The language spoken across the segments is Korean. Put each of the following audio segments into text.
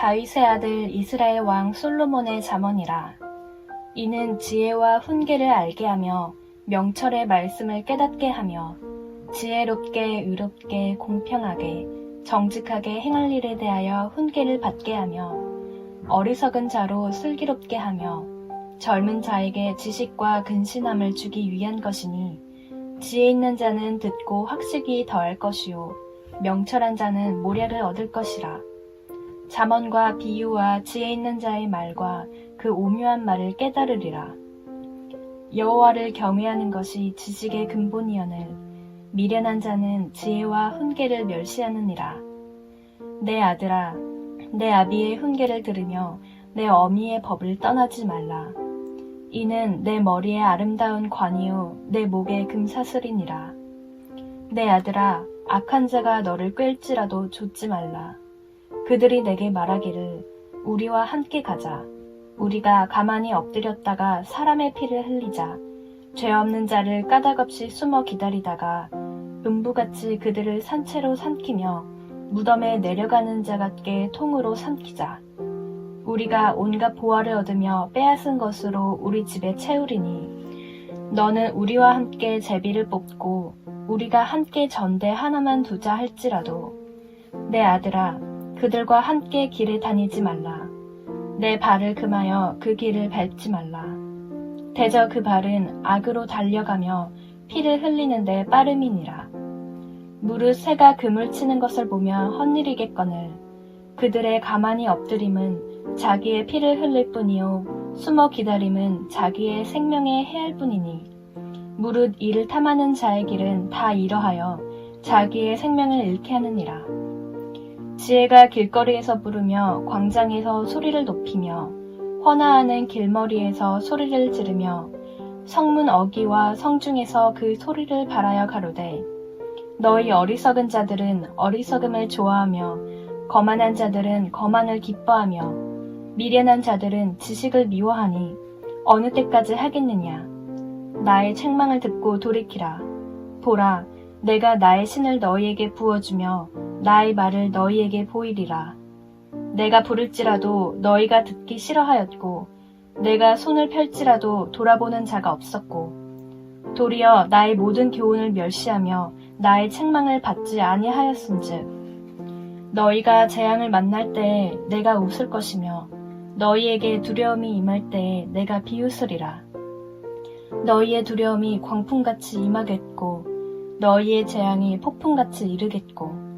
다윗의 아들 이스라엘 왕 솔로몬의 잠언이라. 이는 지혜와 훈계를 알게 하며 명철의 말씀을 깨닫게 하며 지혜롭게 의롭게 공평하게 정직하게 행할 일에 대하여 훈계를 받게 하며 어리석은 자로 슬기롭게 하며 젊은 자에게 지식과 근신함을 주기 위한 것이니 지혜 있는 자는 듣고 학식이 더할 것이요 명철한 자는 모략을 얻을 것이라. 잠언과 비유와 지혜 있는 자의 말과 그 오묘한 말을 깨달으리라. 여호와를 경외하는 것이 지식의 근본이여늘 미련한 자는 지혜와 훈계를 멸시하느니라. 내 아들아, 내 아비의 훈계를 들으며 내 어미의 법을 떠나지 말라. 이는 내 머리에 아름다운 관이요 내 목에 금사슬이니라. 내 아들아, 악한 자가 너를 꿰을지라도 좇지 말라. 그들이 내게 말하기를 우리와 함께 가자. 우리가 가만히 엎드렸다가 사람의 피를 흘리자. 죄 없는 자를 까닭없이 숨어 기다리다가 음부같이 그들을 산채로 삼키며 무덤에 내려가는 자 같게 통으로 삼키자. 우리가 온갖 보화를 얻으며 빼앗은 것으로 우리 집에 채우리니 너는 우리와 함께 제비를 뽑고 우리가 함께 전대 하나만 두자 할지라도 내 아들아, 그들과 함께 길에 다니지 말라. 내 발을 금하여 그 길을 밟지 말라. 대저 그 발은 악으로 달려가며 피를 흘리는데 빠름이니라. 무릇 새가 금을 치는 것을 보며 헛일이겠거늘 그들의 가만히 엎드림은 자기의 피를 흘릴 뿐이요 숨어 기다림은 자기의 생명에 해할 뿐이니 무릇 이를 탐하는 자의 길은 다 이러하여 자기의 생명을 잃게 하느니라. 지혜가 길거리에서 부르며 광장에서 소리를 높이며 헌화하는 길머리에서 소리를 지르며 성문 어귀와 성중에서 그 소리를 발하여 가로되 너희 어리석은 자들은 어리석음을 좋아하며 거만한 자들은 거만을 기뻐하며 미련한 자들은 지식을 미워하니 어느 때까지 하겠느냐. 나의 책망을 듣고 돌이키라. 보라, 내가 나의 신을 너희에게 부어주며 나의 말을 너희에게 보이리라. 내가 부를지라도 너희가 듣기 싫어하였고 내가 손을 펼지라도 돌아보는 자가 없었고 도리어 나의 모든 교훈을 멸시하며 나의 책망을 받지 아니하였은즉 너희가 재앙을 만날 때에 내가 웃을 것이며 너희에게 두려움이 임할 때에 내가 비웃으리라. 너희의 두려움이 광풍같이 임하겠고 너희의 재앙이 폭풍같이 이르겠고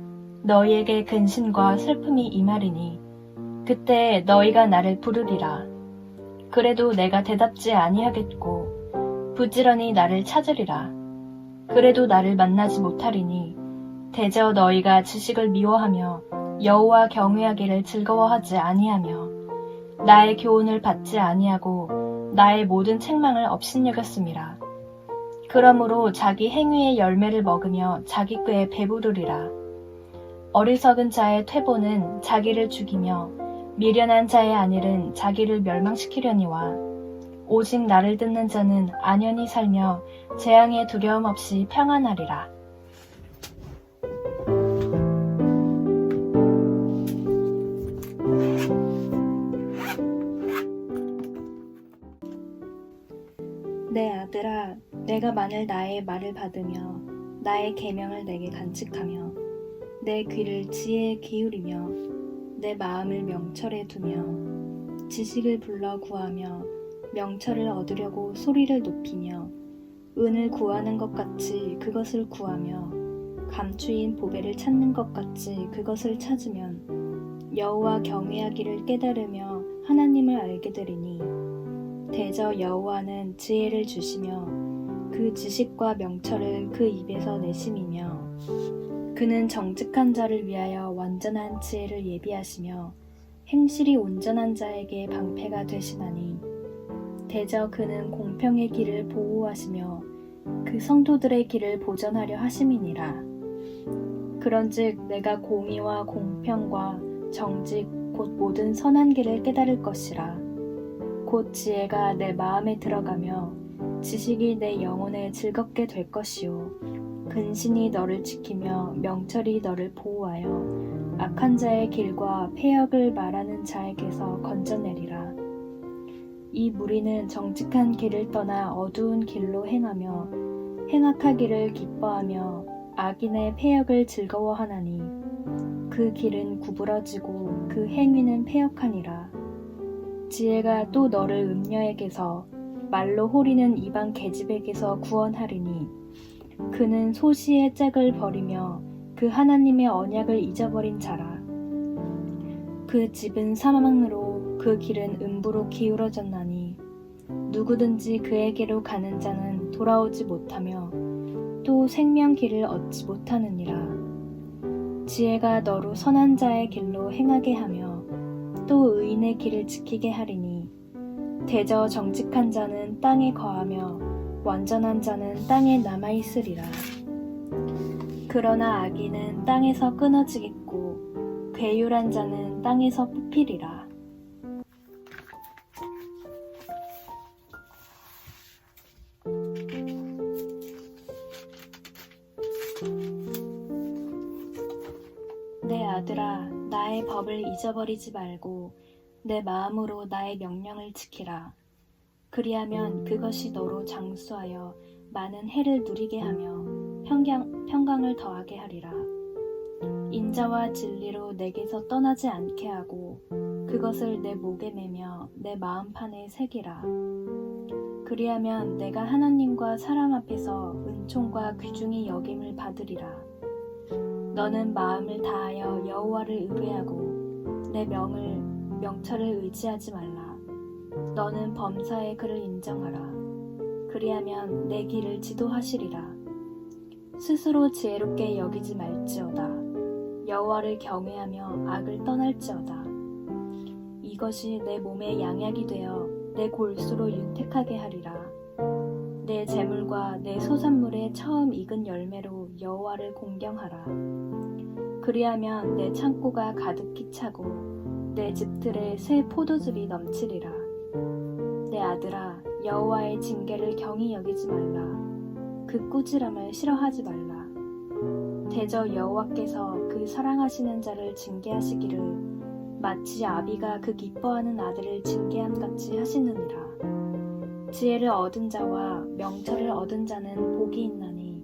너희에게 근심과 슬픔이 임하리니 그때 너희가 나를 부르리라. 그래도 내가 대답지 아니하겠고 부지런히 나를 찾으리라. 그래도 나를 만나지 못하리니 대저 너희가 지식을 미워하며 여호와 경외하기를 즐거워하지 아니하며 나의 교훈을 받지 아니하고 나의 모든 책망을 업신여겼음이라. 그러므로 자기 행위의 열매를 먹으며 자기 꾀에 배부르리라. 어리석은 자의 퇴보는 자기를 죽이며 미련한 자의 안일은 자기를 멸망시키려니와 오직 나를 듣는 자는 안연히 살며 재앙의 두려움 없이 평안하리라. 내 아들아, 내가 만일 나의 말을 받으며 나의 계명을 내게 간직하며 내 귀를 지혜에 기울이며 내 마음을 명철에 두며 지식을 불러 구하며 명철을 얻으려고 소리를 높이며 은을 구하는 것 같이 그것을 구하며 감추인 보배를 찾는 것 같이 그것을 찾으면 여호와 경외하기를 깨달으며 하나님을 알게 되리니 대저 여호와는 지혜를 주시며 그 지식과 명철을 그 입에서 내심이며 그는 정직한 자를 위하여 완전한 지혜를 예비하시며 행실이 온전한 자에게 방패가 되시나니 대저 그는 공평의 길을 보호하시며 그 성도들의 길을 보전하려 하심이니라. 그런즉 내가 공의와 공평과 정직 곧 모든 선한 길을 깨달을 것이라. 곧 지혜가 내 마음에 들어가며 지식이 내 영혼에 즐겁게 될 것이요 근신이 너를 지키며 명철이 너를 보호하여 악한 자의 길과 패역을 말하는 자에게서 건져내리라. 이 무리는 정직한 길을 떠나 어두운 길로 행하며 행악하기를 기뻐하며 악인의 패역을 즐거워하나니 그 길은 구부러지고 그 행위는 패역하니라. 지혜가 또 너를 음녀에게서 말로 호리는 이방 계집에게서 구원하리니 그는 소시의 짝을 버리며 그 하나님의 언약을 잊어버린 자라. 그 집은 사망으로 그 길은 음부로 기울어졌나니 누구든지 그에게로 가는 자는 돌아오지 못하며 또 생명 길을 얻지 못하느니라. 지혜가 너로 선한 자의 길로 행하게 하며 또 의인의 길을 지키게 하리니 대저 정직한 자는 땅에 거하며 완전한 자는 땅에 남아있으리라. 그러나 악인은 땅에서 끊어지겠고 괴율한 자는 땅에서 뽑히리라. 내 아들아, 나의 법을 잊어버리지 말고 내 마음으로 나의 명령을 지키라. 그리하면 그것이 너로 장수하여 많은 해를 누리게 하며 평강을 더하게 하리라. 인자와 진리로 내게서 떠나지 않게 하고 그것을 내 목에 매며 내 마음판에 새기라. 그리하면 내가 하나님과 사람 앞에서 은총과 귀중히 여김을 받으리라. 너는 마음을 다하여 여호와를 의뢰하고 내 명철을 의지하지 말라. 너는 범사의 그를 인정하라. 그리하면 내 길을 지도하시리라. 스스로 지혜롭게 여기지 말지어다. 여호와를 경외하며 악을 떠날지어다. 이것이 내 몸의 양약이 되어 내 골수로 윤택하게 하리라. 내 재물과 내 소산물의 처음 익은 열매로 여호와를 공경하라. 그리하면 내 창고가 가득히 차고 내 집들에 새 포도즙이 넘치리라. 내 아들아, 여호와의 징계를 경히 여기지 말라. 그 꾸지람을 싫어하지 말라. 대저 여호와께서 그 사랑하시는 자를 징계하시기를 마치 아비가 그 기뻐하는 아들을 징계함같이 하시느니라. 지혜를 얻은 자와 명철을 얻은 자는 복이 있나니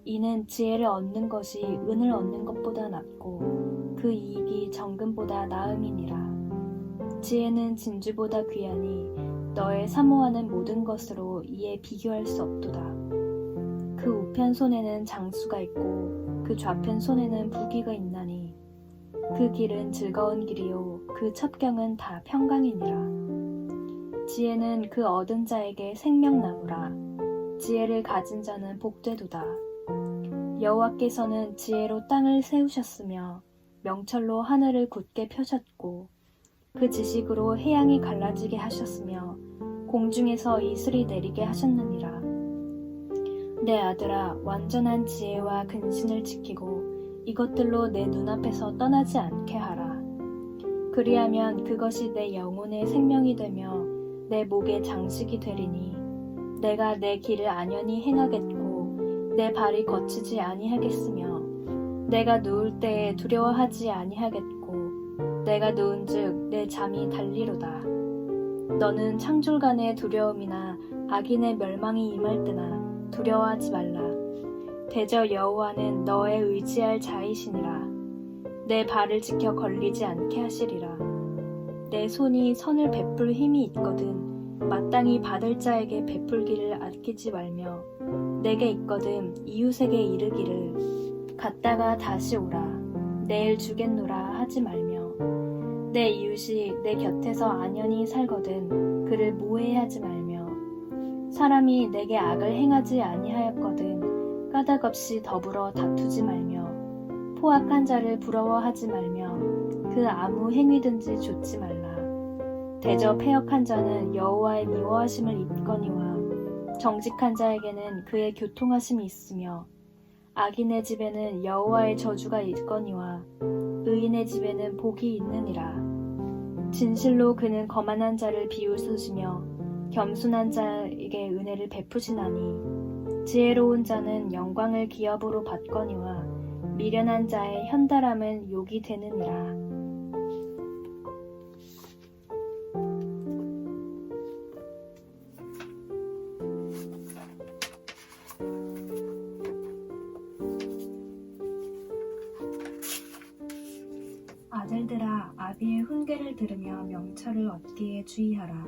이는 지혜를 얻는 것이 은을 얻는 것보다 낫고 그 이익이 정금보다 나음이니라. 지혜는 진주보다 귀하니 너의 사모하는 모든 것으로 이에 비교할 수 없도다. 그 우편 손에는 장수가 있고 그 좌편 손에는 부귀가 있나니 그 길은 즐거운 길이요 그 첩경은 다 평강이니라. 지혜는 그 얻은 자에게 생명나무라. 지혜를 가진 자는 복되도다. 여호와께서는 지혜로 땅을 세우셨으며 명철로 하늘을 굳게 펴셨고 그 지식으로 해양이 갈라지게 하셨으며 공중에서 이슬이 내리게 하셨느니라. 내 아들아, 완전한 지혜와 근신을 지키고 이것들로 내 눈앞에서 떠나지 않게 하라. 그리하면 그것이 내 영혼의 생명이 되며 내 목의 장식이 되리니 내가 내 길을 안연히 행하겠고 내 발이 거치지 아니하겠으며 내가 누울 때에 두려워하지 아니하겠고 내가 누운즉 내 잠이 달리로다. 너는 창졸간의 두려움이나 악인의 멸망이 임할 때나 두려워하지 말라. 대저 여호와는 너의 의지할 자이시니라. 내 발을 지켜 걸리지 않게 하시리라. 내 손이 선을 베풀 힘이 있거든 마땅히 받을 자에게 베풀기를 아끼지 말며 내게 있거든 이웃에게 이르기를 갔다가 다시 오라. 내일 주겠노라 하지 말며 내 이웃이 내 곁에서 안연히 살거든 그를 모해하지 말며 사람이 내게 악을 행하지 아니하였거든 까닭없이 더불어 다투지 말며 포악한 자를 부러워하지 말며 그 아무 행위든지 좇지 말라. 대저 패역한 자는 여호와의 미워하심을 입거니와 정직한 자에게는 그의 교통하심이 있으며 악인의 집에는 여호와의 저주가 있거니와 의인의 집에는 복이 있느니라. 진실로 그는 거만한 자를 비웃으시며 겸손한 자에게 은혜를 베푸시나니 지혜로운 자는 영광을 기업으로 받거니와 미련한 자의 현달함은 욕이 되느니라. 아들들아, 아비의 훈계를 들으며 명철을 얻기에 주의하라.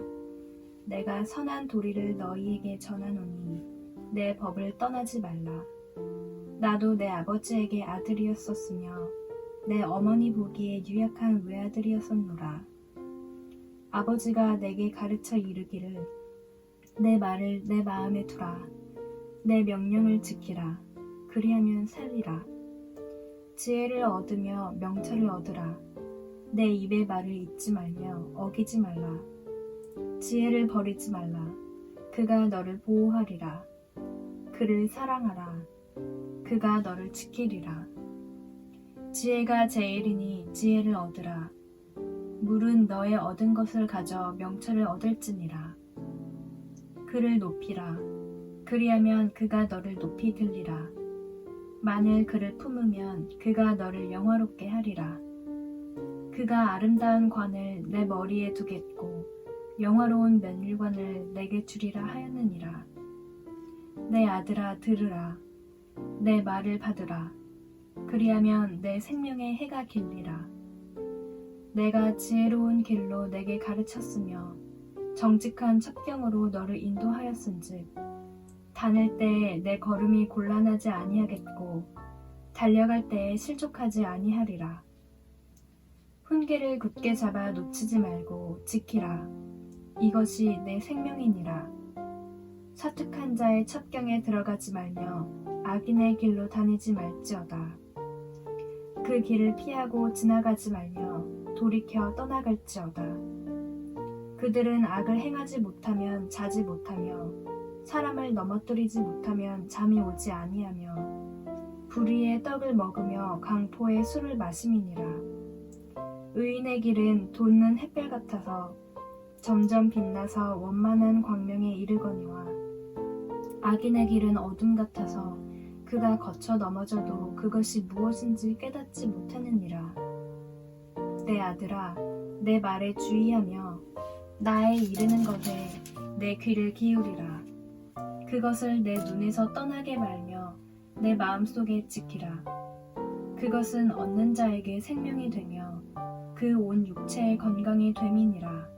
내가 선한 도리를 너희에게 전하노니 내 법을 떠나지 말라. 나도 내 아버지에게 아들이었었으며 내 어머니 보기에 유약한 외아들이었었노라. 아버지가 내게 가르쳐 이르기를 내 말을 내 마음에 두라. 내 명령을 지키라. 그리하면 살리라. 지혜를 얻으며 명철을 얻으라. 내 입의 말을 잊지 말며 어기지 말라. 지혜를 버리지 말라. 그가 너를 보호하리라. 그를 사랑하라. 그가 너를 지키리라. 지혜가 제일이니 지혜를 얻으라. 물은 너의 얻은 것을 가져 명철을 얻을지니라. 그를 높이라. 그리하면 그가 너를 높이 들리라. 만일 그를 품으면 그가 너를 영화롭게 하리라. 그가 아름다운 관을 내 머리에 두겠고 영화로운 면류관을 내게 주리라 하였느니라. 내 아들아 들으라. 내 말을 받으라. 그리하면 내 생명의 해가 길리라. 내가 지혜로운 길로 내게 가르쳤으며 정직한 첩경으로 너를 인도하였은즉 다닐 때에 내 걸음이 곤란하지 아니하겠고 달려갈 때에 실족하지 아니하리라. 훈계를 굳게 잡아 놓치지 말고 지키라. 이것이 내 생명이니라. 사특한 자의 첩경에 들어가지 말며 악인의 길로 다니지 말지어다. 그 길을 피하고 지나가지 말며 돌이켜 떠나갈지어다. 그들은 악을 행하지 못하면 자지 못하며 사람을 넘어뜨리지 못하면 잠이 오지 아니하며 불의의 떡을 먹으며 강포의 술을 마심이니라. 의인의 길은 돋는 햇별 같아서 점점 빛나서 원만한 광명에 이르거니와 악인의 길은 어둠 같아서 그가 거쳐 넘어져도 그것이 무엇인지 깨닫지 못하느니라. 내 아들아, 내 말에 주의하며 나의 이르는 것에 내 귀를 기울이라. 그것을 내 눈에서 떠나게 말며 내 마음속에 지키라. 그것은 얻는 자에게 생명이 되며 그 온 육체의 건강이 됨이니라.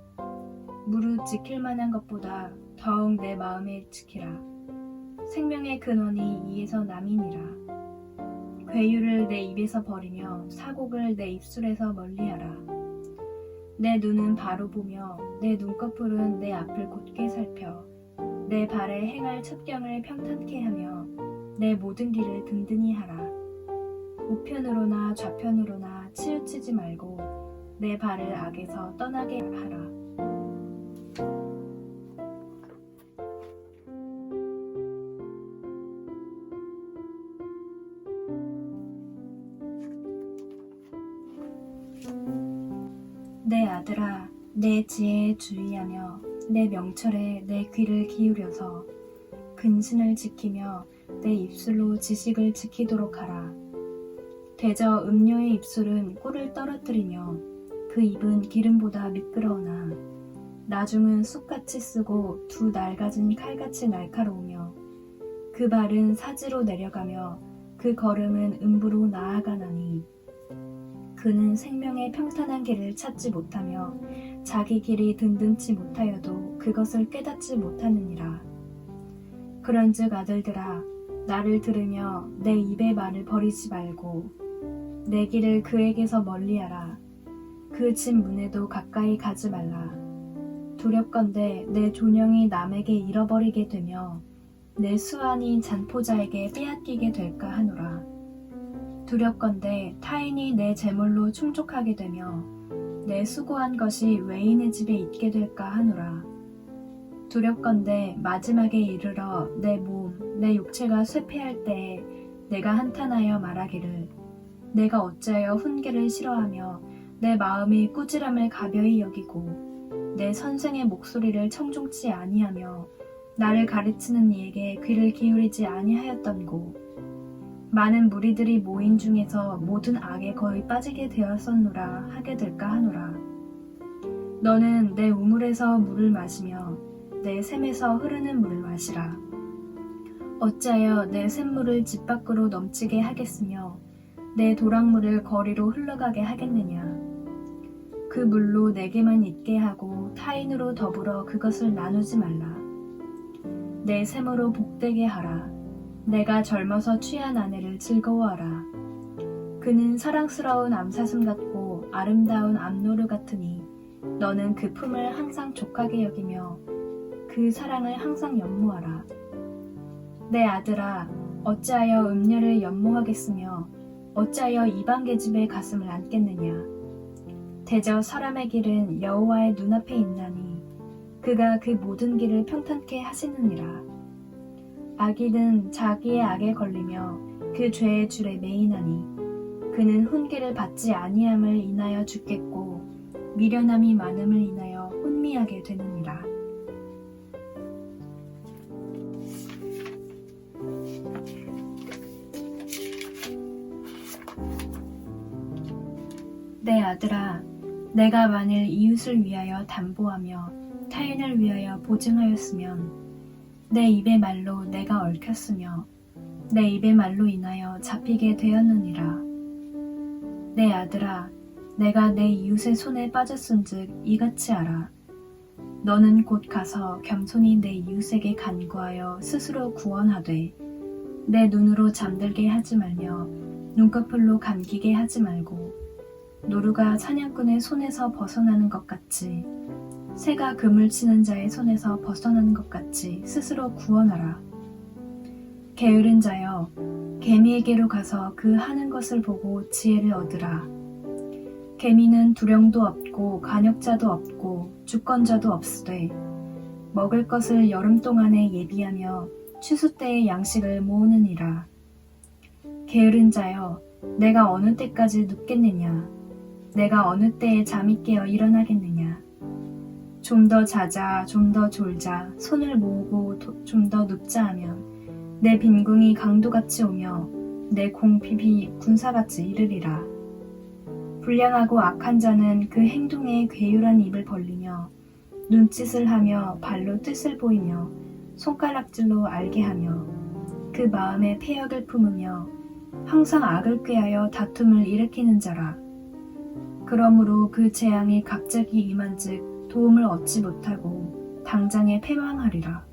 무릇 지킬 만한 것보다 더욱 내 마음에 지키라. 생명의 근원이 이에서 남이니라. 괴유를 내 입에서 버리며 사곡을 내 입술에서 멀리하라. 내 눈은 바로 보며 내 눈꺼풀은 내 앞을 곧게 살펴 내 발에 행할 첩경을 평탄케 하며 내 모든 길을 든든히 하라. 우편으로나 좌편으로나 치우치지 말고 내 발을 악에서 떠나게 하라. 내 아들아, 내 지혜에 주의하며 내 명철에 내 귀를 기울여서 근신을 지키며 내 입술로 지식을 지키도록 하라. 대저 음료의 입술은 꿀을 떨어뜨리며 그 입은 기름보다 미끄러우나 나중은 쑥같이 쓰고 두 낡아진 칼같이 날카로우며 그 발은 사지로 내려가며 그 걸음은 음부로 나아가나니 그는 생명의 평탄한 길을 찾지 못하며 자기 길이 든든치 못하여도 그것을 깨닫지 못하느니라. 그런즉 아들들아, 나를 들으며 내 입의 말을 버리지 말고 내 길을 그에게서 멀리하라. 그 집 문에도 가까이 가지 말라. 두렵건대 내 존영이 남에게 잃어버리게 되며 내 수완이 잔포자에게 빼앗기게 될까 하노라. 두렵건대 타인이 내 재물로 충족하게 되며 내 수고한 것이 외인의 집에 있게 될까 하노라. 두렵건대 마지막에 이르러 내 몸, 내 육체가 쇠폐할 때에 내가 한탄하여 말하기를 내가 어찌하여 훈계를 싫어하며 내 마음이 꾸지람을 가벼이 여기고 내 선생의 목소리를 청종치 아니하며 나를 가르치는 이에게 귀를 기울이지 아니하였던고. 많은 무리들이 모인 중에서 모든 악에 거의 빠지게 되었었노라 하게 될까 하노라. 너는 내 우물에서 물을 마시며 내 샘에서 흐르는 물을 마시라. 어찌하여 내 샘물을 집 밖으로 넘치게 하겠으며 내 도랑물을 거리로 흘러가게 하겠느냐. 그 물로 내게만 있게 하고 타인으로 더불어 그것을 나누지 말라. 내 샘으로 복되게 하라. 내가 젊어서 취한 아내를 즐거워하라. 그는 사랑스러운 암사슴 같고 아름다운 암노루 같으니 너는 그 품을 항상 족하게 여기며 그 사랑을 항상 연모하라. 내 아들아, 어찌하여 음녀를 연모하겠으며 어찌하여 이방 계집의 가슴을 안겠느냐. 대저 사람의 길은 여호와의 눈앞에 있나니 그가 그 모든 길을 평탄케 하시느니라. 악인은 자기의 악에 걸리며 그 죄의 줄에 매이나니 그는 훈계를 받지 아니함을 인하여 죽겠고 미련함이 많음을 인하여 혼미하게 되느니라. 내 아들아, 내가 만일 이웃을 위하여 담보하며 타인을 위하여 보증하였으면 내 입의 말로 내가 얽혔으며 내 입의 말로 인하여 잡히게 되었느니라. 내 아들아, 내가 내 이웃의 손에 빠졌은즉 이같이 알아. 너는 곧 가서 겸손히 내 이웃에게 간구하여 스스로 구원하되 내 눈으로 잠들게 하지 말며 눈꺼풀로 감기게 하지 말고 노루가 사냥꾼의 손에서 벗어나는 것 같이 새가 그물 치는 자의 손에서 벗어나는 것 같이 스스로 구원하라. 게으른 자여, 개미에게로 가서 그 하는 것을 보고 지혜를 얻으라. 개미는 두령도 없고 간역자도 없고 주권자도 없으되 먹을 것을 여름 동안에 예비하며 추수 때의 양식을 모으느니라. 게으른 자여, 내가 어느 때까지 눕겠느냐. 내가 어느 때에 잠이 깨어 일어나겠느냐. 좀 더 자자, 좀 더 졸자, 손을 모으고 좀 더 눕자 하면 내 빈궁이 강도같이 오며 내 공핍이 군사같이 이르리라. 불량하고 악한 자는 그 행동에 괴율한 입을 벌리며 눈짓을 하며 발로 뜻을 보이며 손가락질로 알게 하며 그 마음에 패역을 품으며 항상 악을 꾀하여 다툼을 일으키는 자라. 그러므로 그 재앙이 갑자기 임한즉 도움을 얻지 못하고 당장에 패망하리라.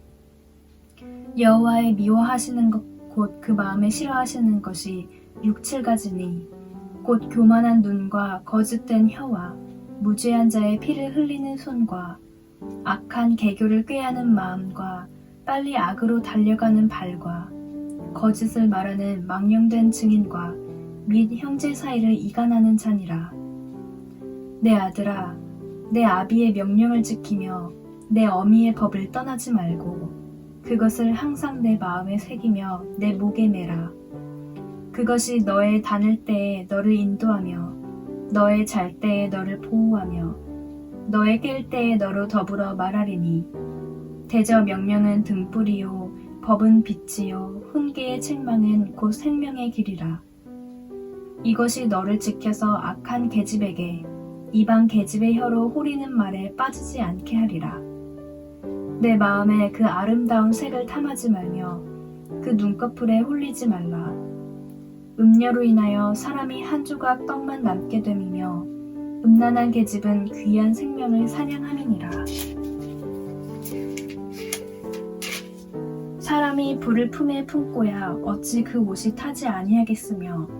여호와의 미워하시는 것 곧 그 마음에 싫어하시는 것이 6, 7가지니 곧 교만한 눈과 거짓된 혀와 무죄한 자의 피를 흘리는 손과 악한 개교를 꾀하는 마음과 빨리 악으로 달려가는 발과 거짓을 말하는 망령된 증인과 및 형제 사이를 이간하는 자니라. 내 아들아, 내 아비의 명령을 지키며 내 어미의 법을 떠나지 말고 그것을 항상 내 마음에 새기며 내 목에 매라. 그것이 너의 다닐 때에 너를 인도하며 너의 잘 때에 너를 보호하며 너의 깰 때에 너로 더불어 말하리니 대저 명령은 등불이요 법은 빛이요 훈계의 책망은 곧 생명의 길이라. 이것이 너를 지켜서 악한 계집에게 이방 계집의 혀로 호리는 말에 빠지지 않게 하리라. 내 마음에 그 아름다운 색을 탐하지 말며 그 눈꺼풀에 홀리지 말라. 음녀로 인하여 사람이 한 조각 떡만 남게 됨이며 음란한 계집은 귀한 생명을 사냥함이니라. 사람이 불을 품에 품고야 어찌 그 옷이 타지 아니하겠으며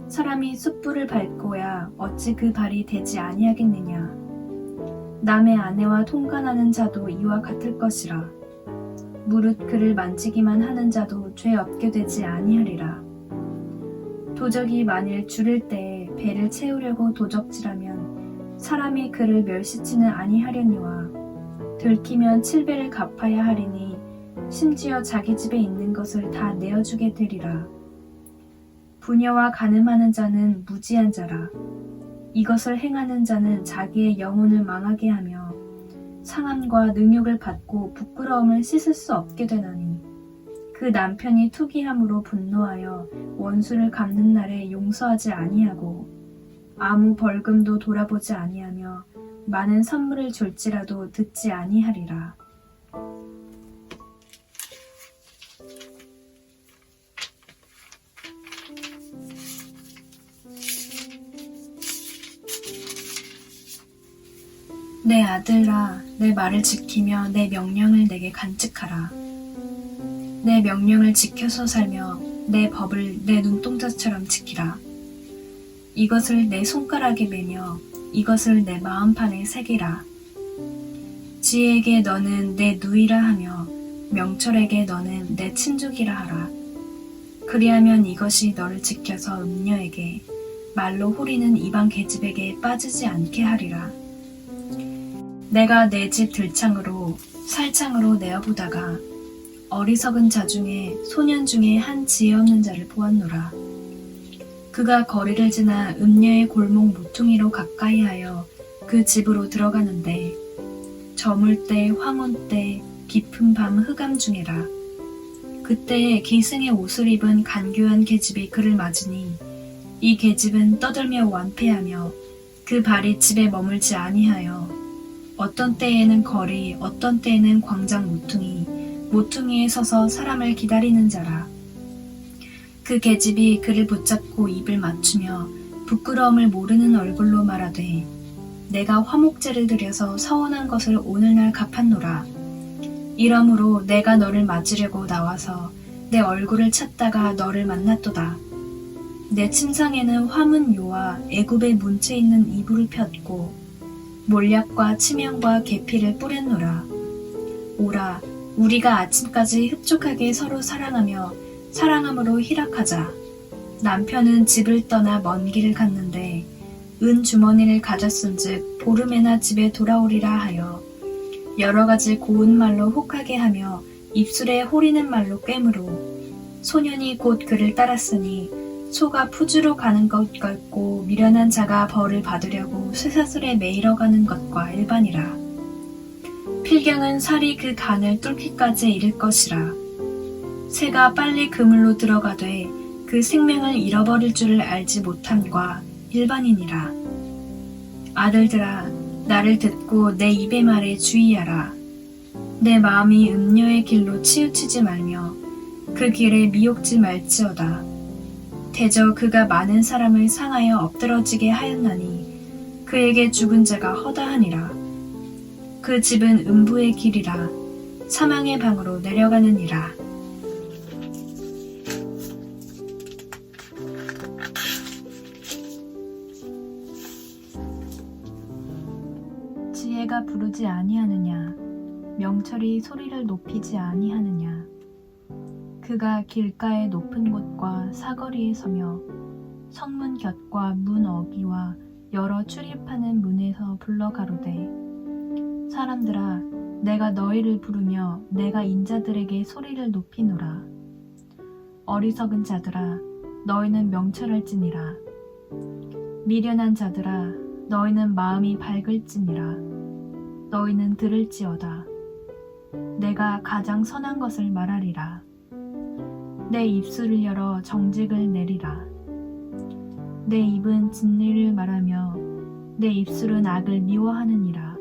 사람이 숯불을 밟고야 어찌 그 발이 되지 아니하겠느냐. 남의 아내와 통간하는 자도 이와 같을 것이라. 무릇 그를 만지기만 하는 자도 죄 없게 되지 아니하리라. 도적이 만일 줄일 때에 배를 채우려고 도적질하면 사람이 그를 멸시치는 아니하려니와 들키면 7배를 갚아야 하리니 심지어 자기 집에 있는 것을 다 내어주게 되리라. 부녀와 간음하는 자는 무지한 자라. 이것을 행하는 자는 자기의 영혼을 망하게 하며 상함과 능욕을 받고 부끄러움을 씻을 수 없게 되나니 그 남편이 투기함으로 분노하여 원수를 갚는 날에 용서하지 아니하고 아무 벌금도 돌아보지 아니하며 많은 선물을 줄지라도 듣지 아니하리라. 내 아들아, 내 말을 지키며 내 명령을 내게 간직하라. 내 명령을 지켜서 살며 내 법을 내 눈동자처럼 지키라. 이것을 내 손가락에 매며 이것을 내 마음판에 새기라. 지혜에게 너는 내 누이라 하며 명철에게 너는 내 친족이라 하라. 그리하면 이것이 너를 지켜서 음녀에게 말로 호리는 이방 계집에게 빠지지 않게 하리라. 내가 내 집 들창으로 살창으로 내어보다가 어리석은 자 중에 소년 중에 한 지혜 없는 자를 보았노라. 그가 거리를 지나 음녀의 골목 모퉁이로 가까이하여 그 집으로 들어가는데 저물 때 황혼 때 깊은 밤 흑암 중에라. 그때에 기승의 옷을 입은 간교한 계집이 그를 맞으니 이 계집은 떠들며 완패하며 그 발이 집에 머물지 아니하여 어떤 때에는 거리 어떤 때에는 광장 모퉁이에 서서 사람을 기다리는 자라. 그 계집이 그를 붙잡고 입을 맞추며 부끄러움을 모르는 얼굴로 말하되 내가 화목제를 드려서 서원한 것을 오늘날 갚았노라. 이러므로 내가 너를 맞으려고 나와서 내 얼굴을 찾다가 너를 만났도다. 내 침상에는 화문요와 애굽의 문체 있는 이불을 폈고 몰약과 치명과 계피를 뿌렸노라. 오라, 우리가 아침까지 흡족하게 서로 사랑하며 사랑함으로 희락하자. 남편은 집을 떠나 먼 길을 갔는데 은 주머니를 가졌은즉 보름에나 집에 돌아오리라 하여 여러 가지 고운 말로 혹하게 하며 입술에 호리는 말로 꿰므로 소년이 곧 그를 따랐으니 소가 푸주로 가는 것 같고 미련한 자가 벌을 받으려고 쇠사슬에 매이러 가는 것과 일반이라. 필경은 살이 그 간을 뚫기까지 이를 것이라. 새가 빨리 그물로 들어가되 그 생명을 잃어버릴 줄을 알지 못함과 일반이니라. 아들들아, 나를 듣고 내 입의 말에 주의하라. 내 마음이 음녀의 길로 치우치지 말며 그 길에 미혹지 말지어다. 대저 그가 많은 사람을 상하여 엎드러지게 하였나니 그에게 죽은 자가 허다하니라. 그 집은 음부의 길이라 사망의 방으로 내려가느니라. 지혜가 부르지 아니하느냐, 명철이 소리를 높이지 아니하느냐. 그가 길가의 높은 곳과 사거리에 서며 성문 곁과 문 어귀와 여러 출입하는 문에서 불러 가로되 사람들아, 내가 너희를 부르며 내가 인자들에게 소리를 높이노라. 어리석은 자들아, 너희는 명철할지니라. 미련한 자들아, 너희는 마음이 밝을지니라. 너희는 들을지어다. 내가 가장 선한 것을 말하리라. 내 입술을 열어 정직을 내리라. 내 입은 진리를 말하며 내 입술은 악을 미워하느니라.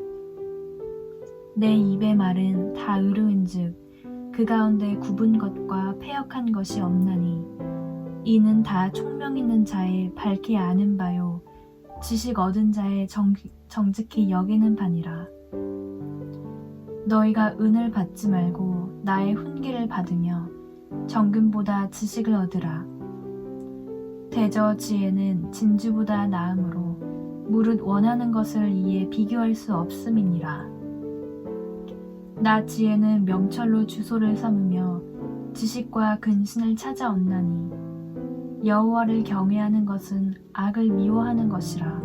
내 입의 말은 다 의로운즉 그 가운데 굽은 것과 패역한 것이 없나니 이는 다 총명 있는 자의 밝히 아는 바요 지식 얻은 자의 정직히 여기는 바니라. 너희가 은을 받지 말고 나의 훈계를 받으며 정금보다 지식을 얻으라. 대저 지혜는 진주보다 나음으로 무릇 원하는 것을 이에 비교할 수 없음이니라. 나 지혜는 명철로 주소를 삼으며 지식과 근신을 찾아온나니 여호와를 경외하는 것은 악을 미워하는 것이라.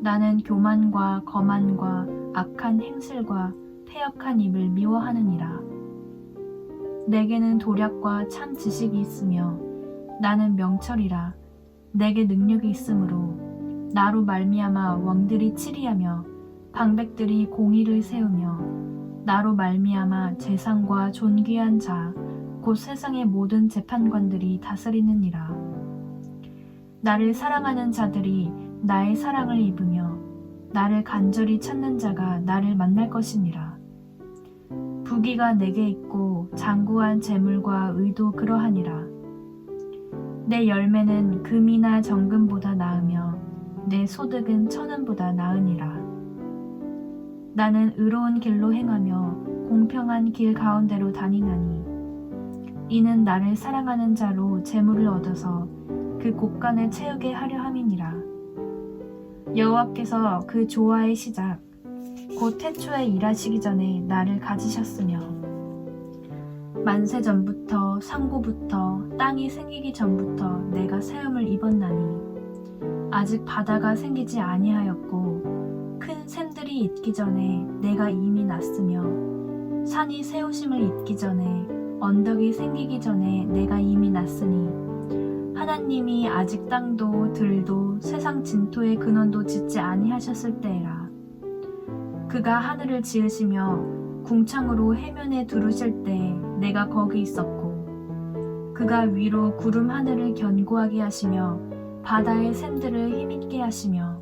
나는 교만과 거만과 악한 행실과 패역한 입을 미워하느니라. 내게는 도략과 참 지식이 있으며 나는 명철이라. 내게 능력이 있으므로 나로 말미암아 왕들이 치리하며 방백들이 공의를 세우며 나로 말미암아 재상과 존귀한 자 곧 세상의 모든 재판관들이 다스리느니라. 나를 사랑하는 자들이 나의 사랑을 입으며 나를 간절히 찾는 자가 나를 만날 것이니라. 부귀가 내게 있고 장구한 재물과 의도 그러하니라. 내 열매는 금이나 정금보다 나으며 내 소득은 천은보다 나으니라. 나는 의로운 길로 행하며 공평한 길 가운데로 다니나니 이는 나를 사랑하는 자로 재물을 얻어서 그 곳간을 채우게 하려 함이니라. 여호와께서 그 조화의 시작 곧 태초에 일하시기 전에 나를 가지셨으며 만세 전부터 상고부터 땅이 생기기 전부터 내가 세움을 입었나니 아직 바다가 생기지 아니하였고 큰 샘들이 있기 전에 내가 이미 났으며 산이 세우심을 입기 전에 언덕이 생기기 전에 내가 이미 났으니 하나님이 아직 땅도 들도 세상 진토의 근원도 짓지 아니하셨을 때에라. 그가 하늘을 지으시며 궁창으로 해면에 두르실 때 내가 거기 있었고 그가 위로 구름 하늘을 견고하게 하시며 바다의 샘들을 힘있게 하시며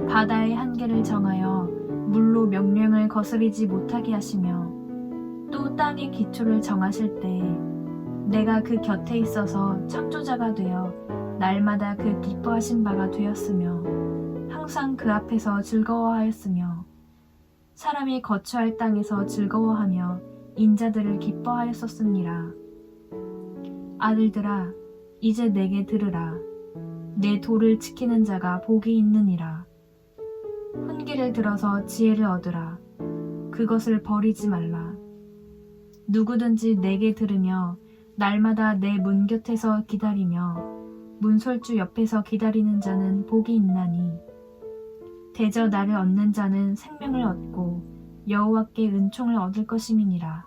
바다의 한계를 정하여 물로 명령을 거스리지 못하게 하시며 또 땅의 기초를 정하실 때 내가 그 곁에 있어서 창조자가 되어 날마다 그 기뻐하신 바가 되었으며 항상 그 앞에서 즐거워하였으며 사람이 거처할 땅에서 즐거워하며 인자들을 기뻐하였었느니라. 아들들아 이제 내게 들으라. 내 도를 지키는 자가 복이 있느니라. 훈계를 들어서 지혜를 얻으라. 그것을 버리지 말라. 누구든지 내게 들으며 날마다 내 문 곁에서 기다리며 문설주 옆에서 기다리는 자는 복이 있나니 대저 나를 얻는 자는 생명을 얻고 여호와께 은총을 얻을 것임이니라.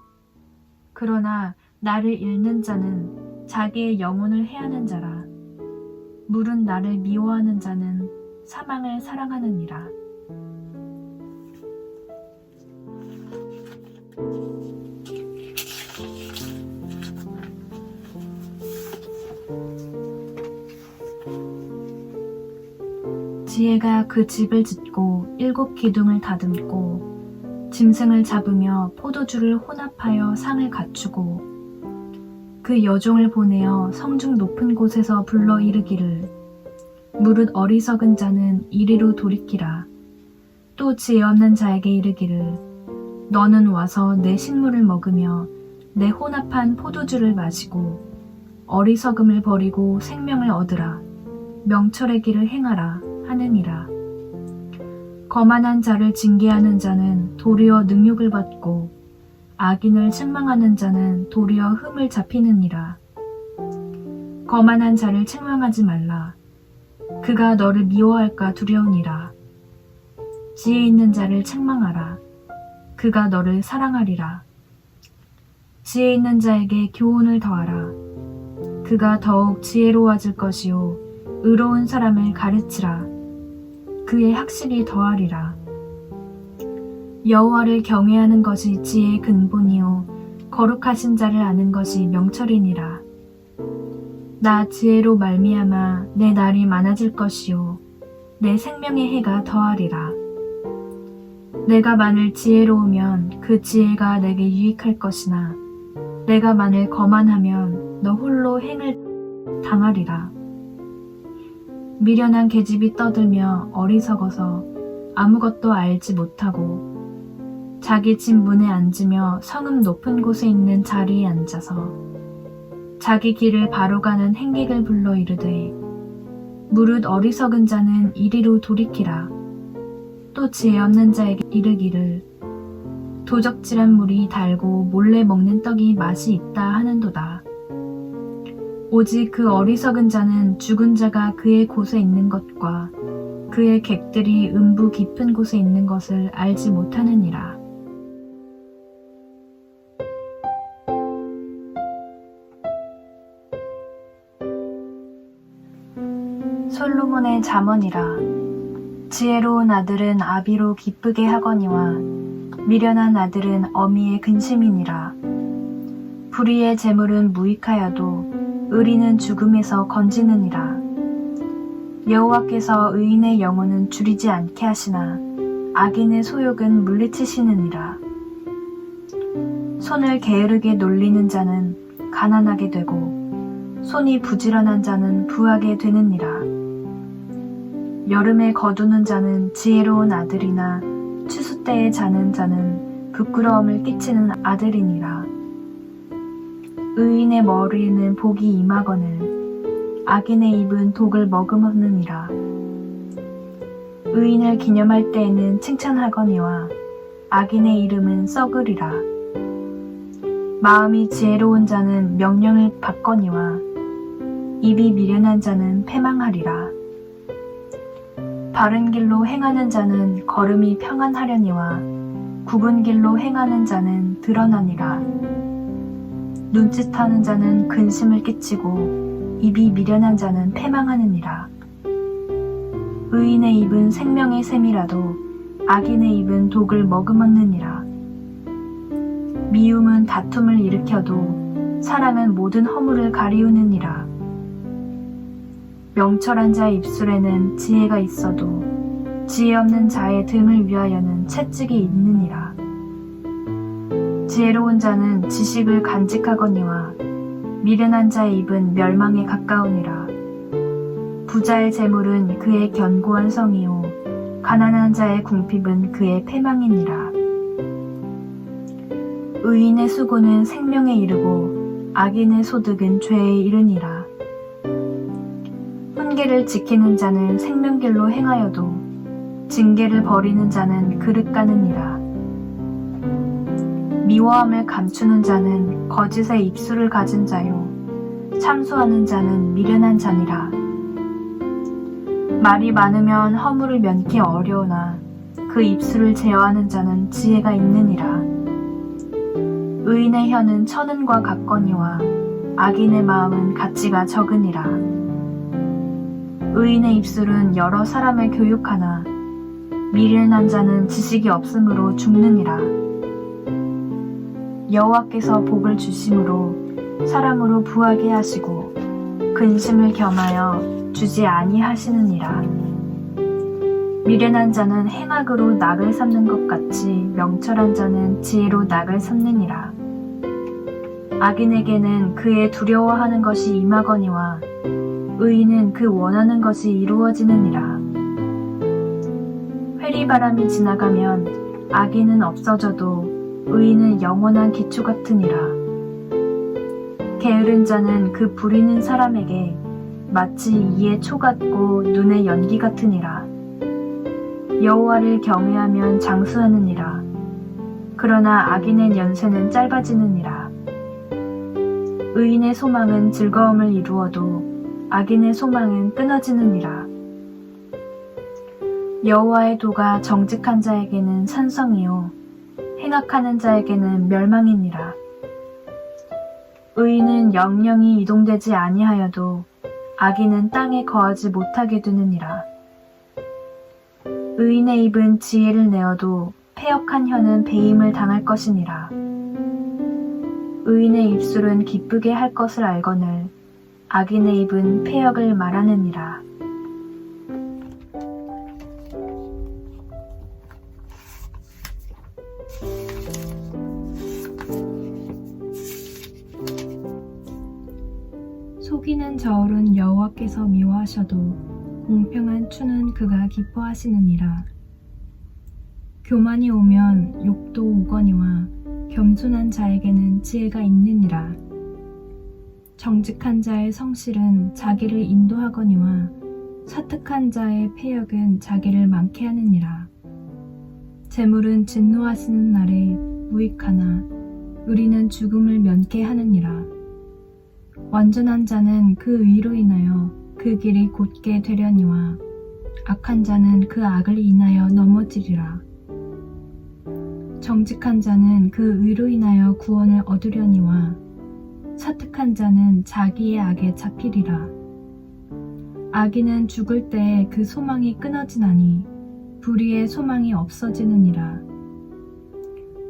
그러나 나를 잃는 자는 자기의 영혼을 해하는 자라. 물은 나를 미워하는 자는 사망을 사랑하느니라. 지혜가 그 집을 짓고 7 기둥을 다듬고 짐승을 잡으며 포도주를 혼합하여 상을 갖추고 그 여종을 보내어 성중 높은 곳에서 불러 이르기를 무릇 어리석은 자는 이리로 돌이키라. 또 지혜 없는 자에게 이르기를 너는 와서 내 식물을 먹으며 내 혼합한 포도주를 마시고 어리석음을 버리고 생명을 얻으라. 명철의 길을 행하라 하느니라. 거만한 자를 징계하는 자는 도리어 능욕을 받고 악인을 책망하는 자는 도리어 흠을 잡히느니라. 거만한 자를 책망하지 말라. 그가 너를 미워할까 두려우니라. 지혜 있는 자를 책망하라. 그가 너를 사랑하리라. 지혜 있는 자에게 교훈을 더하라. 그가 더욱 지혜로워질 것이요 의로운 사람을 가르치라. 그의 학식이 더하리라. 여호와를 경외하는 것이 지혜의 근본이요 거룩하신 자를 아는 것이 명철이니라. 나 지혜로 말미암아 내 날이 많아질 것이요 내 생명의 해가 더하리라. 내가 만일 지혜로우면 그 지혜가 내게 유익할 것이나 내가 만일 거만하면 너 홀로 행을 당하리라. 미련한 계집이 떠들며 어리석어서 아무것도 알지 못하고 자기 집 문에 앉으며 성읍 높은 곳에 있는 자리에 앉아서 자기 길을 바로 가는 행객을 불러 이르되 무릇 어리석은 자는 이리로 돌이키라. 또 지혜 없는 자에게 이르기를 도적질한 물이 달고 몰래 먹는 떡이 맛이 있다 하는도다. 오직 그 어리석은 자는 죽은 자가 그의 곳에 있는 것과 그의 객들이 음부 깊은 곳에 있는 것을 알지 못하느니라. 솔로몬의 잠언이라. 지혜로운 아들은 아비로 기쁘게 하거니와 미련한 아들은 어미의 근심이니라. 불의의 재물은 무익하여도 의리는 죽음에서 건지느니라. 여호와께서 의인의 영혼은 줄이지 않게 하시나 악인의 소욕은 물리치시느니라. 손을 게으르게 놀리는 자는 가난하게 되고 손이 부지런한 자는 부하게 되느니라. 여름에 거두는 자는 지혜로운 아들이나 추수 때에 자는 자는 부끄러움을 끼치는 아들이니라. 의인의 머리에는 복이 임하거늘 악인의 입은 독을 머금었느니라. 의인을 기념할 때에는 칭찬하거니와 악인의 이름은 썩으리라. 마음이 지혜로운 자는 명령을 받거니와 입이 미련한 자는 패망하리라. 바른 길로 행하는 자는 걸음이 평안하려니와 굽은 길로 행하는 자는 드러나니라. 눈짓하는 자는 근심을 끼치고 입이 미련한 자는 패망하느니라. 의인의 입은 생명의 샘이라도 악인의 입은 독을 머금었느니라. 미움은 다툼을 일으켜도 사랑은 모든 허물을 가리우느니라. 명철한 자의 입술에는 지혜가 있어도 지혜 없는 자의 등을 위하여는 채찍이 있느니라. 지혜로운 자는 지식을 간직하거니와 미련한 자의 입은 멸망에 가까우니라. 부자의 재물은 그의 견고한 성이요 가난한 자의 궁핍은 그의 패망이니라. 의인의 수고는 생명에 이르고 악인의 소득은 죄에 이르니라. 훈계를 지키는 자는 생명길로 행하여도 징계를 버리는 자는 그릇 가느니라. 미워함을 감추는 자는 거짓의 입술을 가진 자요 참소하는 자는 미련한 자니라. 말이 많으면 허물을 면키 어려우나 그 입술을 제어하는 자는 지혜가 있느니라. 의인의 혀는 천은과 같거니와 악인의 마음은 가치가 적으니라. 의인의 입술은 여러 사람을 교육하나 미련한 자는 지식이 없으므로 죽느니라. 여호와께서 복을 주심으로 사람으로 부하게 하시고 근심을 겸하여 주지 아니하시느니라. 미련한 자는 행악으로 낙을 삼는 것 같이 명철한 자는 지혜로 낙을 삼느니라. 악인에게는 그의 두려워하는 것이 임하거니와 의인은 그 원하는 것이 이루어지느니라. 회리바람이 지나가면 악인은 없어져도 의인은 영원한 기초 같으니라. 게으른 자는 그 부리는 사람에게 마치 이에 초 같고 눈에 연기 같으니라. 여호와를 경외하면 장수하느니라. 그러나 악인의 연세는 짧아지느니라. 의인의 소망은 즐거움을 이루어도 악인의 소망은 끊어지느니라. 여호와의 도가 정직한 자에게는 산성이요 행악하는 자에게는 멸망이니라. 의인은 영영이 이동되지 아니하여도 악인은 땅에 거하지 못하게 되느니라. 의인의 입은 지혜를 내어도 패역한 혀는 배임을 당할 것이니라. 의인의 입술은 기쁘게 할 것을 알거늘 악인의 입은 패역을 말하느니라. 속이는 저울은 여호와께서 미워하셔도 공평한 추는 그가 기뻐하시느니라. 교만이 오면 욕도 오거니와 겸손한 자에게는 지혜가 있느니라. 정직한 자의 성실은 자기를 인도하거니와 사특한 자의 패역은 자기를 많게 하느니라. 재물은 진노하시는 날에 무익하나 의리는 죽음을 면케 하느니라. 완전한 자는 그 의로 인하여 그 길이 곧게 되려니와 악한 자는 그 악을 인하여 넘어지리라. 정직한 자는 그 의로 인하여 구원을 얻으려니와 사특한 자는 자기의 악에 잡히리라. 악인은 죽을 때에 그 소망이 끊어지나니 불의의 소망이 없어지느니라.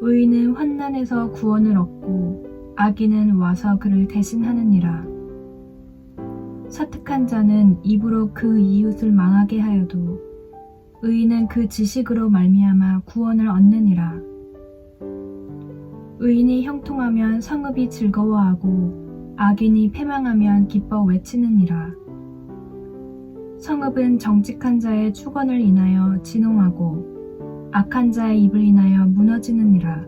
의인은 환난에서 구원을 얻고 악인은 와서 그를 대신하느니라. 사특한 자는 입으로 그 이웃을 망하게 하여도 의인은 그 지식으로 말미암아 구원을 얻느니라. 의인이 형통하면 성읍이 즐거워하고 악인이 패망하면 기뻐 외치느니라. 성읍은 정직한 자의 축원을 인하여 진홍하고 악한 자의 입을 인하여 무너지느니라.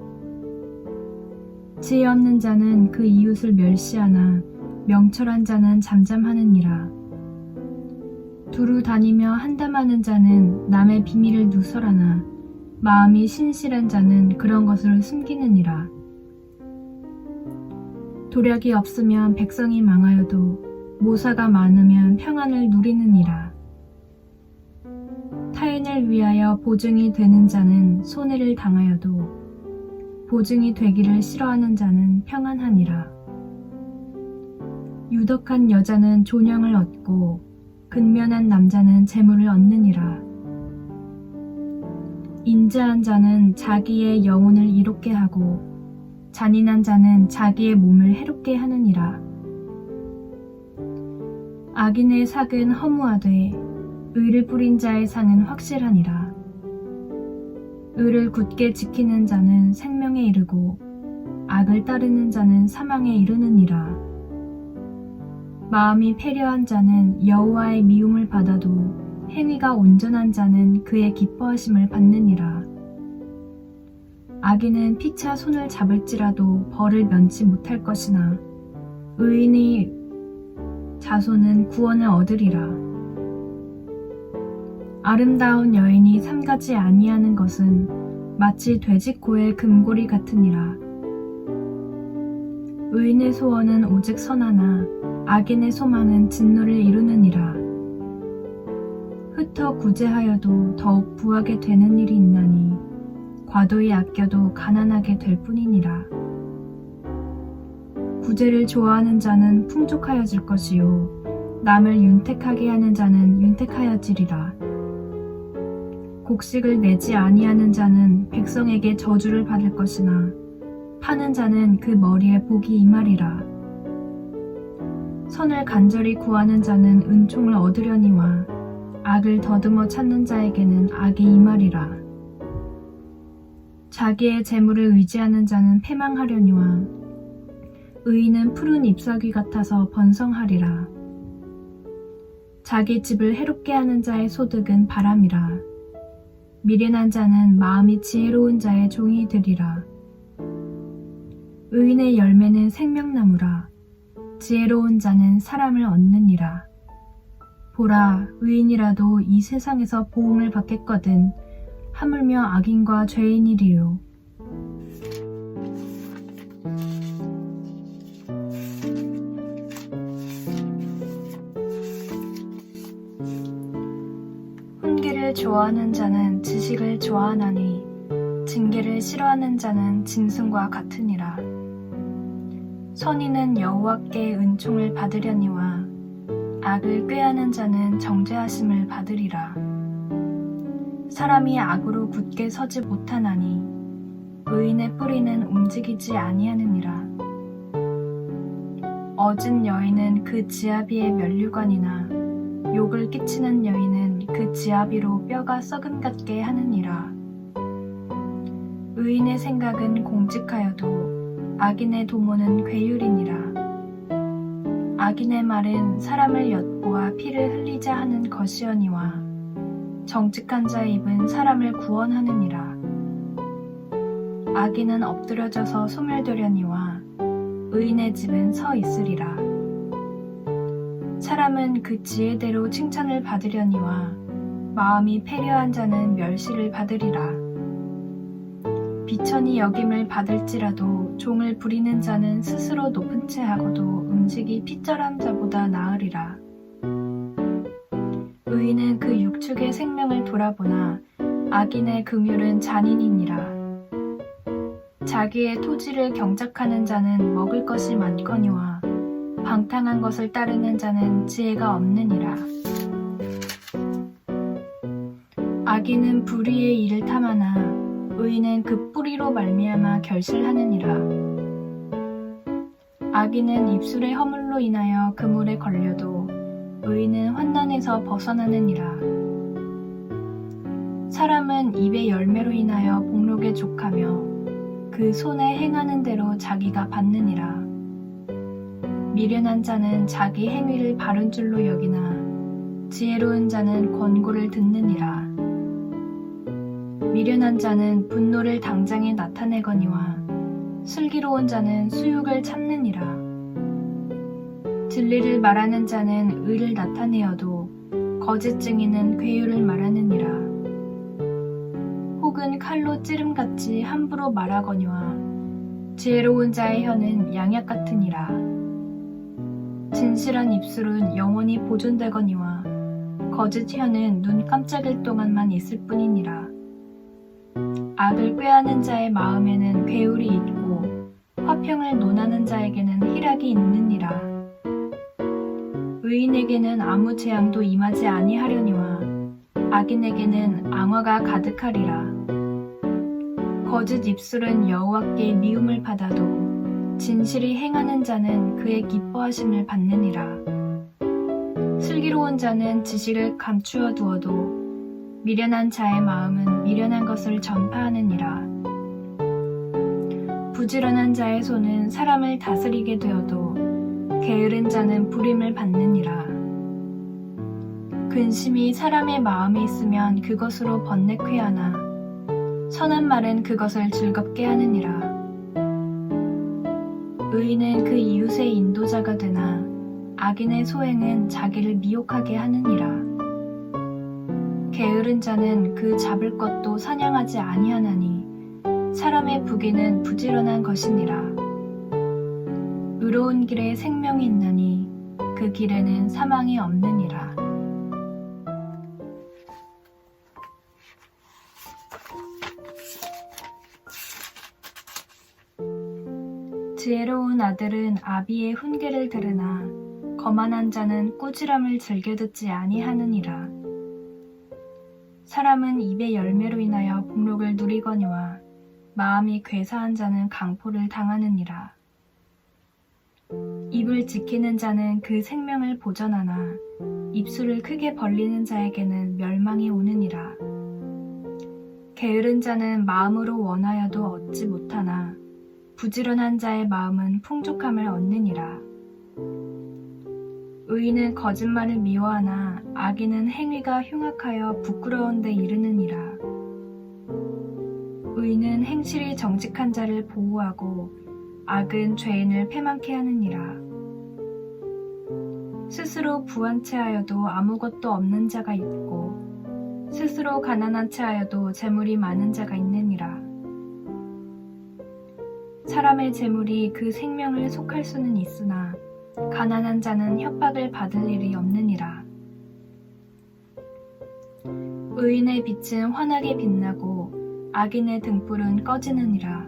지혜 없는 자는 그 이웃을 멸시하나 명철한 자는 잠잠하느니라. 두루 다니며 한담하는 자는 남의 비밀을 누설하나 마음이 신실한 자는 그런 것을 숨기느니라. 도략이 없으면 백성이 망하여도 모사가 많으면 평안을 누리느니라. 타인을 위하여 보증이 되는 자는 손해를 당하여도 보증이 되기를 싫어하는 자는 평안하니라. 유덕한 여자는 존영을 얻고 근면한 남자는 재물을 얻느니라. 인자한 자는 자기의 영혼을 이롭게 하고 잔인한 자는 자기의 몸을 해롭게 하느니라. 악인의 삭은 허무하되 의를 뿌린 자의 상은 확실하니라. 의를 굳게 지키는 자는 생명에 이르고 악을 따르는 자는 사망에 이르느니라. 마음이 패려한 자는 여호와의 미움을 받아도 행위가 온전한 자는 그의 기뻐하심을 받느니라. 악인은 피차 손을 잡을지라도 벌을 면치 못할 것이나 의인의 자손은 구원을 얻으리라. 아름다운 여인이 삼가지 아니하는 것은 마치 돼지코의 금고리 같으니라. 의인의 소원은 오직 선하나 악인의 소망은 진노를 이루느니라. 흩어 구제하여도 더욱 부하게 되는 일이 있나니 과도히 아껴도 가난하게 될 뿐이니라. 구제를 좋아하는 자는 풍족하여질 것이요 남을 윤택하게 하는 자는 윤택하여지리라. 곡식을 내지 아니하는 자는 백성에게 저주를 받을 것이나 파는 자는 그 머리에 복이 임하리라. 선을 간절히 구하는 자는 은총을 얻으려니와 악을 더듬어 찾는 자에게는 악이 임하리라. 자기의 재물을 의지하는 자는 패망하려니와 의인은 푸른 잎사귀 같아서 번성하리라. 자기 집을 해롭게 하는 자의 소득은 바람이라. 미련한 자는 마음이 지혜로운 자의 종이 되리라. 의인의 열매는 생명나무라. 지혜로운 자는 사람을 얻느니라. 보라, 의인이라도 이 세상에서 보응을 받겠거든 하물며 악인과 죄인이리요. 훈계를 좋아하는 자는 지식을 좋아하나니 징계를 싫어하는 자는 짐승과 같으니라. 선인은 여호와께 은총을 받으려니와 악을 꾀하는 자는 정죄하심을 받으리라. 사람이 악으로 굳게 서지 못하나니 의인의 뿌리는 움직이지 아니하느니라. 어진 여인은 그 지아비의 면류관이나 욕을 끼치는 여인은 그 지아비로 뼈가 썩음 같게 하느니라. 의인의 생각은 공직하여도 악인의 도모는 괴율이니라. 악인의 말은 사람을 엿보아 피를 흘리자 하는 것이여니와 정직한 자의 입은 사람을 구원하느니라. 악인은 엎드려져서 소멸되려니와 의인의 집은 서 있으리라. 사람은 그 지혜대로 칭찬을 받으려니와 마음이 패려한 자는 멸시를 받으리라. 비천이 여김을 받을지라도 종을 부리는 자는 스스로 높은 채 하고도 음식이 피절한 자보다 나으리라. 의인은 그 육축의 생명을 돌아보나 악인의 긍휼은 잔인이니라. 자기의 토지를 경작하는 자는 먹을 것이 많거니와 방탕한 것을 따르는 자는 지혜가 없느니라. 악인은 불의의 일을 탐하나 의인은 그 뿌리로 말미암아 결실하느니라. 악인은 입술의 허물로 인하여 그물에 걸려도 의인은 환난에서 벗어나느니라. 사람은 입의 열매로 인하여 복록에 족하며 그 손에 행하는 대로 자기가 받느니라. 미련한 자는 자기 행위를 바른 줄로 여기나 지혜로운 자는 권고를 듣느니라. 미련한 자는 분노를 당장에 나타내거니와 슬기로운 자는 수욕을 참느니라. 진리를 말하는 자는 의를 나타내어도 거짓 증인은 괴유를 말하느니라. 혹은 칼로 찌름같이 함부로 말하거니와 지혜로운 자의 혀는 양약 같으니라. 진실한 입술은 영원히 보존되거니와 거짓 혀는 눈 깜짝일 동안만 있을 뿐이니라. 악을 꾀하는 자의 마음에는 괴울이 있고 화평을 논하는 자에게는 희락이 있느니라. 의인에게는 아무 재앙도 임하지 아니하려니와 악인에게는 앙화가 가득하리라. 거짓 입술은 여호와께 미움을 받아도 진실이 행하는 자는 그의 기뻐하심을 받느니라. 슬기로운 자는 지식을 감추어 두어도 미련한 자의 마음은 미련한 것을 전파하느니라. 부지런한 자의 손은 사람을 다스리게 되어도 게으른 자는 부림을 받느니라. 근심이 사람의 마음에 있으면 그것으로 번뇌쾌하나 선한 말은 그것을 즐겁게 하느니라. 의인은 그 이웃의 인도자가 되나 악인의 소행은 자기를 미혹하게 하느니라. 게으른 자는 그 잡을 것도 사냥하지 아니하나니 사람의 부귀는 부지런한 것이니라. 의로운 길에 생명이 있나니 그 길에는 사망이 없느니라. 지혜로운 아들은 아비의 훈계를 들으나 거만한 자는 꾸지람을 즐겨 듣지 아니하느니라. 사람은 입의 열매로 인하여 복록을 누리거니와 마음이 괴사한 자는 강포를 당하느니라. 입을 지키는 자는 그 생명을 보전하나 입술을 크게 벌리는 자에게는 멸망이 오느니라. 게으른 자는 마음으로 원하여도 얻지 못하나 부지런한 자의 마음은 풍족함을 얻느니라. 의인은 거짓말을 미워하나 악인은 행위가 흉악하여 부끄러운 데 이르느니라. 의인은 행실이 정직한 자를 보호하고 악은 죄인을 패망케 하느니라. 스스로 부한 채 하여도 아무것도 없는 자가 있고 스스로 가난한 채 하여도 재물이 많은 자가 있느니라. 사람의 재물이 그 생명을 속할 수는 있으나 가난한 자는 협박을 받을 일이 없느니라. 의인의 빛은 환하게 빛나고 악인의 등불은 꺼지느니라.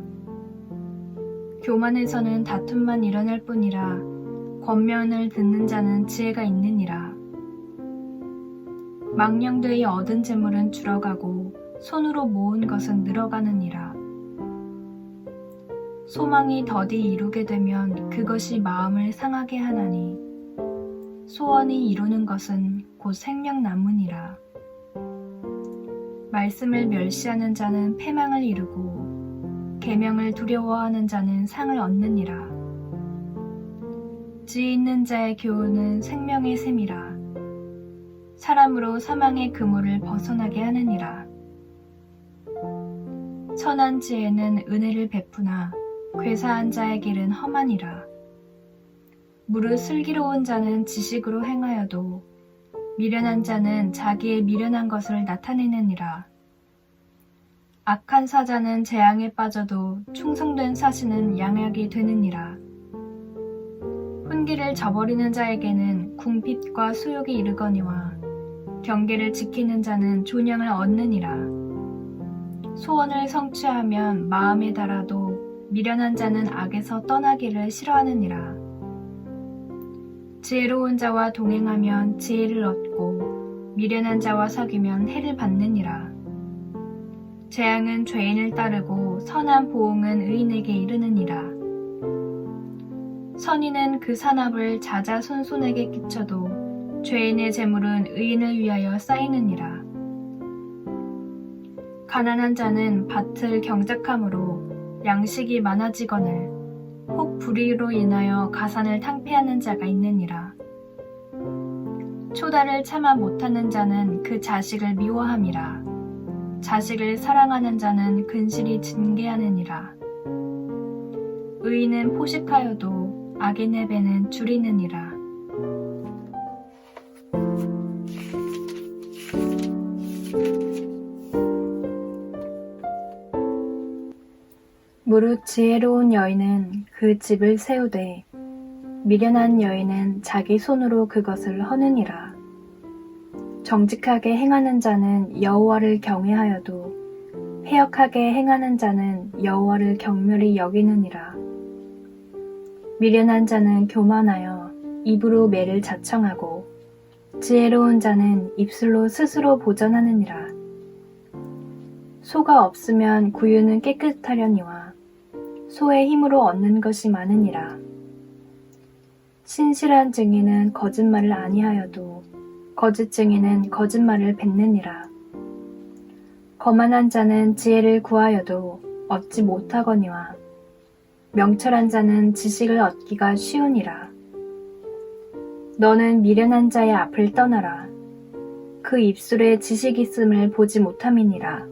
교만에서는 다툼만 일어날 뿐이라 권면을 듣는 자는 지혜가 있느니라. 망령되이 얻은 재물은 줄어가고 손으로 모은 것은 늘어가느니라. 소망이 더디 이루게 되면 그것이 마음을 상하게 하나니 소원이 이루는 것은 곧 생명나무니라. 말씀을 멸시하는 자는 패망을 이루고 계명을 두려워하는 자는 상을 얻느니라. 지혜 있는 자의 교훈은 생명의 샘이라. 사람으로 사망의 그물을 벗어나게 하느니라. 선한 지혜는 은혜를 베푸나 괴사한 자의 길은 험하니라. 무릇 슬기로운 자는 지식으로 행하여도 미련한 자는 자기의 미련한 것을 나타내느니라. 악한 사자는 재앙에 빠져도 충성된 사신은 양약이 되느니라. 훈계를 저버리는 자에게는 궁핍과 수욕이 이르거니와 경계를 지키는 자는 존영을 얻느니라. 소원을 성취하면 마음에 달아도 미련한 자는 악에서 떠나기를 싫어하느니라. 지혜로운 자와 동행하면 지혜를 얻고 미련한 자와 사귀면 해를 받느니라. 재앙은 죄인을 따르고 선한 보응은 의인에게 이르느니라. 선인은 그 산업을 자자손손에게 끼쳐도 죄인의 재물은 의인을 위하여 쌓이느니라. 가난한 자는 밭을 경작함으로 양식이 많아지거늘 혹 불의로 인하여 가산을 탕폐하는 자가 있느니라. 초다를 참아 못하는 자는 그 자식을 미워함이라. 자식을 사랑하는 자는 근실이 징계하느니라. 의인은 포식하여도 악인의 배는 줄이느니라. 무릇 지혜로운 여인은 그 집을 세우되 미련한 여인은 자기 손으로 그것을 허느니라. 정직하게 행하는 자는 여호와를 경외하여도 패역하게 행하는 자는 여호와를 경멸히 여기느니라. 미련한 자는 교만하여 입으로 매를 자청하고 지혜로운 자는 입술로 스스로 보전하느니라. 소가 없으면 구유는 깨끗하려니와 소의 힘으로 얻는 것이 많으니라. 신실한 증인은 거짓말을 아니하여도 거짓 증인은 거짓말을 뱉느니라. 거만한 자는 지혜를 구하여도 얻지 못하거니와 명철한 자는 지식을 얻기가 쉬우니라. 너는 미련한 자의 앞을 떠나라. 그 입술에 지식이 있음을 보지 못함이니라.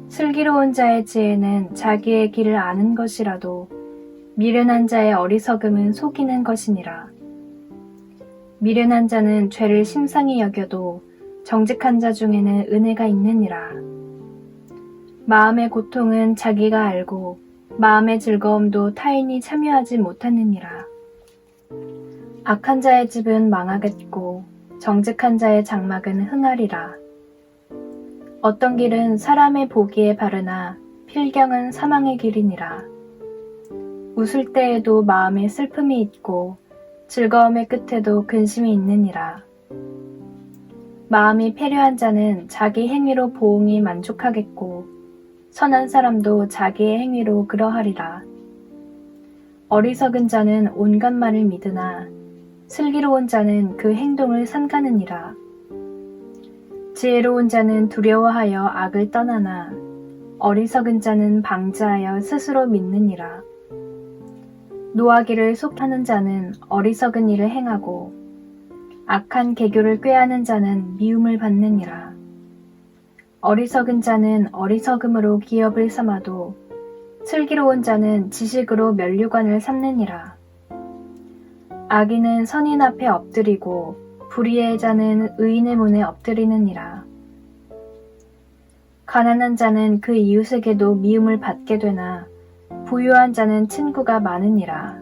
슬기로운 자의 지혜는 자기의 길을 아는 것이라도 미련한 자의 어리석음은 속이는 것이니라. 미련한 자는 죄를 심상히 여겨도 정직한 자 중에는 은혜가 있느니라. 마음의 고통은 자기가 알고 마음의 즐거움도 타인이 참여하지 못하느니라. 악한 자의 집은 망하겠고 정직한 자의 장막은 흥하리라. 어떤 길은 사람의 보기에 바르나 필경은 사망의 길이니라. 웃을 때에도 마음에 슬픔이 있고 즐거움의 끝에도 근심이 있느니라. 마음이 패려한 자는 자기 행위로 보응이 만족하겠고 선한 사람도 자기의 행위로 그러하리라. 어리석은 자는 온갖 말을 믿으나 슬기로운 자는 그 행동을 삼가느니라. 지혜로운 자는 두려워하여 악을 떠나나 어리석은 자는 방자하여 스스로 믿느니라. 노하기를 속하는 자는 어리석은 일을 행하고 악한 계교를 꾀하는 자는 미움을 받느니라. 어리석은 자는 어리석음으로 기업을 삼아도 슬기로운 자는 지식으로 면류관을 삼느니라. 악인은 선인 앞에 엎드리고 불의의 자는 의인의 문에 엎드리느니라. 가난한 자는 그 이웃에게도 미움을 받게 되나 부유한 자는 친구가 많으니라.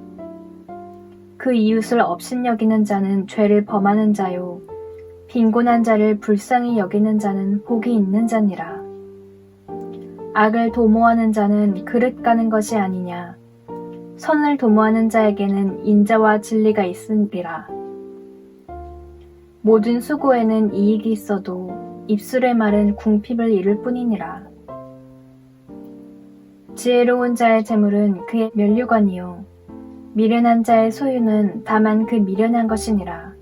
그 이웃을 업신여기는 자는 죄를 범하는 자요 빈곤한 자를 불쌍히 여기는 자는 복이 있는 자니라. 악을 도모하는 자는 그릇 가는 것이 아니냐. 선을 도모하는 자에게는 인자와 진리가 있으리라. 모든 수고에는 이익이 있어도 입술의 말은 궁핍을 이룰 뿐이니라. 지혜로운 자의 재물은 그의 면류관이요 미련한 자의 소유는 다만 그 미련한 것이니라.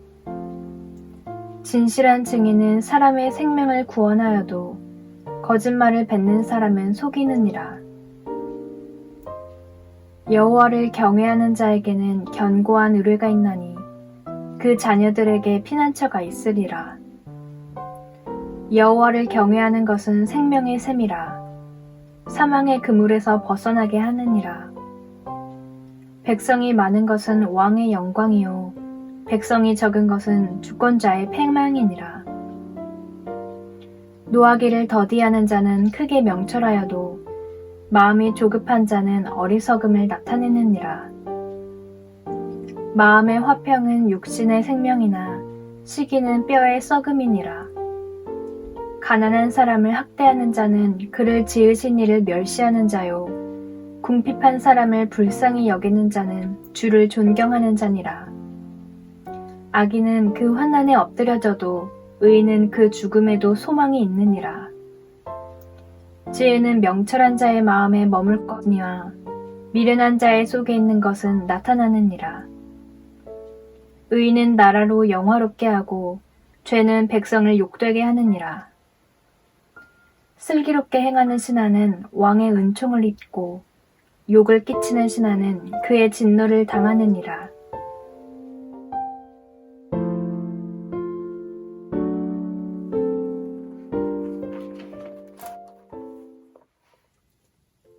진실한 증인은 사람의 생명을 구원하여도 거짓말을 뱉는 사람은 속이느니라. 여호와를 경외하는 자에게는 견고한 의뢰가 있나니 그 자녀들에게 피난처가 있으리라. 여호와를 경외하는 것은 생명의 샘이라. 사망의 그물에서 벗어나게 하느니라. 백성이 많은 것은 왕의 영광이요 백성이 적은 것은 주권자의 패망이니라. 노하기를 더디하는 자는 크게 명철하여도 마음이 조급한 자는 어리석음을 나타내느니라. 마음의 화평은 육신의 생명이나 시기는 뼈의 썩음이니라. 가난한 사람을 학대하는 자는 그를 지으신 이를 멸시하는 자요 궁핍한 사람을 불쌍히 여기는 자는 주를 존경하는 자니라. 악인은 그 환난에 엎드려져도 의인은 그 죽음에도 소망이 있느니라. 지혜는 명철한 자의 마음에 머물 것이니와 미련한 자의 속에 있는 것은 나타나느니라. 의인은 나라로 영화롭게 하고 죄는 백성을 욕되게 하느니라. 슬기롭게 행하는 신하는 왕의 은총을 입고 욕을 끼치는 신하는 그의 진노를 당하느니라.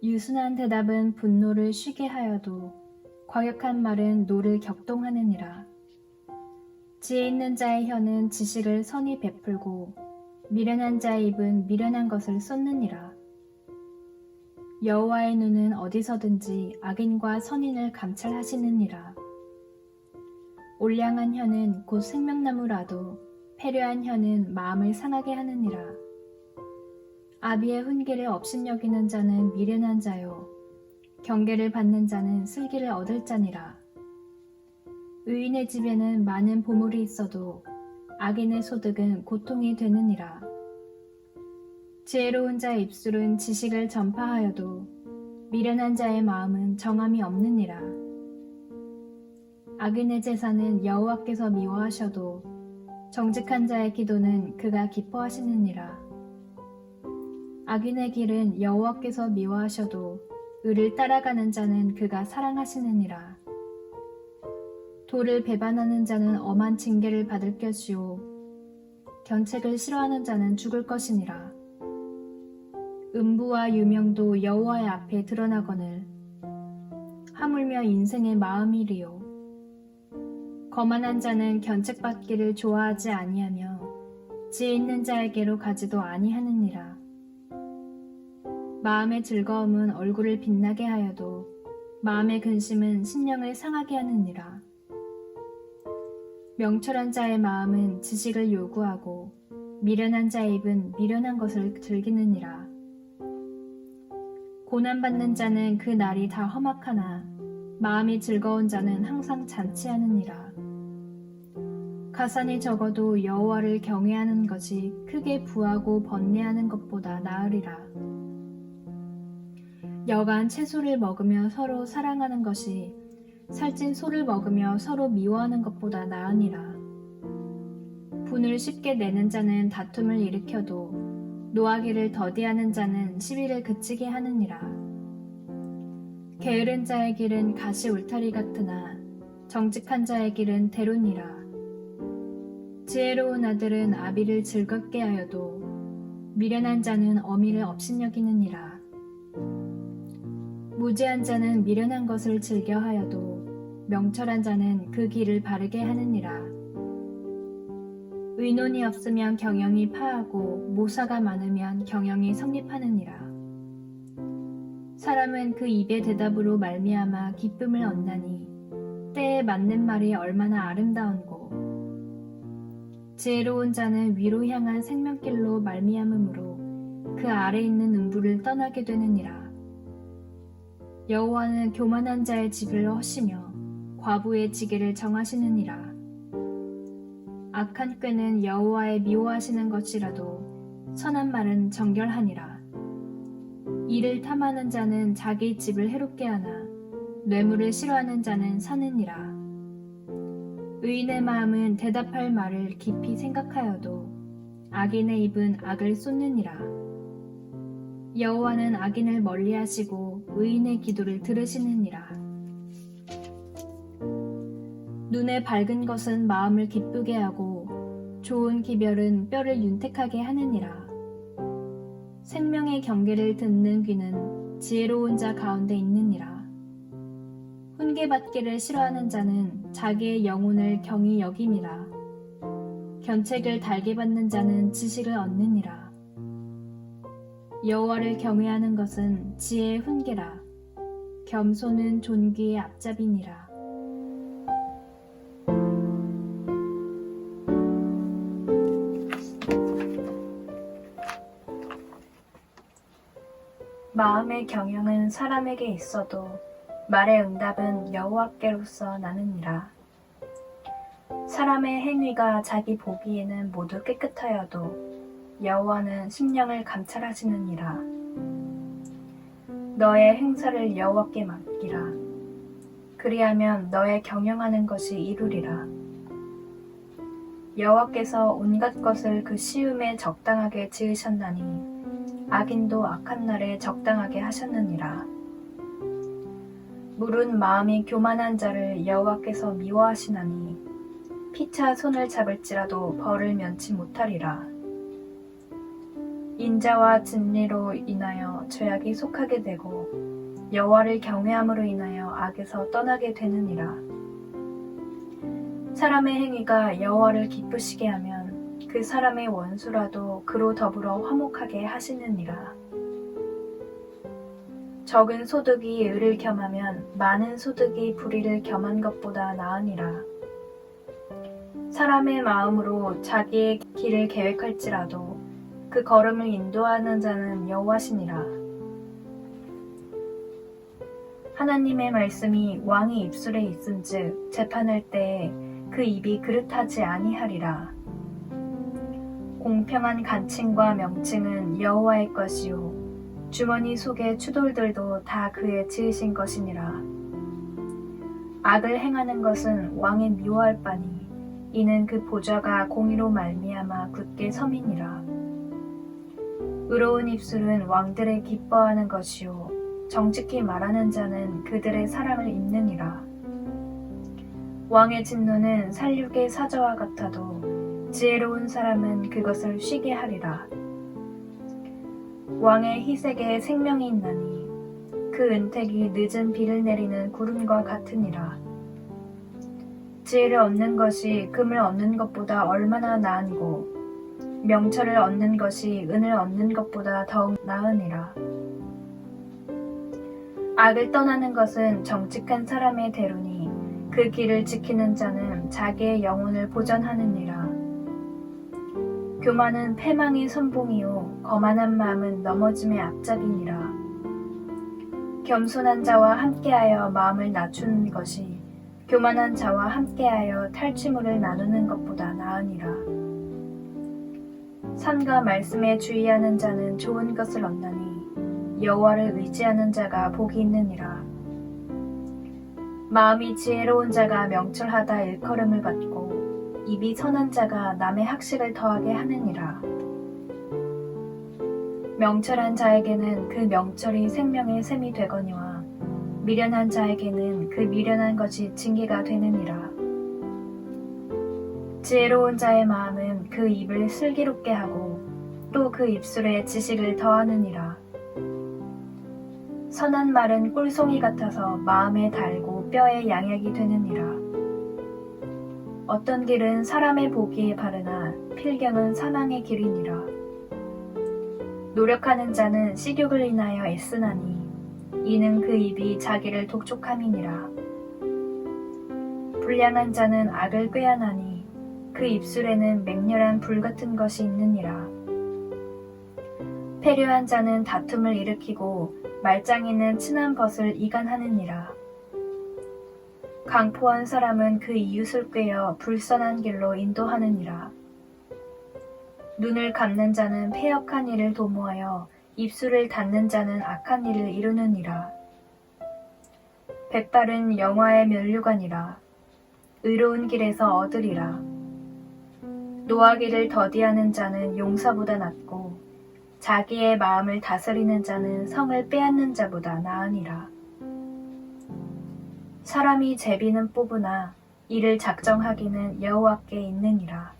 유순한 대답은 분노를 쉬게 하여도 과격한 말은 노를 격동하느니라. 지혜 있는 자의 혀는 지식을 선히 베풀고 미련한 자의 입은 미련한 것을 쏟느니라. 여호와의 눈은 어디서든지 악인과 선인을 감찰하시느니라. 올량한 혀는 곧 생명나무라도 패려한 혀는 마음을 상하게 하느니라. 아비의 훈계를 업신여기는 자는 미련한 자요 경계를 받는 자는 슬기를 얻을 자니라. 의인의 집에는 많은 보물이 있어도 악인의 소득은 고통이 되느니라. 지혜로운 자의 입술은 지식을 전파하여도 미련한 자의 마음은 정함이 없느니라. 악인의 제사는 여호와께서 미워하셔도 정직한 자의 기도는 그가 기뻐하시느니라. 악인의 길은 여호와께서 미워하셔도 의를 따라가는 자는 그가 사랑하시느니라. 도를 배반하는 자는 엄한 징계를 받을 것이요 견책을 싫어하는 자는 죽을 것이니라. 음부와 유명도 여호와의 앞에 드러나거늘 하물며 인생의 마음이리요. 거만한 자는 견책받기를 좋아하지 아니하며 지혜 있는 자에게로 가지도 아니하느니라. 마음의 즐거움은 얼굴을 빛나게 하여도 마음의 근심은 심령을 상하게 하느니라. 명철한 자의 마음은 지식을 요구하고 미련한 자의 입은 미련한 것을 즐기느니라. 고난받는 자는 그 날이 다 험악하나 마음이 즐거운 자는 항상 잔치하느니라. 가산이 적어도 여호와를 경외하는 것이 크게 부하고 번뇌하는 것보다 나으리라. 여간 채소를 먹으며 서로 사랑하는 것이 살찐 소를 먹으며 서로 미워하는 것보다 나으니라. 분을 쉽게 내는 자는 다툼을 일으켜도 노하기를 더디하는 자는 시비를 그치게 하느니라. 게으른 자의 길은 가시 울타리 같으나 정직한 자의 길은 대로니라. 지혜로운 아들은 아비를 즐겁게 하여도 미련한 자는 어미를 업신여기느니라. 무지한 자는 미련한 것을 즐겨하여도 명철한 자는 그 길을 바르게 하느니라. 의논이 없으면 경영이 파하고 모사가 많으면 경영이 성립하느니라. 사람은 그 입의 대답으로 말미암아 기쁨을 얻나니 때에 맞는 말이 얼마나 아름다운고. 지혜로운 자는 위로 향한 생명길로 말미암음으로 그 아래 있는 음부를 떠나게 되느니라. 여호와는 교만한 자의 집을 허시며 과부의 지게를 정하시느니라. 악한 꾀는 여호와의 미워하시는 것이라도 선한 말은 정결하니라. 이를 탐하는 자는 자기 집을 해롭게 하나 뇌물을 싫어하는 자는 사느니라. 의인의 마음은 대답할 말을 깊이 생각하여도 악인의 입은 악을 쏟느니라. 여호와는 악인을 멀리하시고 의인의 기도를 들으시느니라. 눈에 밝은 것은 마음을 기쁘게 하고 좋은 기별은 뼈를 윤택하게 하느니라. 생명의 경계를 듣는 귀는 지혜로운 자 가운데 있느니라. 훈계받기를 싫어하는 자는 자기의 영혼을 경히 여김이라. 견책을 달게 받는 자는 지식을 얻느니라. 여호와를 경외하는 것은 지혜의 훈계라. 겸손은 존귀의 앞잡이니라. 마음의 경영은 사람에게 있어도 말의 응답은 여호와께로서 나느니라. 사람의 행위가 자기 보기에는 모두 깨끗하여도 여호와는 심령을 감찰하시느니라. 너의 행사를 여호와께 맡기라. 그리하면 너의 경영하는 것이 이루리라. 여호와께서 온갖 것을 그 시음에 적당하게 지으셨나니 악인도 악한 날에 적당하게 하셨느니라. 물은 마음이 교만한 자를 여호와께서 미워하시나니 피차 손을 잡을지라도 벌을 면치 못하리라. 인자와 진리로 인하여 죄악이 속하게 되고 여호와를 경외함으로 인하여 악에서 떠나게 되느니라. 사람의 행위가 여호와를 기쁘시게 하면 그 사람의 원수라도 그로 더불어 화목하게 하시느니라. 적은 소득이 의를 겸하면 많은 소득이 불의를 겸한 것보다 나으니라. 사람의 마음으로 자기의 길을 계획할지라도 그 걸음을 인도하는 자는 여호와시니라. 하나님의 말씀이 왕의 입술에 있은즉 재판할 때에 그 입이 그릇하지 아니하리라. 공평한 간칭과 명칭은 여호와의 것이요 주머니 속의 추돌들도 다 그의 지으신 것이니라. 악을 행하는 것은 왕의 미워할 바니 이는 그 보좌가 공의로 말미암아 굳게 섬이니라. 의로운 입술은 왕들의 기뻐하는 것이요 정직히 말하는 자는 그들의 사랑을 입느니라. 왕의 진노는 살육의 사자와 같아도 지혜로운 사람은 그것을 쉬게 하리라. 왕의 희색에 생명이 있나니 그 은택이 늦은 비를 내리는 구름과 같으니라. 지혜를 얻는 것이 금을 얻는 것보다 얼마나 나은고 명철을 얻는 것이 은을 얻는 것보다 더욱 나으니라. 악을 떠나는 것은 정직한 사람의 대로니 그 길을 지키는 자는 자기의 영혼을 보전하느니라. 교만은 패망의 선봉이요 거만한 마음은 넘어짐의 앞잡이니라. 겸손한 자와 함께하여 마음을 낮추는 것이 교만한 자와 함께하여 탈취물을 나누는 것보다 나으니라. 산과 말씀에 주의하는 자는 좋은 것을 얻나니 여호와를 의지하는 자가 복이 있느니라. 마음이 지혜로운 자가 명철하다 일컬음을 받고 입이 선한 자가 남의 학식을 더하게 하느니라. 명철한 자에게는 그 명철이 생명의 샘이 되거니와 미련한 자에게는 그 미련한 것이 징계가 되느니라. 지혜로운 자의 마음은 그 입을 슬기롭게 하고 또 그 입술에 지식을 더하느니라. 선한 말은 꿀송이 같아서 마음에 달고 뼈에 양약이 되느니라. 어떤 길은 사람의 보기에 바르나 필경은 사망의 길이니라. 노력하는 자는 식욕을 인하여 애쓰나니 이는 그 입이 자기를 독촉함이니라. 불량한 자는 악을 꾀하나니 그 입술에는 맹렬한 불 같은 것이 있느니라. 패류한 자는 다툼을 일으키고 말짱이는 친한 벗을 이간하느니라. 강포한 사람은 그 이웃을 꾀어 불선한 길로 인도하느니라. 눈을 감는 자는 패역한 일을 도모하여 입술을 닫는 자는 악한 일을 이루느니라. 백발은 영화의 면류관이라. 의로운 길에서 얻으리라. 노하기를 더디하는 자는 용사보다 낫고 자기의 마음을 다스리는 자는 성을 빼앗는 자보다 나으니라. 사람이 제비는 뽑으나 이를 작정하기는 여호와께 있느니라.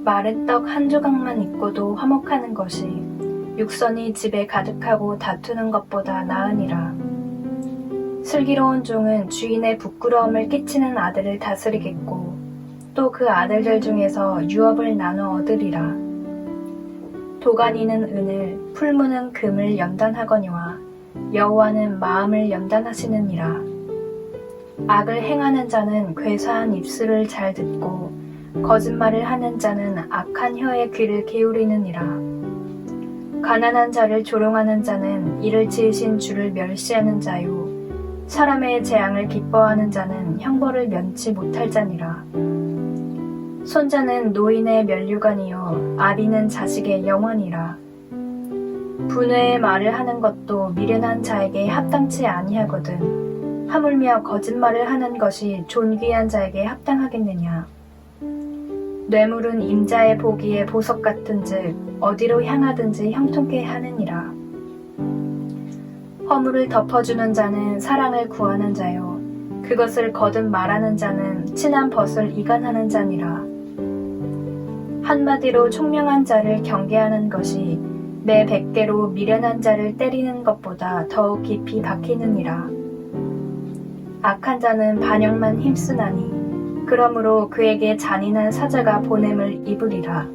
마른떡 한 조각만 있고도 화목하는 것이 육선이 집에 가득하고 다투는 것보다 나으니라. 슬기로운 종은 주인의 부끄러움을 끼치는 아들을 다스리겠고 또 그 아들들 중에서 유업을 나눠 얻으리라. 도가니는 은을, 풀무는 금을 연단하거니와 여호와는 마음을 연단하시느니라. 악을 행하는 자는 괴사한 입술을 잘 듣고 거짓말을 하는 자는 악한 혀의 귀를 기울이느니라. 가난한 자를 조롱하는 자는 이를 지으신 주를 멸시하는 자요 사람의 재앙을 기뻐하는 자는 형벌을 면치 못할 자니라. 손자는 노인의 면류관이요 아비는 자식의 영원이라. 분회의 말을 하는 것도 미련한 자에게 합당치 아니하거든 하물며 거짓말을 하는 것이 존귀한 자에게 합당하겠느냐. 뇌물은 임자의 보기에 보석 같은즉 어디로 향하든지 형통케 하느니라. 허물을 덮어주는 자는 사랑을 구하는 자요 그것을 거듭 말하는 자는 친한 벗을 이간하는 자니라. 한마디로 총명한 자를 경계하는 것이 매 100개로 미련한 자를 때리는 것보다 더욱 깊이 박히느니라. 악한 자는 반역만 힘쓰나니 그러므로 그에게 잔인한 사자가 보냄을 입으리라.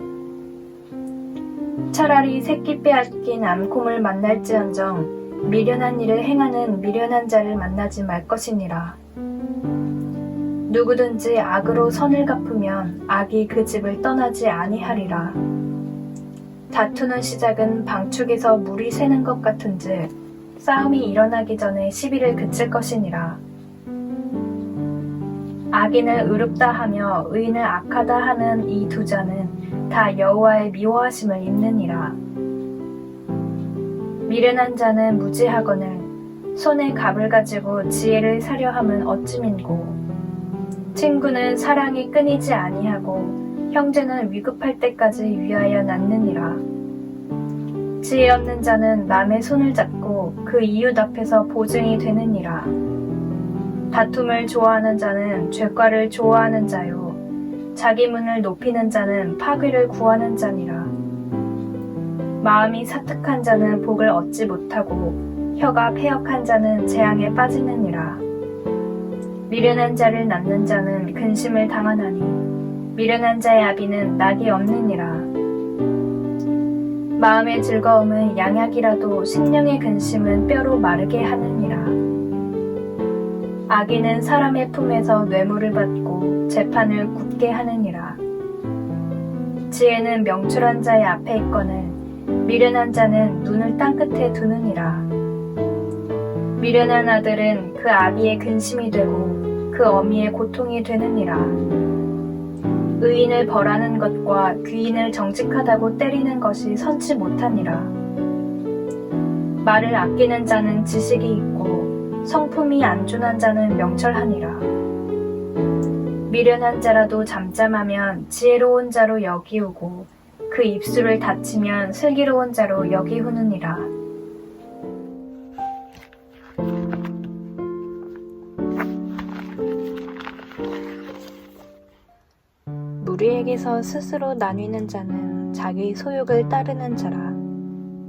차라리 새끼 빼앗긴 암곰을 만날지언정 미련한 일을 행하는 미련한 자를 만나지 말 것이니라. 누구든지 악으로 선을 갚으면 악이 그 집을 떠나지 아니하리라. 다투는 시작은 방축에서 물이 새는 것 같은즉 싸움이 일어나기 전에 시비를 그칠 것이니라. 악인을 의롭다 하며 의인을 악하다 하는 이 두 자는 다 여호와의 미워하심을 입느니라. 미련한 자는 무지하거늘 손에 갑을 가지고 지혜를 사려 함은 어찌민고. 친구는 사랑이 끊이지 아니하고 형제는 위급할 때까지 위하여 낳느니라. 지혜 없는 자는 남의 손을 잡고 그 이웃 앞에서 보증이 되느니라. 다툼을 좋아하는 자는 죄과를 좋아하는 자요 자기 문을 높이는 자는 파괴를 구하는 자니라. 마음이 사특한 자는 복을 얻지 못하고 혀가 패역한 자는 재앙에 빠지느니라. 미련한 자를 낳는 자는 근심을 당하나니 미련한 자의 아비는 낙이 없느니라. 마음의 즐거움은 양약이라도 심령의 근심은 뼈로 마르게 하느니라. 악인은 사람의 품에서 뇌물을 받고 재판을 굳게 하느니라. 지혜는 명철한 자의 앞에 있거늘 미련한 자는 눈을 땅끝에 두느니라. 미련한 아들은 그 아비의 근심이 되고 그 어미의 고통이 되느니라. 의인을 벌하는 것과 귀인을 정직하다고 때리는 것이 선치 못하니라. 말을 아끼는 자는 지식이 있고 성품이 안준한 자는 명철하니라. 미련한 자라도 잠잠하면 지혜로운 자로 여기우고 그 입술을 닫히면 슬기로운 자로 여기우느니라. 무리에게서 스스로 나뉘는 자는 자기 소욕을 따르는 자라.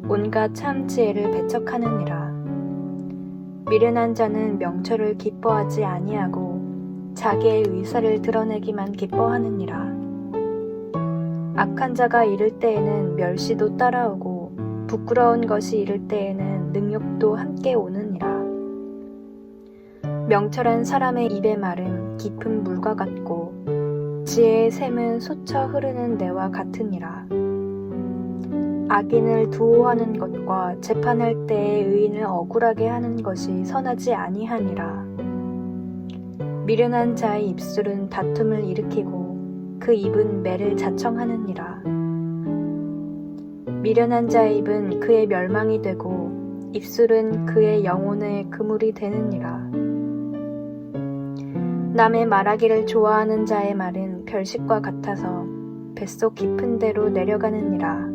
온갖 참 지혜를 배척하느니라. 미련한 자는 명철을 기뻐하지 아니하고 자기의 의사를 드러내기만 기뻐하느니라. 악한 자가 이를 때에는 멸시도 따라오고 부끄러운 것이 이를 때에는 능욕도 함께 오느니라. 명철한 사람의 입의 말은 깊은 물과 같고 지혜의 샘은 솟아 흐르는 내와 같으니라. 악인을 두호하는 것과 재판할 때에 의인을 억울하게 하는 것이 선하지 아니하니라. 미련한 자의 입술은 다툼을 일으키고 그 입은 매를 자청하느니라. 미련한 자의 입은 그의 멸망이 되고 입술은 그의 영혼의 그물이 되느니라. 남의 말하기를 좋아하는 자의 말은 별식과 같아서 뱃속 깊은 데로 내려가느니라.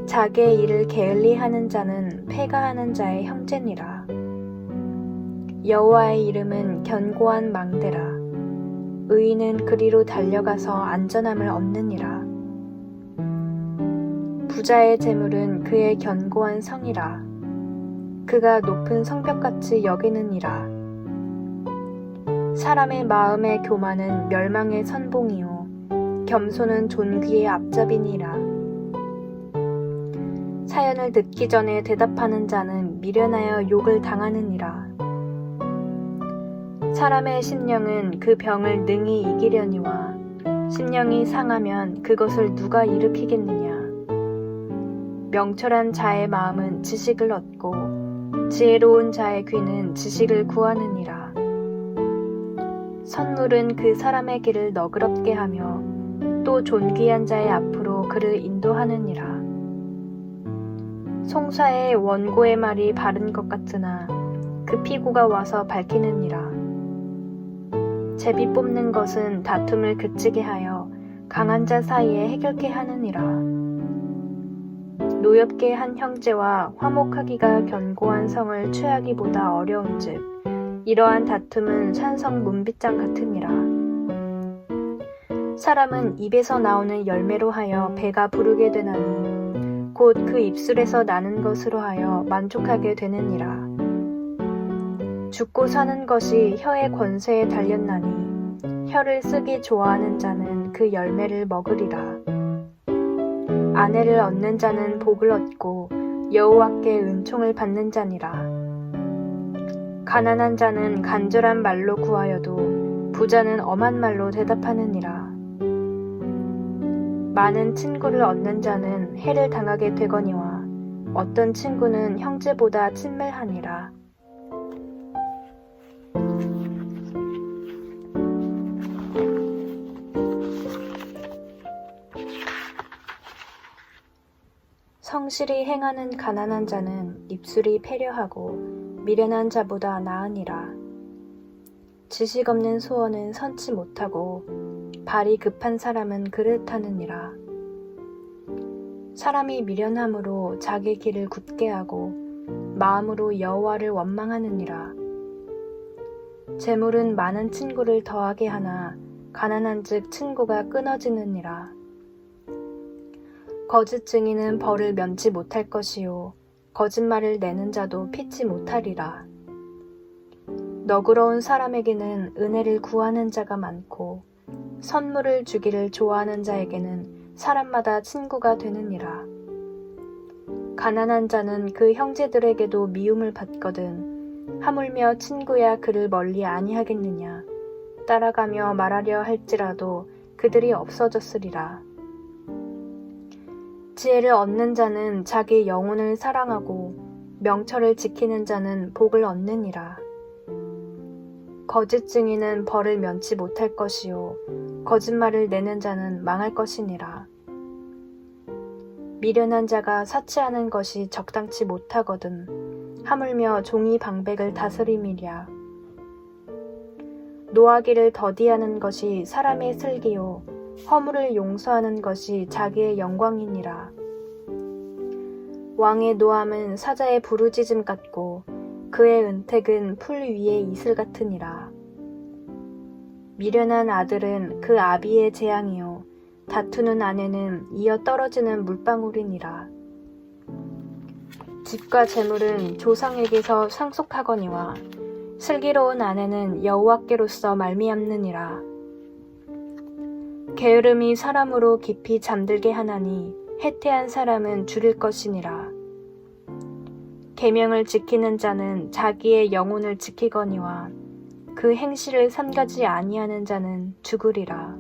자기의 일을 게을리하는 자는 패가하는 자의 형제니라. 여호와의 이름은 견고한 망대라. 의인은 그리로 달려가서 안전함을 얻느니라. 부자의 재물은 그의 견고한 성이라. 그가 높은 성벽같이 여기느니라. 사람의 마음의 교만은 멸망의 선봉이요 겸손은 존귀의 앞잡이니라. 사연을 듣기 전에 대답하는 자는 미련하여 욕을 당하느니라. 사람의 심령은 그 병을 능히 이기려니와 심령이 상하면 그것을 누가 일으키겠느냐. 명철한 자의 마음은 지식을 얻고 지혜로운 자의 귀는 지식을 구하느니라. 선물은 그 사람의 길을 너그럽게 하며 또 존귀한 자의 앞으로 그를 인도하느니라. 송사의 원고의 말이 바른 것 같으나 그 피고가 와서 밝히느니라. 제비 뽑는 것은 다툼을 그치게 하여 강한 자 사이에 해결케 하느니라. 노엽게 한 형제와 화목하기가 견고한 성을 취하기보다 어려운즉 이러한 다툼은 산성 문빗장 같으니라. 사람은 입에서 나오는 열매로 하여 배가 부르게 되나니 곧 그 입술에서 나는 것으로 하여 만족하게 되느니라. 죽고 사는 것이 혀의 권세에 달렸나니 혀를 쓰기 좋아하는 자는 그 열매를 먹으리라. 아내를 얻는 자는 복을 얻고 여호와께 은총을 받는 자니라. 가난한 자는 간절한 말로 구하여도 부자는 엄한 말로 대답하느니라. 많은 친구를 얻는 자는 해를 당하게 되거니와 어떤 친구는 형제보다 친밀하니라. 성실히 행하는 가난한 자는 입술이 패려하고 미련한 자보다 나으니라. 지식 없는 소원은 선치 못하고 발이 급한 사람은 그릇하느니라. 사람이 미련함으로 자기 길을 굳게 하고 마음으로 여호와를 원망하느니라. 재물은 많은 친구를 더하게 하나 가난한즉 친구가 끊어지느니라. 거짓 증인은 벌을 면치 못할 것이요 거짓말을 내는 자도 피치 못하리라. 너그러운 사람에게는 은혜를 구하는 자가 많고 선물을 주기를 좋아하는 자에게는 사람마다 친구가 되느니라. 가난한 자는 그 형제들에게도 미움을 받거든 하물며 친구야 그를 멀리 아니하겠느냐. 따라가며 말하려 할지라도 그들이 없어졌으리라. 지혜를 얻는 자는 자기 영혼을 사랑하고 명철을 지키는 자는 복을 얻느니라. 거짓 증인은 벌을 면치 못할 것이요 거짓말을 내는 자는 망할 것이니라. 미련한 자가 사치하는 것이 적당치 못하거든 하물며 종이 방백을 다스림이랴. 노하기를 더디하는 것이 사람의 슬기요 허물을 용서하는 것이 자기의 영광이니라. 왕의 노함은 사자의 부르짖음 같고 그의 은택은 풀 위의 이슬 같으니라. 미련한 아들은 그 아비의 재앙이요 다투는 아내는 이어 떨어지는 물방울이니라. 집과 재물은 조상에게서 상속하거니와 슬기로운 아내는 여호와께로서 말미암느니라. 게으름이 사람으로 깊이 잠들게 하나니 해태한 사람은 줄일 것이니라. 계명을 지키는 자는 자기의 영혼을 지키거니와 그 행실을 삼가지 아니하는 자는 죽으리라.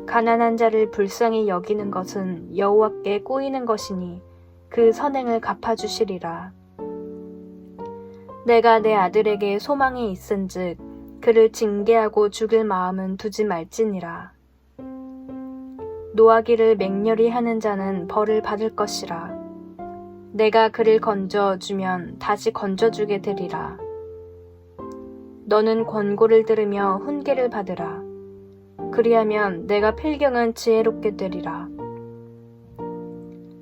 가난한 자를 불쌍히 여기는 것은 여호와께 꼬이는 것이니 그 선행을 갚아주시리라. 내가 내 아들에게 소망이 있은즉 그를 징계하고 죽일 마음은 두지 말지니라. 노하기를 맹렬히 하는 자는 벌을 받을 것이라. 내가 그를 건져주면 다시 건져주게 되리라. 너는 권고를 들으며 훈계를 받으라. 그리하면 내가 필경은 지혜롭게 되리라.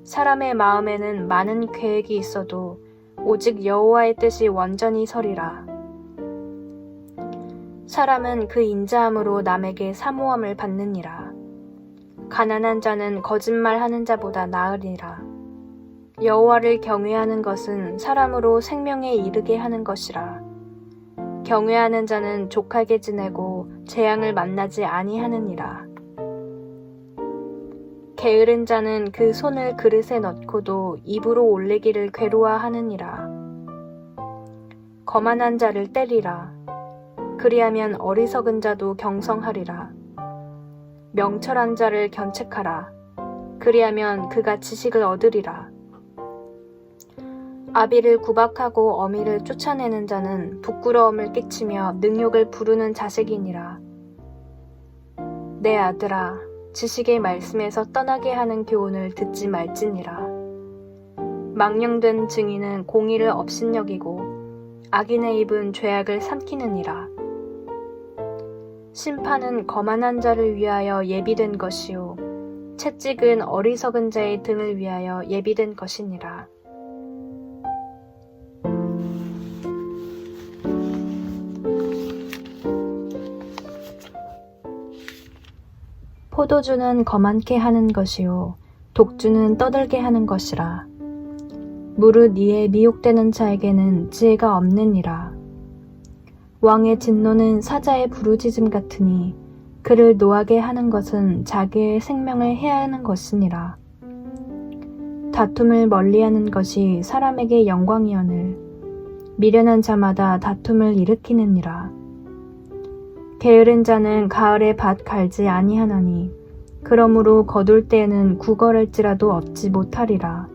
사람의 마음에는 많은 계획이 있어도 오직 여호와의 뜻이 완전히 서리라. 사람은 그 인자함으로 남에게 사모함을 받느니라. 가난한 자는 거짓말하는 자보다 나으리라. 여호와를 경외하는 것은 사람으로 생명에 이르게 하는 것이라. 경외하는 자는 족하게 지내고 재앙을 만나지 아니하느니라. 게으른 자는 그 손을 그릇에 넣고도 입으로 올리기를 괴로워하느니라. 거만한 자를 때리라. 그리하면 어리석은 자도 경성하리라. 명철한 자를 견책하라. 그리하면 그가 지식을 얻으리라. 아비를 구박하고 어미를 쫓아내는 자는 부끄러움을 끼치며 능욕을 부르는 자식이니라. 내 아들아, 지식의 말씀에서 떠나게 하는 교훈을 듣지 말지니라. 망령된 증인은 공의를 업신여기고 악인의 입은 죄악을 삼키느니라. 심판은 거만한 자를 위하여 예비된 것이요 채찍은 어리석은 자의 등을 위하여 예비된 것이니라. 포도주는 거만케 하는 것이요 독주는 떠들게 하는 것이라. 무릇 이에 미혹되는 자에게는 지혜가 없느니라. 왕의 진노는 사자의 부르짖음 같으니 그를 노하게 하는 것은 자기의 생명을 해하는 것이니라. 다툼을 멀리하는 것이 사람에게 영광이오늘 미련한 자마다 다툼을 일으키느니라. 게으른 자는 가을에 밭 갈지 아니하나니 그러므로 거둘 때에는 구걸할지라도 얻지 못하리라.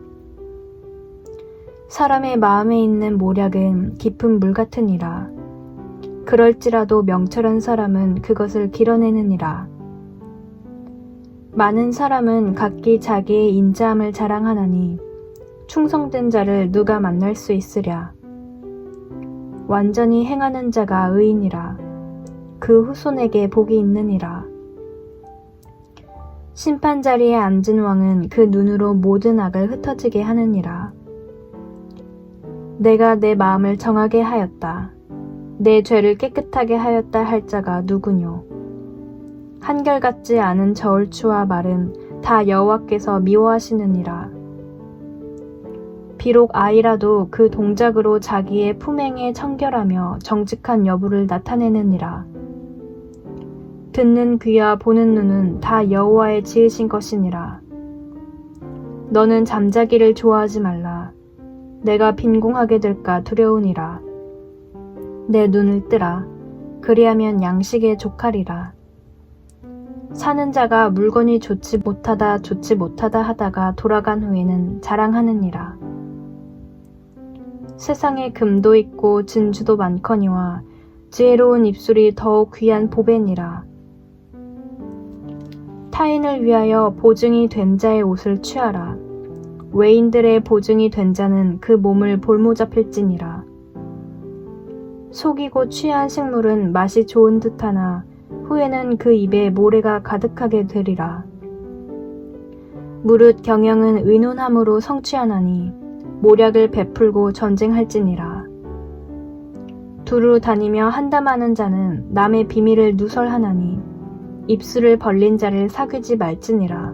사람의 마음에 있는 모략은 깊은 물 같으니라. 그럴지라도 명철한 사람은 그것을 길어내느니라. 많은 사람은 각기 자기의 인자함을 자랑하나니 충성된 자를 누가 만날 수 있으랴. 완전히 행하는 자가 의인이라. 그 후손에게 복이 있느니라. 심판 자리에 앉은 왕은 그 눈으로 모든 악을 흩어지게 하느니라. 내가 내 마음을 정하게 하였다. 내 죄를 깨끗하게 하였다 할 자가 누구뇨. 한결같지 않은 저울추와 말은 다 여호와께서 미워하시느니라. 비록 아이라도 그 동작으로 자기의 품행에 청결하며 정직한 여부를 나타내느니라. 듣는 귀와 보는 눈은 다 여호와의 지으신 것이니라. 너는 잠자기를 좋아하지 말라. 내가 빈궁하게 될까 두려우니라. 내 눈을 뜨라. 그리하면 양식에 족하리라. 사는 자가 물건이 좋지 못하다 하다가 돌아간 후에는 자랑하느니라. 세상에 금도 있고 진주도 많거니와 지혜로운 입술이 더욱 귀한 보배니라. 타인을 위하여 보증이 된 자의 옷을 취하라. 외인들의 보증이 된 자는 그 몸을 볼모잡힐지니라. 속이고 취한 식물은 맛이 좋은 듯하나 후에는 그 입에 모래가 가득하게 되리라. 무릇 경영은 의논함으로 성취하나니 모략을 베풀고 전쟁할지니라. 두루 다니며 한담하는 자는 남의 비밀을 누설하나니 입술을 벌린 자를 사귀지 말지니라.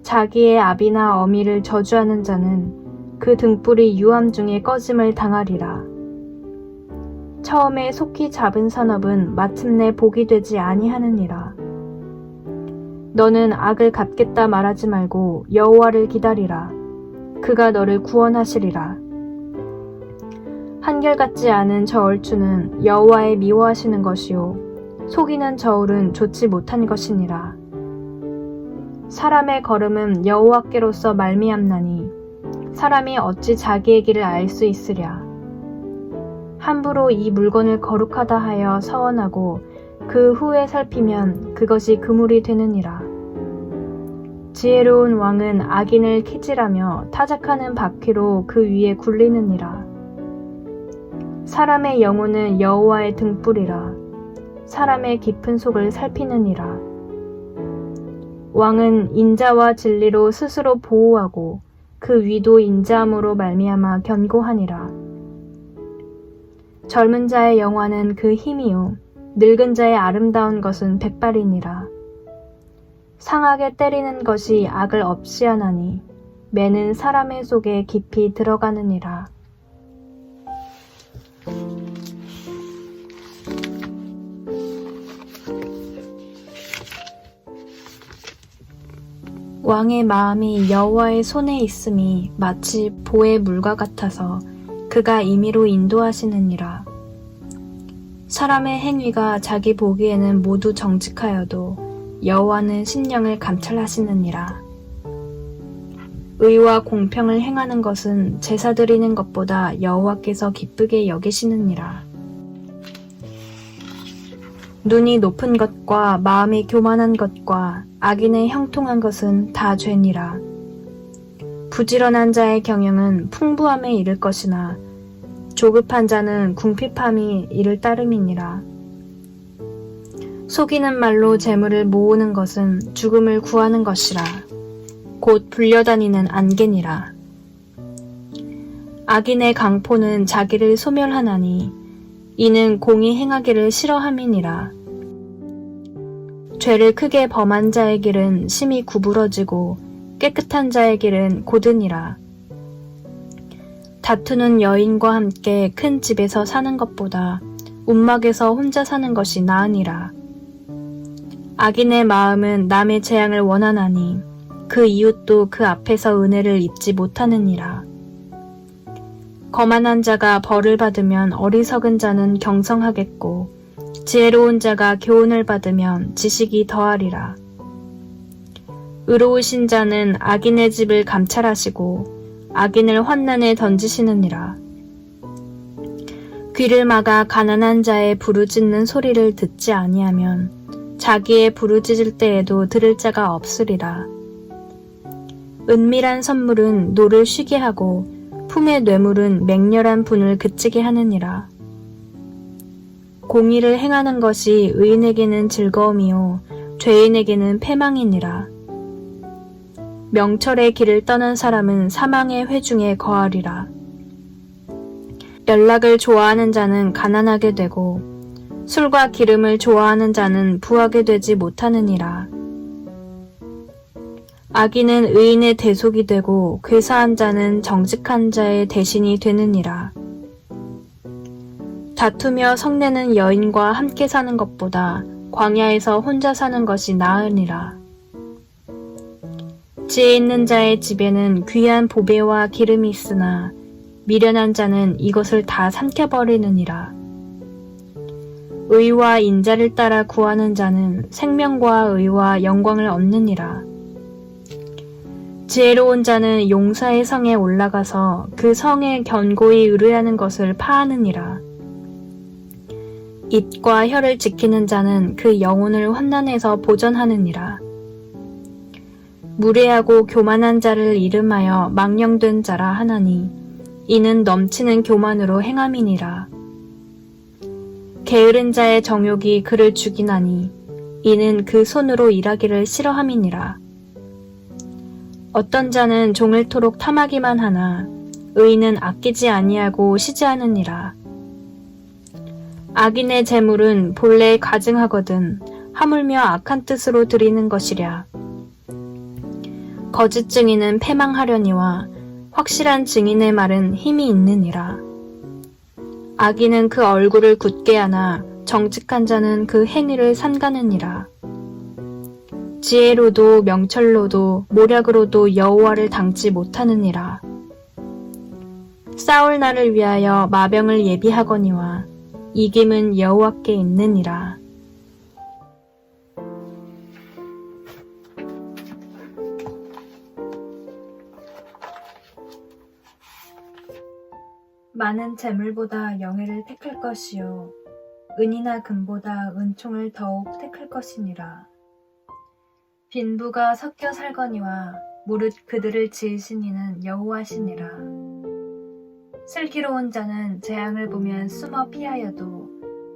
자기의 아비나 어미를 저주하는 자는 그 등불이 유암 중에 꺼짐을 당하리라. 처음에 속히 잡은 산업은 마침내 복이 되지 아니하느니라. 너는 악을 갚겠다 말하지 말고 여호와를 기다리라. 그가 너를 구원하시리라. 한결같지 않은 저울추는 여호와의 미워하시는 것이요 속이는 저울은 좋지 못한 것이니라. 사람의 걸음은 여호와께로서 말미암나니 사람이 어찌 자기의 길을 알 수 있으랴. 함부로 이 물건을 거룩하다 하여 서원하고 그 후에 살피면 그것이 그물이 되느니라. 지혜로운 왕은 악인을 키질하며 타작하는 바퀴로 그 위에 굴리느니라. 사람의 영혼은 여호와의 등불이라. 사람의 깊은 속을 살피느니라. 왕은 인자와 진리로 스스로 보호하고 그 위도 인자함으로 말미암아 견고하니라. 젊은 자의 영화는 그 힘이요 늙은 자의 아름다운 것은 백발이니라. 상하게 때리는 것이 악을 없이하나니 매는 사람의 속에 깊이 들어가느니라. 왕의 마음이 여호와의 손에 있음이 마치 보의 물과 같아서 그가 임의로 인도하시느니라. 사람의 행위가 자기 보기에는 모두 정직하여도 여호와는 심령을 감찰하시느니라. 의와 공평을 행하는 것은 제사 드리는 것보다 여호와께서 기쁘게 여기시느니라. 눈이 높은 것과 마음이 교만한 것과 악인의 형통한 것은 다 죄니라. 부지런한 자의 경영은 풍부함에 이를 것이나 조급한 자는 궁핍함이 이를 따름이니라. 속이는 말로 재물을 모으는 것은 죽음을 구하는 것이라. 곧 불려다니는 안개니라. 악인의 강포는 자기를 소멸하나니 이는 공의 행하기를 싫어함이니라. 죄를 크게 범한 자의 길은 심히 구부러지고 깨끗한 자의 길은 고드니라. 다투는 여인과 함께 큰 집에서 사는 것보다 움막에서 혼자 사는 것이 나으니라. 악인의 마음은 남의 재앙을 원하나니 그 이웃도 그 앞에서 은혜를 입지 못하느니라. 거만한 자가 벌을 받으면 어리석은 자는 경성하겠고 지혜로운 자가 교훈을 받으면 지식이 더하리라. 의로우신 자는 악인의 집을 감찰하시고 악인을 환난에 던지시느니라. 귀를 막아 가난한 자의 부르짖는 소리를 듣지 아니하면 자기의 부르짖을 때에도 들을 자가 없으리라. 은밀한 선물은 노를 쉬게 하고 품의 뇌물은 맹렬한 분을 그치게 하느니라. 공의를 행하는 것이 의인에게는 즐거움이요 죄인에게는 패망이니라. 명철의 길을 떠난 사람은 사망의 회중에 거하리라. 연락을 좋아하는 자는 가난하게 되고 술과 기름을 좋아하는 자는 부하게 되지 못하느니라. 악인은 의인의 대속이 되고 괴사한 자는 정직한 자의 대신이 되느니라. 다투며 성내는 여인과 함께 사는 것보다 광야에서 혼자 사는 것이 나으니라. 지혜 있는 자의 집에는 귀한 보배와 기름이 있으나 미련한 자는 이것을 다 삼켜버리느니라. 의와 인자를 따라 구하는 자는 생명과 의와 영광을 얻느니라. 지혜로운 자는 용사의 성에 올라가서 그 성에 견고히 의뢰하는 것을 파하느니라. 입과 혀를 지키는 자는 그 영혼을 환난에서 보전하느니라. 무례하고 교만한 자를 이름하여 망령된 자라 하나니 이는 넘치는 교만으로 행함이니라. 게으른 자의 정욕이 그를 죽이나니 이는 그 손으로 일하기를 싫어함이니라. 어떤 자는 종일토록 탐하기만 하나 의인은 아끼지 아니하고 쉬지 않으니라. 악인의 재물은 본래 가증하거든 하물며 악한 뜻으로 드리는 것이랴. 거짓 증인은 패망하려니와 확실한 증인의 말은 힘이 있느니라. 악인은 그 얼굴을 굳게 하나 정직한 자는 그 행위를 삼가느니라. 지혜로도 명철로도 모략으로도 여호와를 닮지 못하느니라. 싸울 날을 위하여 마병을 예비하거니와 이김은 여호와께 있느니라. 많은 재물보다 영예를 택할 것이요 은이나 금보다 은총을 더욱 택할 것이니라. 빈부가 섞여 살거니와 무릇 그들을 지으신 이는 여호와시니라. 슬기로운 자는 재앙을 보면 숨어 피하여도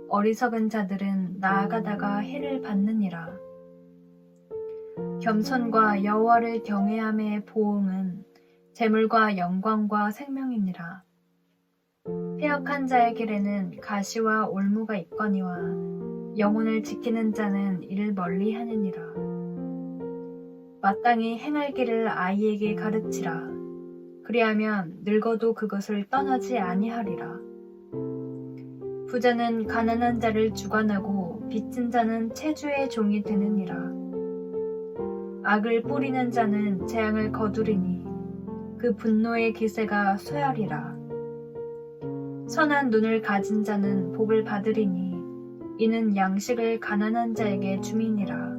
어리석은 자들은 나아가다가 해를 받느니라. 겸손과 여호와를 경외함의 보응은 재물과 영광과 생명이니라. 패역한 자의 길에는 가시와 올무가 있거니와 영혼을 지키는 자는 이를 멀리 하느니라. 마땅히 행할 길을 아이에게 가르치라. 그리하면 늙어도 그것을 떠나지 아니하리라. 부자는 가난한 자를 주관하고 빚진 자는 체주의 종이 되느니라. 악을 뿌리는 자는 재앙을 거두리니 그 분노의 기세가 쇠하리라. 선한 눈을 가진 자는 복을 받으리니 이는 양식을 가난한 자에게 줌이니라.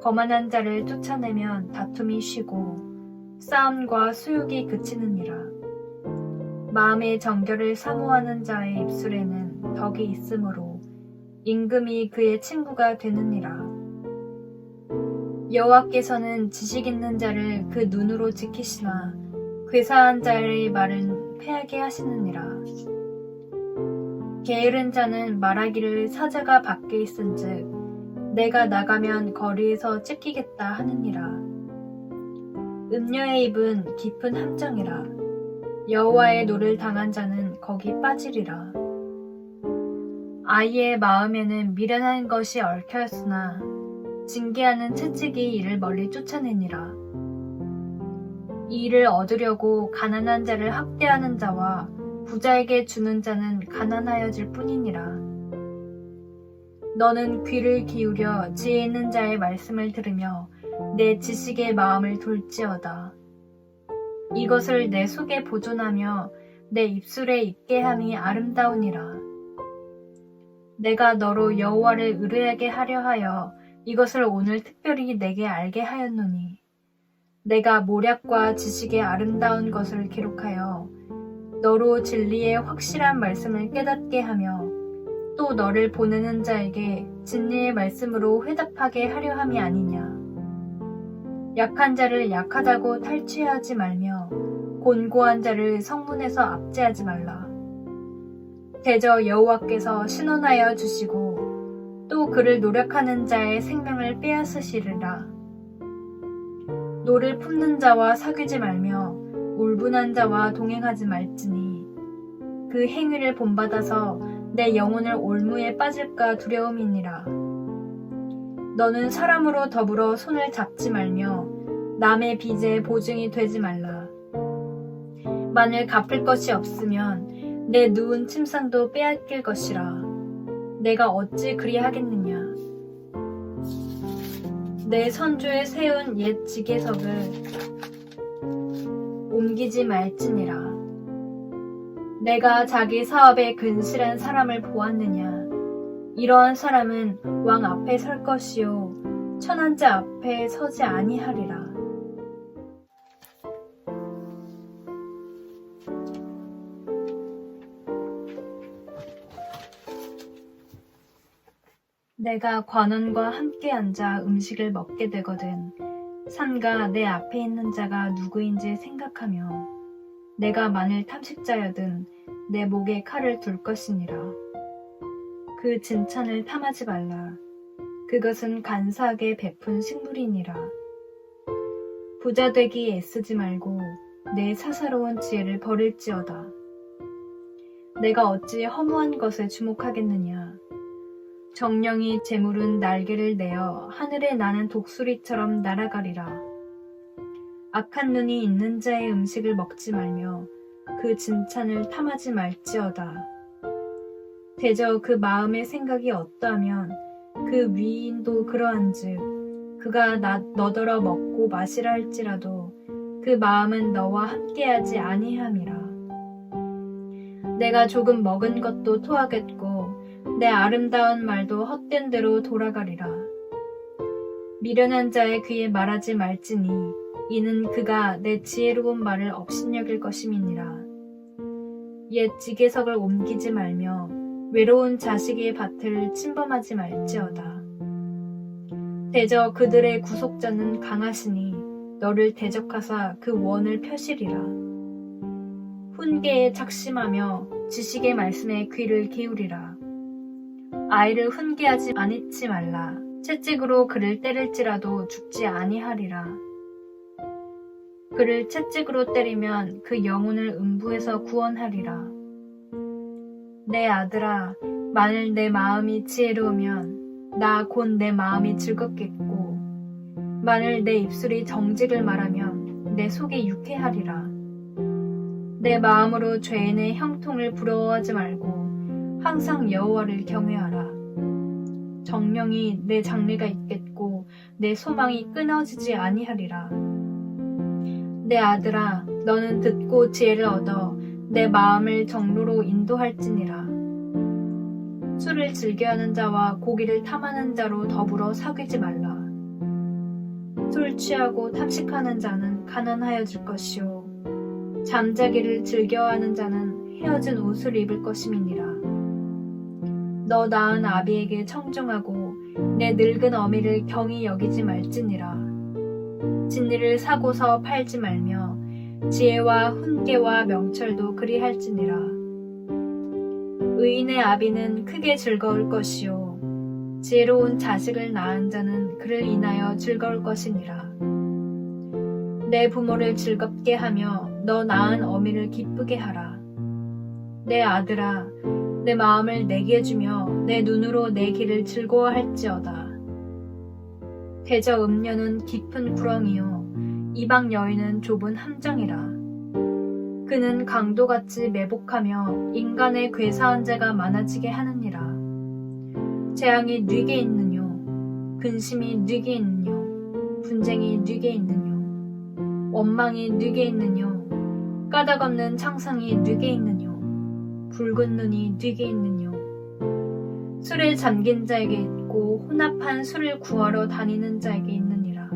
거만한 자를 쫓아내면 다툼이 쉬고 싸움과 수욕이 그치느니라. 마음의 정결을 사모하는 자의 입술에는 덕이 있으므로 임금이 그의 친구가 되느니라. 여호와께서는 지식 있는 자를 그 눈으로 지키시나 괴사한 자의 말은 패하게 하시느니라. 게으른 자는 말하기를 사자가 밖에 있은즉 내가 나가면 거리에서 찢기겠다 하느니라. 음녀의 입은 깊은 함정이라. 여호와의 노를 당한 자는 거기 빠지리라. 아이의 마음에는 미련한 것이 얽혀있으나 징계하는 채찍이 이를 멀리 쫓아내니라. 이를 얻으려고 가난한 자를 학대하는 자와 부자에게 주는 자는 가난하여질 뿐이니라. 너는 귀를 기울여 지혜 있는 자의 말씀을 들으며 내 지식의 마음을 돌지어다. 이것을 내 속에 보존하며 내 입술에 있게 함이 아름다우니라. 내가 너로 여호와를 의뢰하게 하려 하여 이것을 오늘 특별히 내게 알게 하였노니 내가 모략과 지식의 아름다운 것을 기록하여 너로 진리의 확실한 말씀을 깨닫게 하며 또 너를 보내는 자에게 진리의 말씀으로 회답하게 하려 함이 아니냐. 약한 자를 약하다고 탈취하지 말며 곤고한 자를 성문에서 압제하지 말라. 대저 여호와께서 신원하여 주시고 또 그를 노력하는 자의 생명을 빼앗으시리라. 노를 품는 자와 사귀지 말며 울분한 자와 동행하지 말지니 그 행위를 본받아서 내 영혼을 올무에 빠질까 두려움이니라. 너는 사람으로 더불어 손을 잡지 말며 남의 빚에 보증이 되지 말라. 만일 갚을 것이 없으면 내 누운 침상도 빼앗길 것이라. 내가 어찌 그리하겠느냐. 내 선조에 세운 옛 지계석을 옮기지 말지니라. 내가 자기 사업에 근실한 사람을 보았느냐. 이러한 사람은 왕 앞에 설 것이요 천한 자 앞에 서지 아니하리라. 내가 관원과 함께 앉아 음식을 먹게 되거든 삼가 내 앞에 있는 자가 누구인지 생각하며 내가 만일 탐식자여든 내 목에 칼을 둘 것이니라. 그 진찬을 탐하지 말라. 그것은 간사하게 베푼 식물이니라. 부자 되기 애쓰지 말고 내 사사로운 지혜를 버릴지어다. 내가 어찌 허무한 것에 주목하겠느냐. 정령이 재물은 날개를 내어 하늘에 나는 독수리처럼 날아가리라. 악한 눈이 있는 자의 음식을 먹지 말며 그 진찬을 탐하지 말지어다. 대저 그 마음의 생각이 어떠하면 그 위인도 그러한즉 그가 너더러 먹고 마시라 할지라도 그 마음은 너와 함께하지 아니함이라. 내가 조금 먹은 것도 토하겠고 내 아름다운 말도 헛된 대로 돌아가리라. 미련한 자의 귀에 말하지 말지니 이는 그가 내 지혜로운 말을 업신여길 것임이니라. 옛 지계석을 옮기지 말며 외로운 자식의 밭을 침범하지 말지어다. 대저 그들의 구속자는 강하시니 너를 대적하사 그 원을 펴시리라. 훈계에 작심하며 지식의 말씀에 귀를 기울이라. 아이를 훈계하지 아니치 말라. 채찍으로 그를 때릴지라도 죽지 아니하리라. 그를 채찍으로 때리면 그 영혼을 음부에서 구원하리라. 내 아들아, 만일 내 마음이 지혜로우면 나 곧 내 마음이 즐겁겠고 만일 내 입술이 정직을 말하면 내 속이 유쾌하리라. 내 마음으로 죄인의 형통을 부러워하지 말고 항상 여호와를 경외하라. 정령이 내 장래가 있겠고 내 소망이 끊어지지 아니하리라. 내 아들아, 너는 듣고 지혜를 얻어 내 마음을 정로로 인도할지니라. 술을 즐겨하는 자와 고기를 탐하는 자로 더불어 사귀지 말라. 술 취하고 탐식하는 자는 가난하여질 것이요 잠자기를 즐겨하는 자는 헤어진 옷을 입을 것임이니라. 너 낳은 아비에게 청종하고 내 늙은 어미를 경히 여기지 말지니라. 진리를 사고서 팔지 말며 지혜와 훈계와 명철도 그리할지니라. 의인의 아비는 크게 즐거울 것이요 지혜로운 자식을 낳은 자는 그를 인하여 즐거울 것이니라. 내 부모를 즐겁게 하며 너 낳은 어미를 기쁘게 하라. 내 아들아, 내 마음을 내게 주며 내 눈으로 내 길을 즐거워할지어다. 대저 음녀는 깊은 구렁이요 이방 여인은 좁은 함정이라. 그는 강도같이 매복하며 인간의 괴사한 자가 많아지게 하느니라. 재앙이 뉘게 있느뇨 근심이 뉘게 있느뇨 분쟁이 뉘게 있느뇨 원망이 뉘게 있느뇨 까닭없는 창상이 뉘게 있느뇨 붉은 눈이 뉘게 있느뇨. 술에 잠긴 자에게 있고 혼합한 술을 구하러 다니는 자에게 있느니라.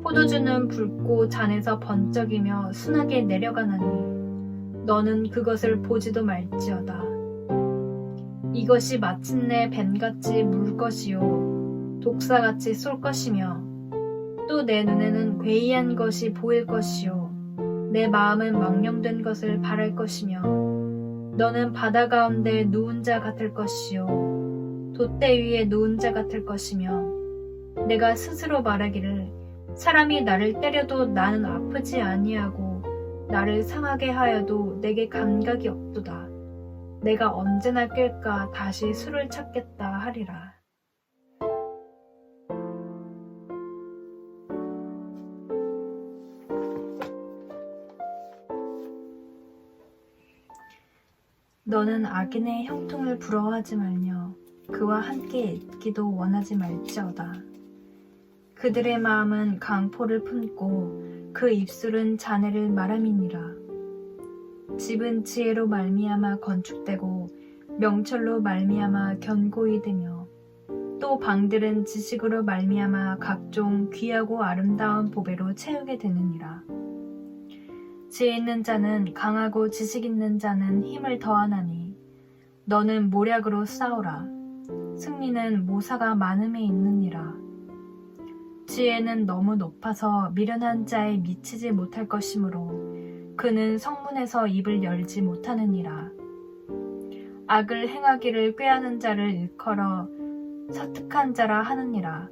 포도주는 붉고 잔에서 번쩍이며 순하게 내려가나니 너는 그것을 보지도 말지어다. 이것이 마침내 뱀같이 물 것이요 독사같이 쏠 것이며 또 내 눈에는 괴이한 것이 보일 것이요 내 마음은 망령된 것을 바랄 것이며 너는 바다 가운데 누운 자 같을 것이요 돛대 위에 누운 자 같을 것이며 내가 스스로 말하기를 사람이 나를 때려도 나는 아프지 아니하고 나를 상하게 하여도 내게 감각이 없도다. 내가 언제나 깰까 다시 술을 찾겠다 하리라. 너는 악인의 형통을 부러워하지 말며 그와 함께 있기도 원하지 말지어다. 그들의 마음은 강포를 품고 그 입술은 잔해를 말함이니라. 집은 지혜로 말미암아 건축되고 명철로 말미암아 견고히 되며 또 방들은 지식으로 말미암아 각종 귀하고 아름다운 보배로 채우게 되느니라. 지혜 있는 자는 강하고 지식 있는 자는 힘을 더하나니 너는 모략으로 싸우라. 승리는 모사가 많음에 있느니라. 지혜는 너무 높아서 미련한 자에 미치지 못할 것이므로 그는 성문에서 입을 열지 못하느니라. 악을 행하기를 꾀하는 자를 일컬어 서특한 자라 하느니라.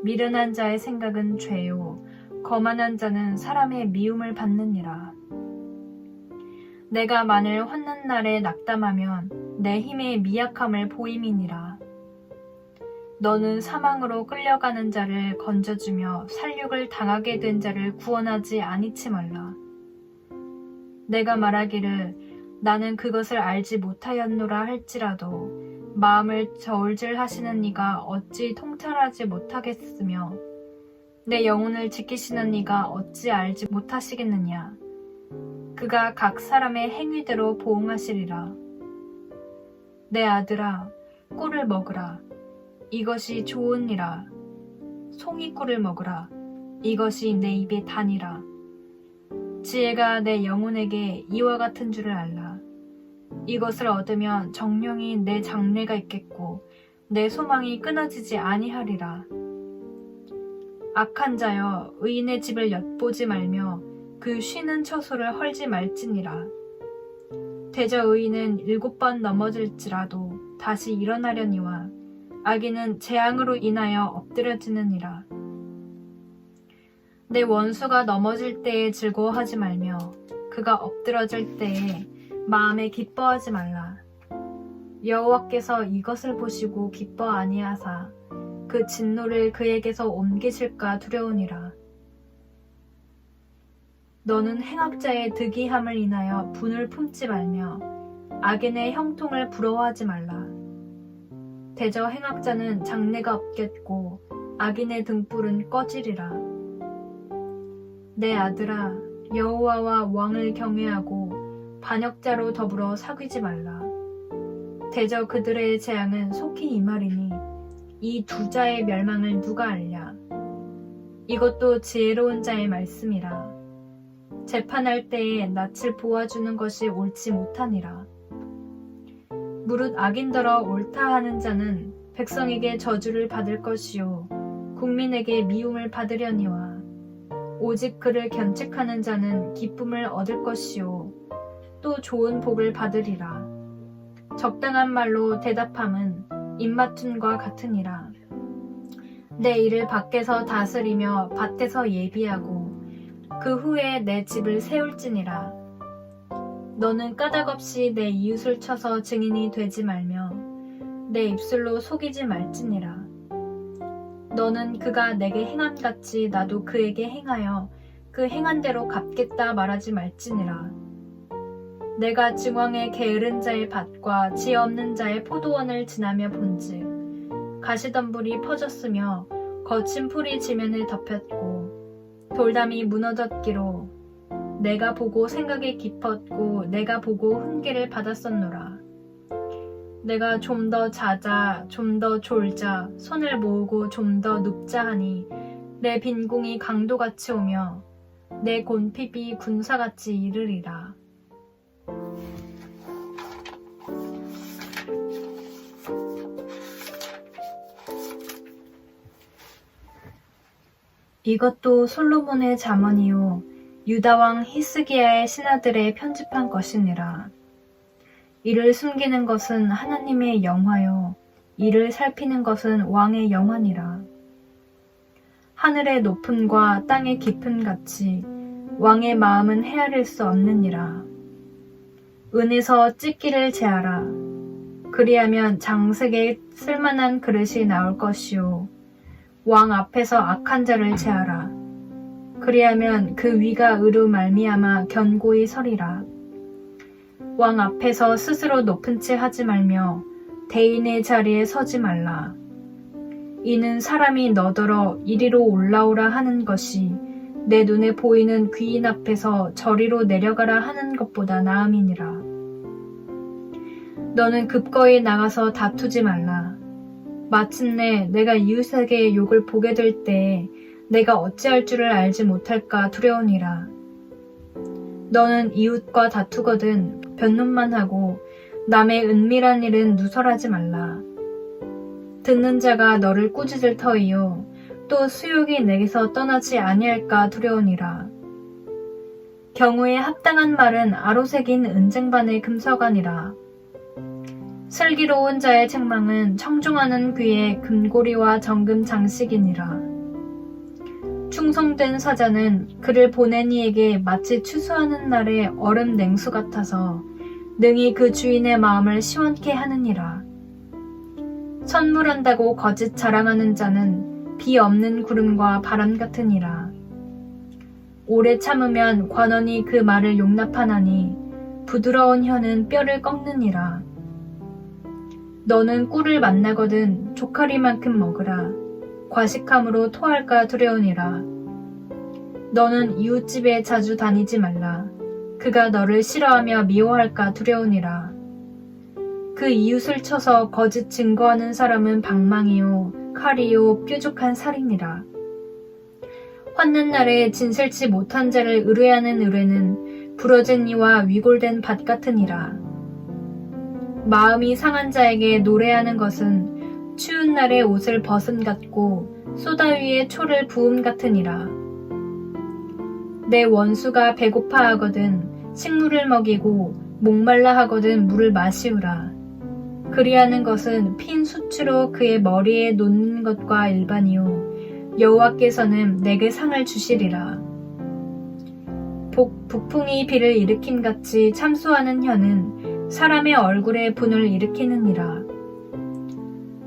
미련한 자의 생각은 죄요 거만한 자는 사람의 미움을 받느니라. 내가 만일 환난 날에 낙담하면 내 힘의 미약함을 보임이니라. 너는 사망으로 끌려가는 자를 건져주며 살육을 당하게 된 자를 구원하지 아니치 말라. 내가 말하기를 나는 그것을 알지 못하였노라 할지라도 마음을 저울질하시는 이가 어찌 통찰하지 못하겠으며 내 영혼을 지키시는 이가 어찌 알지 못하시겠느냐. 그가 각 사람의 행위대로 보응하시리라. 내 아들아, 꿀을 먹으라. 이것이 좋으니라. 송이꿀을 먹으라. 이것이 내 입에 다니라. 지혜가 내 영혼에게 이와 같은 줄을 알라. 이것을 얻으면 정령이 내 장래가 있겠고 내 소망이 끊어지지 아니하리라. 악한 자여 의인의 집을 엿보지 말며 그 쉬는 처소를 헐지 말지니라. 대저 의인은 7번 넘어질지라도 다시 일어나려니와 악인은 재앙으로 인하여 엎드려지느니라. 내 원수가 넘어질 때에 즐거워하지 말며 그가 엎드러질 때에 마음에 기뻐하지 말라. 여호와께서 이것을 보시고 기뻐 아니하사 그 진노를 그에게서 옮기실까 두려우니라. 너는 행악자의 득이함을 인하여 분을 품지 말며 악인의 형통을 부러워하지 말라. 대저 행악자는 장래가 없겠고 악인의 등불은 꺼지리라. 내 아들아, 여호와와 왕을 경외하고 반역자로 더불어 사귀지 말라. 대저 그들의 재앙은 속히 임하리니 이 두 자의 멸망을 누가 알랴. 이것도 지혜로운 자의 말씀이라. 재판할 때에 낯을 보아주는 것이 옳지 못하니라. 무릇 악인더러 옳다 하는 자는 백성에게 저주를 받을 것이요 국민에게 미움을 받으려니와 오직 그를 견책하는 자는 기쁨을 얻을 것이요 또 좋은 복을 받으리라. 적당한 말로 대답함은 입맞춤과 같으니라. 내 일을 밖에서 다스리며 밭에서 예비하고 그 후에 내 집을 세울지니라. 너는 까닭없이 내 이웃을 쳐서 증인이 되지 말며 내 입술로 속이지 말지니라. 너는 그가 내게 행함같이 나도 그에게 행하여 그 행한 대로 갚겠다 말하지 말지니라. 내가 증왕의 게으른 자의 밭과 지혜 없는 자의 포도원을 지나며 본즉 가시덤불이 퍼졌으며 거친 풀이 지면을 덮였고 돌담이 무너졌기로 내가 보고 생각이 깊었고 내가 보고 훈계를 받았었노라. 내가 좀 더 자자 좀 더 졸자 손을 모으고 좀 더 눕자 하니 내 빈궁이 강도같이 오며 내 곤핍이 군사같이 이르리라. 이것도 솔로몬의 잠언이요 유다왕 히스기야의 신하들의 편집한 것이니라. 이를 숨기는 것은 하나님의 영화요 이를 살피는 것은 왕의 영화니라. 하늘의 높음과 땅의 깊음 같이 왕의 마음은 헤아릴 수 없느니라. 은에서 찢기를 제하라. 그리하면 장색에 쓸만한 그릇이 나올 것이요 왕 앞에서 악한 자를 제하라. 그리하면 그 위가 의로 말미암아 견고히 서리라. 왕 앞에서 스스로 높은 채 하지 말며 대인의 자리에 서지 말라. 이는 사람이 너더러 이리로 올라오라 하는 것이 내 눈에 보이는 귀인 앞에서 저리로 내려가라 하는 것보다 나음이니라. 너는 급거이 나가서 다투지 말라. 마침내 내가 이웃에게 욕을 보게 될 때에 내가 어찌할 줄을 알지 못할까 두려우니라. 너는 이웃과 다투거든 변론만 하고 남의 은밀한 일은 누설하지 말라. 듣는 자가 너를 꾸짖을 터이요 또 수욕이 내게서 떠나지 아니할까 두려우니라. 경우에 합당한 말은 아로새긴 은쟁반의 금서관이라. 슬기로운 자의 책망은 청중하는 귀의 금고리와 정금 장식이니라. 충성된 사자는 그를 보낸 이에게 마치 추수하는 날의 얼음 냉수 같아서 능히 그 주인의 마음을 시원케 하느니라. 선물한다고 거짓 자랑하는 자는 비 없는 구름과 바람 같으니라. 오래 참으면 관원이 그 말을 용납하나니 부드러운 혀는 뼈를 꺾느니라. 너는 꿀을 만나거든 조카리만큼 먹으라. 과식함으로 토할까 두려우니라. 너는 이웃집에 자주 다니지 말라. 그가 너를 싫어하며 미워할까 두려우니라. 그 이웃을 쳐서 거짓 증거하는 사람은 방망이요 칼이요 뾰족한 살이니라. 환난 날에 진실치 못한 자를 의뢰하는 의뢰는 부러진 이와 위골된 밭 같으니라. 마음이 상한 자에게 노래하는 것은 추운 날에 옷을 벗음 같고 소다 위에 초를 부음 같으니라. 내 원수가 배고파 하거든 식물을 먹이고 목말라 하거든 물을 마시우라. 그리하는 것은 핀 수치로 그의 머리에 놓는 것과 일반이요 여호와께서는 내게 상을 주시리라. 북풍이 비를 일으킴같이 참수하는 혀는 사람의 얼굴에 분을 일으키느니라.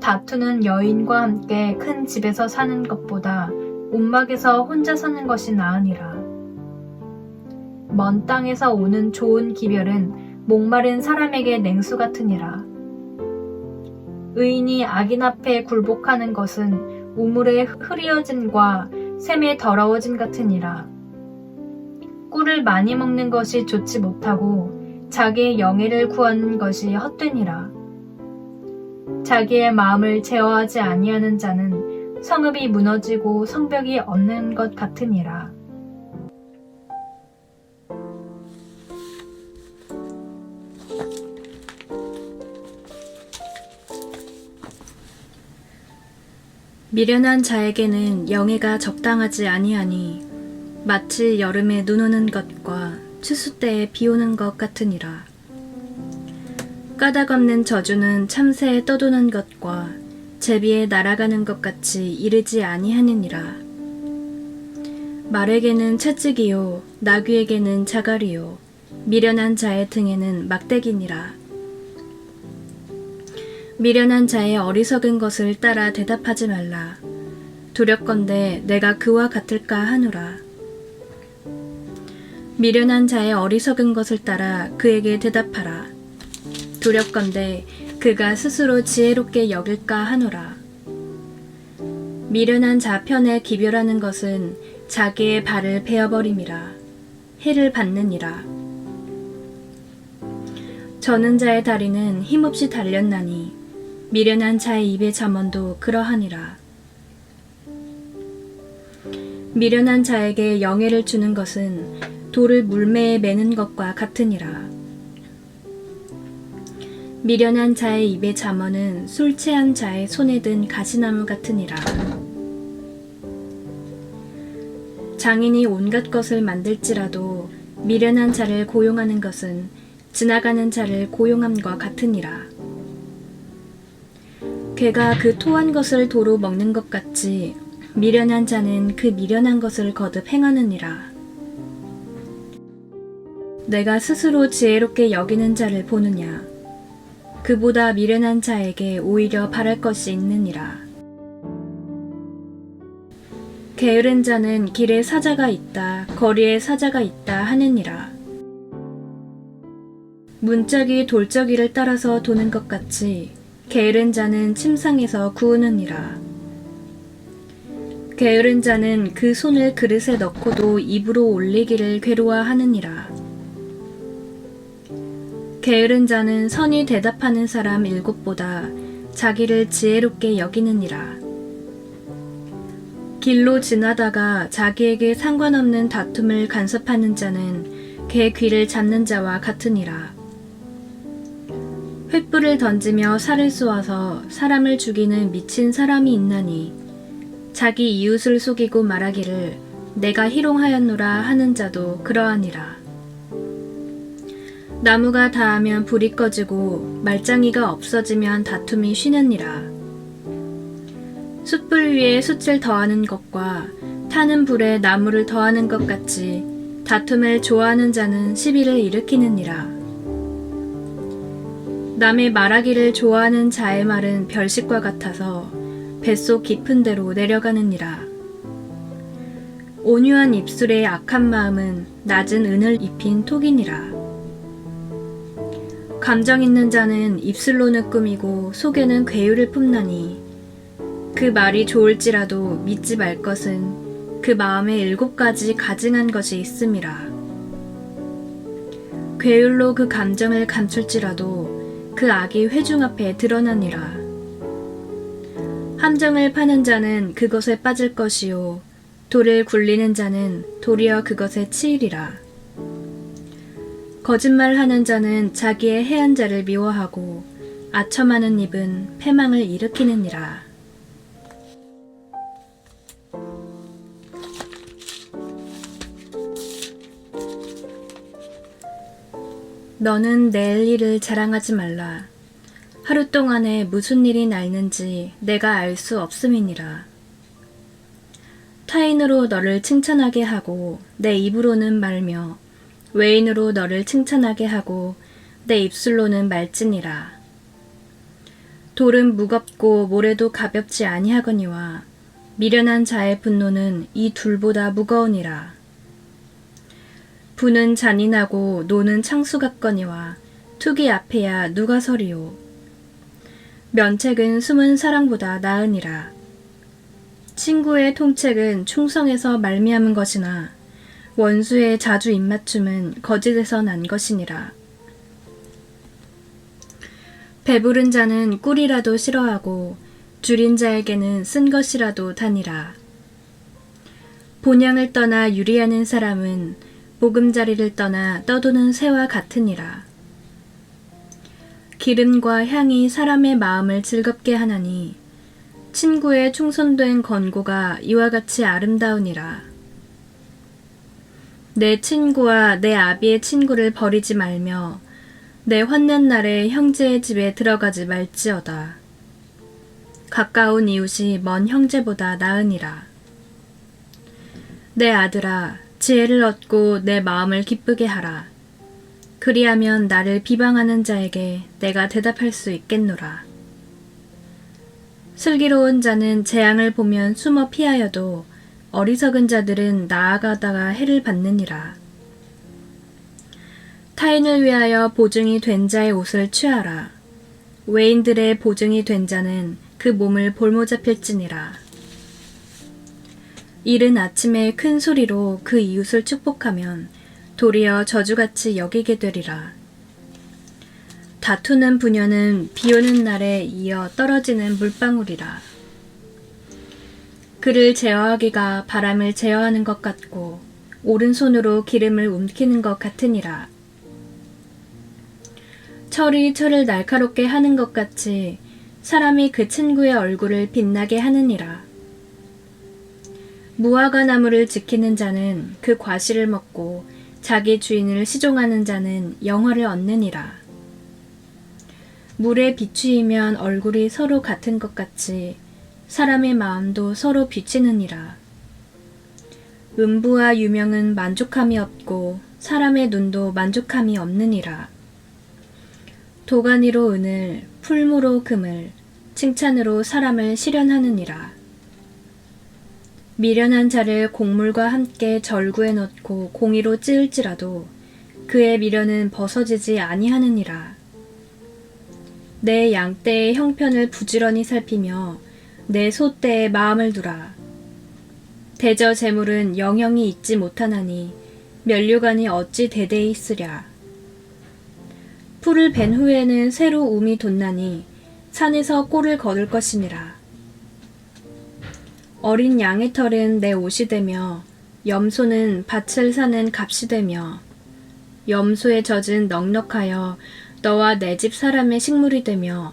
다투는 여인과 함께 큰 집에서 사는 것보다 움막에서 혼자 사는 것이 나으니라. 먼 땅에서 오는 좋은 기별은 목마른 사람에게 냉수 같으니라. 의인이 악인 앞에 굴복하는 것은 우물의 흐리어짐과 샘의 더러워짐 같으니라. 꿀을 많이 먹는 것이 좋지 못하고 자기의 영예를 구하는 것이 헛되니라. 자기의 마음을 제어하지 아니하는 자는 성읍이 무너지고 성벽이 없는 것 같으니라. 미련한 자에게는 영예가 적당하지 아니하니 마치 여름에 눈 오는 것과 추수 때에 비 오는 것 같으니라. 까닭 없는 저주는 참새에 떠도는 것과 제비에 날아가는 것 같이 이르지 아니하느니라. 말에게는 채찍이요 나귀에게는 자갈이요 미련한 자의 등에는 막대기니라. 미련한 자의 어리석은 것을 따라 대답하지 말라. 두렵건대 내가 그와 같을까 하노라. 미련한 자의 어리석은 것을 따라 그에게 대답하라. 두렵건대 그가 스스로 지혜롭게 여길까 하노라. 미련한 자 편에 기별하는 것은 자기의 발을 베어버림이라. 해를 받느니라. 저는 자의 다리는 힘없이 달렸나니 미련한 자의 입의 잠언도 그러하니라. 미련한 자에게 영예를 주는 것은 돌을 물매에 매는 것과 같으니라. 미련한 자의 입의 잠언은 술 취한 자의 손에 든 가시나무 같으니라. 장인이 온갖 것을 만들지라도 미련한 자를 고용하는 것은 지나가는 자를 고용함과 같으니라. 개가 그 토한 것을 도로 먹는 것 같이 미련한 자는 그 미련한 것을 거듭 행하느니라. 내가 스스로 지혜롭게 여기는 자를 보느냐. 그보다 미련한 자에게 오히려 바랄 것이 있느니라. 게으른 자는 길에 사자가 있다, 거리에 사자가 있다 하느니라. 문짝이 돌적이를 따라서 도는 것 같이 게으른 자는 침상에서 구우느니라. 게으른 자는 그 손을 그릇에 넣고도 입으로 올리기를 괴로워하느니라. 게으른 자는 선히 대답하는 사람 7보다 자기를 지혜롭게 여기느니라. 길로 지나다가 자기에게 상관없는 다툼을 간섭하는 자는 개 귀를 잡는 자와 같으니라. 횃불을 던지며 살을 쏘아서 사람을 죽이는 미친 사람이 있나니 자기 이웃을 속이고 말하기를 내가 희롱하였노라 하는 자도 그러하니라. 나무가 닿으면 불이 꺼지고 말짱이가 없어지면 다툼이 쉬느니라. 숯불 위에 숯을 더하는 것과 타는 불에 나무를 더하는 것 같이 다툼을 좋아하는 자는 시비를 일으키느니라. 남의 말하기를 좋아하는 자의 말은 별식과 같아서 뱃속 깊은 데로 내려가느니라. 온유한 입술의 악한 마음은 낮은 은을 입힌 톡이니라. 감정 있는 자는 입술로는 꾸미고 속에는 괴유를 품나니 그 말이 좋을지라도 믿지 말 것은 그 마음에 7가지 가증한 것이 있음이라. 괴율로 그 감정을 감출지라도 그 악이 회중 앞에 드러나니라. 함정을 파는 자는 그것에 빠질 것이요 돌을 굴리는 자는 도리어 그것에 치이리라. 거짓말하는 자는 자기의 해한 자를 미워하고 아첨하는 입은 패망을 일으키느니라. 너는 내일 일을 자랑하지 말라. 하루 동안에 무슨 일이 날는지 내가 알 수 없음이니라. 타인으로 너를 칭찬하게 하고 내 입으로는 말며 외인으로 너를 칭찬하게 하고 내 입술로는 말지니라. 돌은 무겁고 모래도 가볍지 아니하거니와 미련한 자의 분노는 이 둘보다 무거우니라. 부는 잔인하고 노는 창수 같거니와 투기 앞에야 누가 서리요. 면책은 숨은 사랑보다 나으니라. 친구의 통책은 충성에서 말미암은 것이나 원수의 자주 입맞춤은 거짓에서 난 것이니라. 배부른 자는 꿀이라도 싫어하고 줄인 자에게는 쓴 것이라도 다니라. 본향을 떠나 유리하는 사람은 보금자리를 떠나 떠도는 새와 같으니라. 기름과 향이 사람의 마음을 즐겁게 하나니 친구의 충성된 권고가 이와 같이 아름다우니라. 내 친구와 내 아비의 친구를 버리지 말며 내 환난 날에 형제의 집에 들어가지 말지어다. 가까운 이웃이 먼 형제보다 나으니라. 내 아들아, 지혜를 얻고 내 마음을 기쁘게 하라. 그리하면 나를 비방하는 자에게 내가 대답할 수 있겠노라. 슬기로운 자는 재앙을 보면 숨어 피하여도 어리석은 자들은 나아가다가 해를 받느니라. 타인을 위하여 보증이 된 자의 옷을 취하라. 외인들의 보증이 된 자는 그 몸을 볼모 잡힐지니라. 이른 아침에 큰 소리로 그 이웃을 축복하면 도리어 저주같이 여기게 되리라. 다투는 부녀는 비 오는 날에 이어 떨어지는 물방울이라. 그를 제어하기가 바람을 제어하는 것 같고 오른손으로 기름을 움키는 것 같으니라. 철이 철을 날카롭게 하는 것 같이 사람이 그 친구의 얼굴을 빛나게 하느니라. 무화과 나무를 지키는 자는 그 과실을 먹고 자기 주인을 시종하는 자는 영화를 얻느니라. 물에 비추이면 얼굴이 서로 같은 것 같이 사람의 마음도 서로 비치느니라. 음부와 유명은 만족함이 없고 사람의 눈도 만족함이 없느니라. 도가니로 은을, 풀무로 금을, 칭찬으로 사람을 실현하느니라. 미련한 자를 곡물과 함께 절구에 넣고 공의로 찌을지라도 그의 미련은 벗어지지 아니하느니라. 내 양떼의 형편을 부지런히 살피며 내 소떼에 마음을 두라. 대저 재물은 영영이 있지 못하나니 면류관이 어찌 대대히 있으랴. 풀을 벤 후에는 새로 움이 돋나니 산에서 꼴을 거둘 것이니라. 어린 양의 털은 내 옷이 되며 염소는 밭을 사는 값이 되며 염소의 젖은 넉넉하여 너와 내 집 사람의 식물이 되며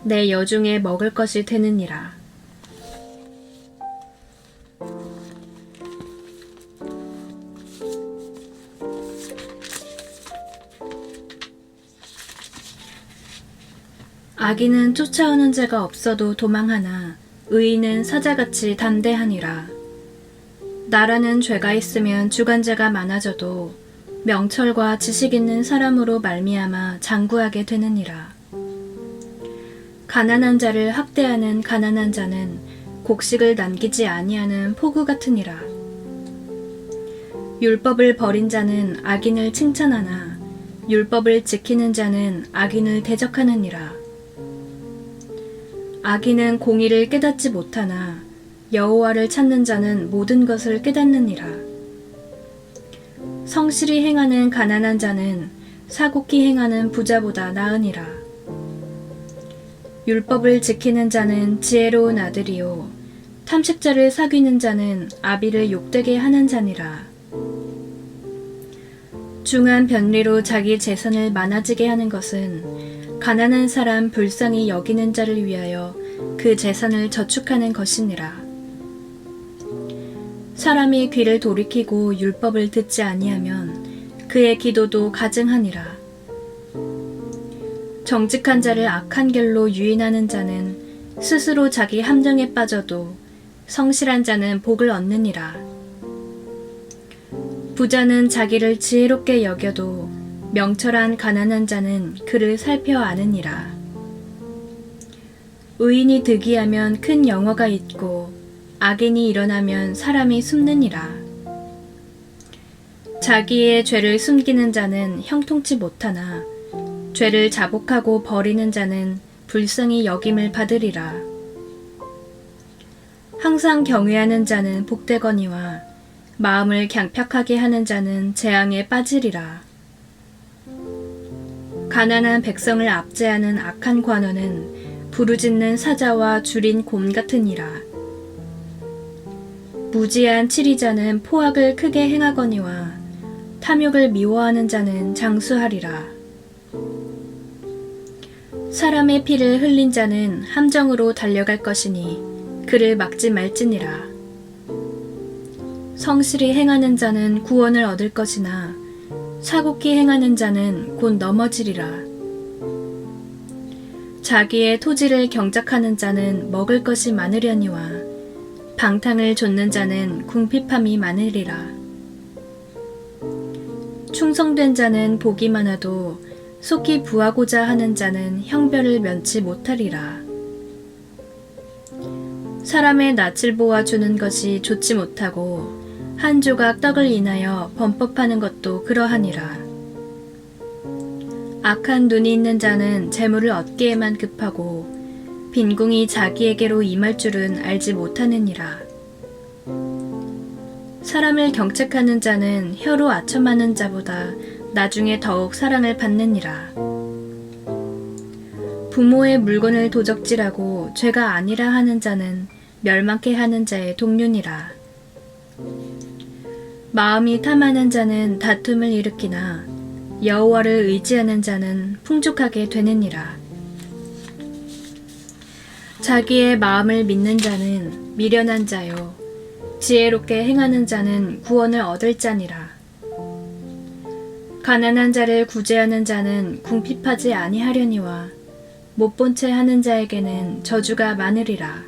내 여중에 먹을 것이 되느니라. 악인은 쫓아오는 자가 없어도 도망하나 의인은 사자같이 담대하니라. 나라는 죄가 있으면 주관자가 많아져도 명철과 지식 있는 사람으로 말미암아 장구하게 되느니라. 가난한 자를 학대하는 가난한 자는 곡식을 남기지 아니하는 포구 같으니라. 율법을 버린 자는 악인을 칭찬하나 율법을 지키는 자는 악인을 대적하느니라. 악인은 공의를 깨닫지 못하나 여호와를 찾는 자는 모든 것을 깨닫느니라. 성실히 행하는 가난한 자는 사곡히 행하는 부자보다 나으니라. 율법을 지키는 자는 지혜로운 아들이요 탐식자를 사귀는 자는 아비를 욕되게 하는 자니라. 중한 변리로 자기 재산을 많아지게 하는 것은 가난한 사람 불쌍히 여기는 자를 위하여 그 재산을 저축하는 것이니라. 사람이 귀를 돌이키고 율법을 듣지 아니하면 그의 기도도 가증하니라. 정직한 자를 악한 길로 유인하는 자는 스스로 자기 함정에 빠져도 성실한 자는 복을 얻느니라. 부자는 자기를 지혜롭게 여겨도 명철한 가난한 자는 그를 살펴 아느니라. 의인이 득이하면 큰 영화가 있고 악인이 일어나면 사람이 숨느니라. 자기의 죄를 숨기는 자는 형통치 못하나 죄를 자복하고 버리는 자는 불쌍히 여김을 받으리라. 항상 경외하는 자는 복되거니와 마음을 강팍하게 하는 자는 재앙에 빠지리라. 가난한 백성을 압제하는 악한 관원은 부르짖는 사자와 줄인 곰 같으니라. 무지한 치리자는 포악을 크게 행하거니와 탐욕을 미워하는 자는 장수하리라. 사람의 피를 흘린 자는 함정으로 달려갈 것이니 그를 막지 말지니라. 성실히 행하는 자는 구원을 얻을 것이나 사곡히 행하는 자는 곧 넘어지리라. 자기의 토지를 경작하는 자는 먹을 것이 많으려니와 방탕을 좇는 자는 궁핍함이 많으리라. 충성된 자는 복이 많아도 속히 부하고자 하는 자는 형별을 면치 못하리라. 사람의 낯을 보아 주는 것이 좋지 못하고 한 조각 떡을 인하여 범법하는 것도 그러하니라. 악한 눈이 있는 자는 재물을 얻기에만 급하고 빈궁이 자기에게로 임할 줄은 알지 못하느니라. 사람을 경책하는 자는 혀로 아첨하는 자보다 나중에 더욱 사랑을 받느니라. 부모의 물건을 도적질하고 죄가 아니라 하는 자는 멸망케 하는 자의 동료니라. 마음이 탐하는 자는 다툼을 일으키나 여호와를 의지하는 자는 풍족하게 되느니라. 자기의 마음을 믿는 자는 미련한 자요 지혜롭게 행하는 자는 구원을 얻을 자니라. 가난한 자를 구제하는 자는 궁핍하지 아니하려니와 못본 채 하는 자에게는 저주가 많으리라.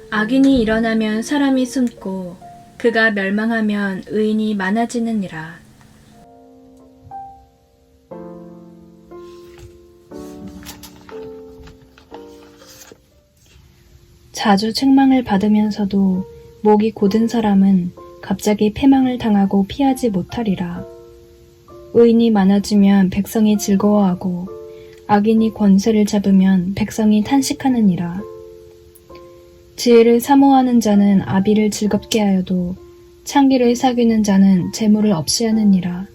악인이 일어나면 사람이 숨고 그가 멸망하면 의인이 많아지느니라. 자주 책망을 받으면서도 목이 곧은 사람은 갑자기 패망을 당하고 피하지 못하리라. 의인이 많아지면 백성이 즐거워하고 악인이 권세를 잡으면 백성이 탄식하느니라. 지혜를 사모하는 자는 아비를 즐겁게 하여도 창기를 사귀는 자는 재물을 없이 하느니라.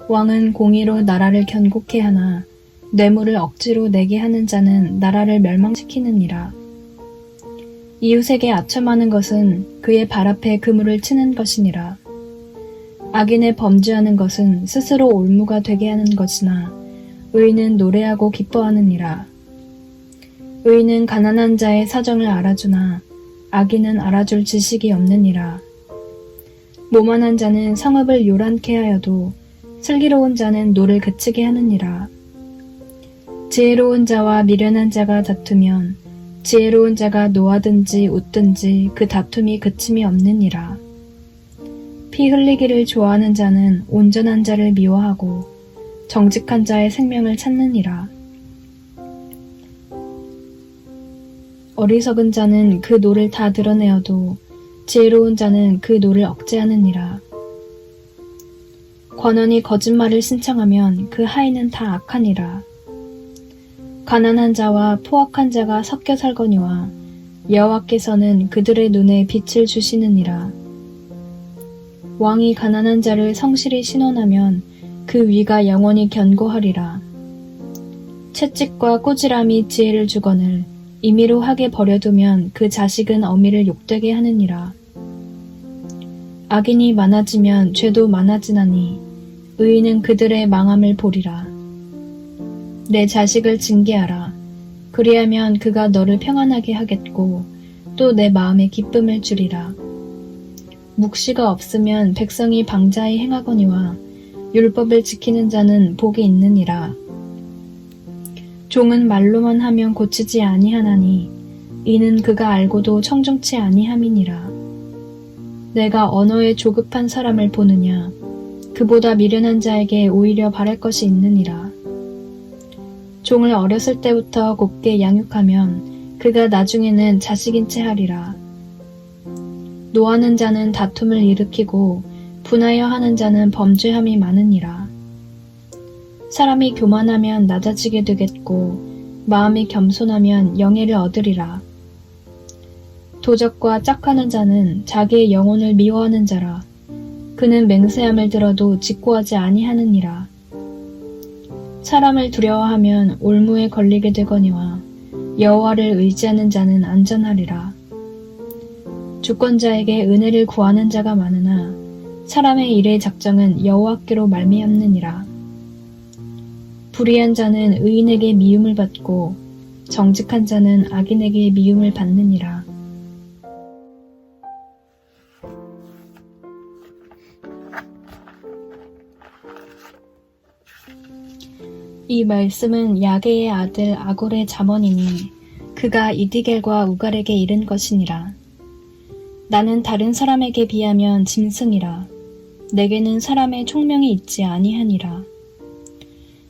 왕은 공의로 나라를 견고케 하나 뇌물을 억지로 내게 하는 자는 나라를 멸망시키느니라. 이웃에게 아첨하는 것은 그의 발 앞에 그물을 치는 것이니라. 악인의 범죄하는 것은 스스로 올무가 되게 하는 것이나 의인은 노래하고 기뻐하느니라. 의인은 가난한 자의 사정을 알아주나 악인은 알아줄 지식이 없느니라. 모만한 자는 성읍을 요란케 하여도 슬기로운 자는 노를 그치게 하느니라. 지혜로운 자와 미련한 자가 다투면 지혜로운 자가 노하든지 웃든지 그 다툼이 그침이 없느니라. 피 흘리기를 좋아하는 자는 온전한 자를 미워하고 정직한 자의 생명을 찾느니라. 어리석은 자는 그 노를 다 드러내어도 지혜로운 자는 그 노를 억제하느니라. 권원이 거짓말을 신청하면 그 하인은 다 악하니라. 가난한 자와 포악한 자가 섞여 살거니와 여호와께서는 그들의 눈에 빛을 주시느니라. 왕이 가난한 자를 성실히 신원하면 그 위가 영원히 견고하리라. 채찍과 꾸지람이 지혜를 주거늘 임의로 하게 버려두면 그 자식은 어미를 욕되게 하느니라. 악인이 많아지면 죄도 많아지나니 의인은 그들의 망함을 보리라. 내 자식을 징계하라. 그리하면 그가 너를 평안하게 하겠고 또 내 마음에 기쁨을 주리라. 묵시가 없으면 백성이 방자히 행하거니와 율법을 지키는 자는 복이 있느니라. 종은 말로만 하면 고치지 아니하나니 이는 그가 알고도 청정치 아니함이니라. 내가 언어에 조급한 사람을 보느냐 그보다 미련한 자에게 오히려 바랄 것이 있느니라. 종을 어렸을 때부터 곱게 양육하면 그가 나중에는 자식인 채 하리라. 노하는 자는 다툼을 일으키고 분하여 하는 자는 범죄함이 많으니라. 사람이 교만하면 낮아지게 되겠고 마음이 겸손하면 영예를 얻으리라. 도적과 짝하는 자는 자기의 영혼을 미워하는 자라. 그는 맹세함을 들어도 직고하지 아니하느니라. 사람을 두려워하면 올무에 걸리게 되거니와 여호와를 의지하는 자는 안전하리라. 주권자에게 은혜를 구하는 자가 많으나 사람의 일의 작정은 여호와께로 말미암느니라. 불의한 자는 의인에게 미움을 받고 정직한 자는 악인에게 미움을 받느니라. 이 말씀은 야게의 아들 아골의 잠언이니 그가 이디겔과 우갈에게 이른 것이니라. 나는 다른 사람에게 비하면 짐승이라. 내게는 사람의 총명이 있지 아니하니라.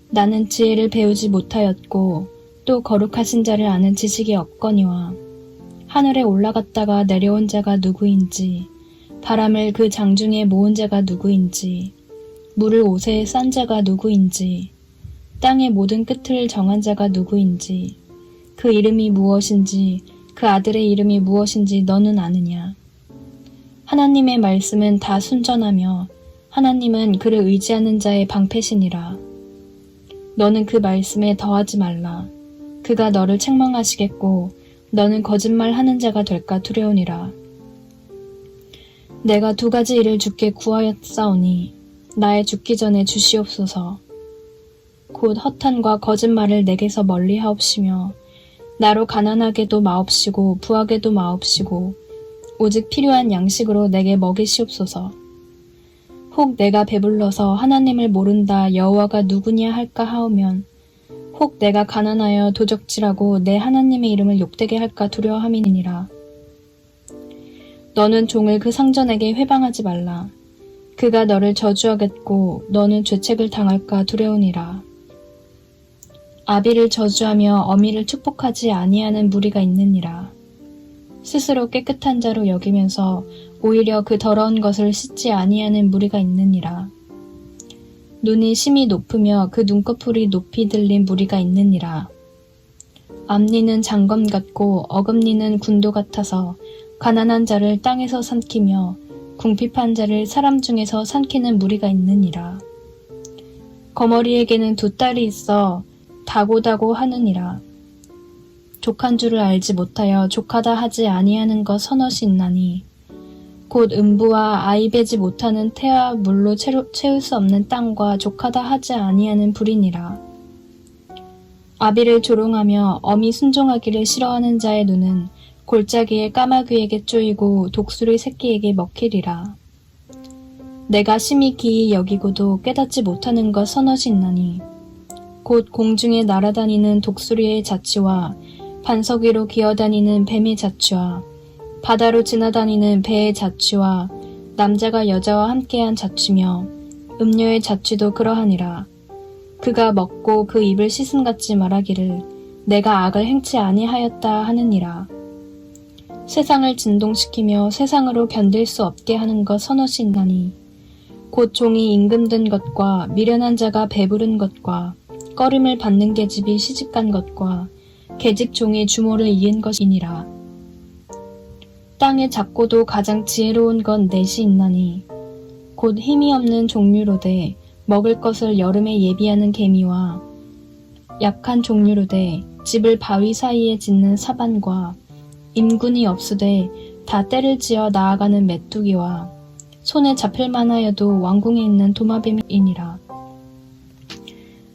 나는 지혜를 배우지 못하였고 또 거룩하신 자를 아는 지식이 없거니와 하늘에 올라갔다가 내려온 자가 누구인지 바람을 그 장중에 모은 자가 누구인지 물을 옷에 싼 자가 누구인지 땅의 모든 끝을 정한 자가 누구인지 그 이름이 무엇인지 그 아들의 이름이 무엇인지 너는 아느냐. 하나님의 말씀은 다 순전하며 하나님은 그를 의지하는 자의 방패시니라. 너는 그 말씀에 더하지 말라. 그가 너를 책망하시겠고 너는 거짓말하는 자가 될까 두려우니라. 내가 2가지 일을 주께 구하였사오니 나의 죽기 전에 주시옵소서. 곧 허탄과 거짓말을 내게서 멀리하옵시며 나로 가난하게도 마옵시고 부하게도 마옵시고 오직 필요한 양식으로 내게 먹이시옵소서. 혹 내가 배불러서 하나님을 모른다 여호와가 누구냐 할까 하오면 혹 내가 가난하여 도적질하고 내 하나님의 이름을 욕되게 할까 두려워함이니라. 너는 종을 그 상전에게 회방하지 말라. 그가 너를 저주하겠고 너는 죄책을 당할까 두려우니라. 아비를 저주하며 어미를 축복하지 아니하는 무리가 있느니라. 스스로 깨끗한 자로 여기면서 오히려 그 더러운 것을 씻지 아니하는 무리가 있느니라. 눈이 심히 높으며 그 눈꺼풀이 높이 들린 무리가 있느니라. 앞니는 장검 같고 어금니는 군도 같아서 가난한 자를 땅에서 삼키며 궁핍한 자를 사람 중에서 삼키는 무리가 있느니라. 거머리에게는 2딸이 있어 다고다고 하느니라. 족한 줄을 알지 못하여 족하다 하지 아니하는 것 서너시 있나니 곧 음부와 아이 베지 못하는 태와 물로 채울 수 없는 땅과 족하다 하지 아니하는 불이니라. 아비를 조롱하며 어미 순종하기를 싫어하는 자의 눈은 골짜기의 까마귀에게 쪼이고 독수리 새끼에게 먹히리라. 내가 심히 기이 여기고도 깨닫지 못하는 것 서너시 있나니 곧 공중에 날아다니는 독수리의 자취와 반석 위로 기어다니는 뱀의 자취와 바다로 지나다니는 배의 자취와 남자가 여자와 함께한 자취며 음녀의 자취도 그러하니라. 그가 먹고 그 입을 씻음같이 말하기를 내가 악을 행치 아니하였다 하느니라. 세상을 진동시키며 세상으로 견딜 수 없게 하는 것 서너시 있나니 곧 종이 임금 든 것과 미련한 자가 배부른 것과 꺼림을 받는 계집이 시집간 것과 계집 종이 주모를 이은 것이니라. 땅의 작고도 가장 지혜로운 건 넷이 있나니 곧 힘이 없는 종류로되 먹을 것을 여름에 예비하는 개미와 약한 종류로되 집을 바위 사이에 짓는 사반과 임군이 없으되 다 때를 지어 나아가는 메뚜기와 손에 잡힐 만하여도 왕궁에 있는 도마뱀이니라.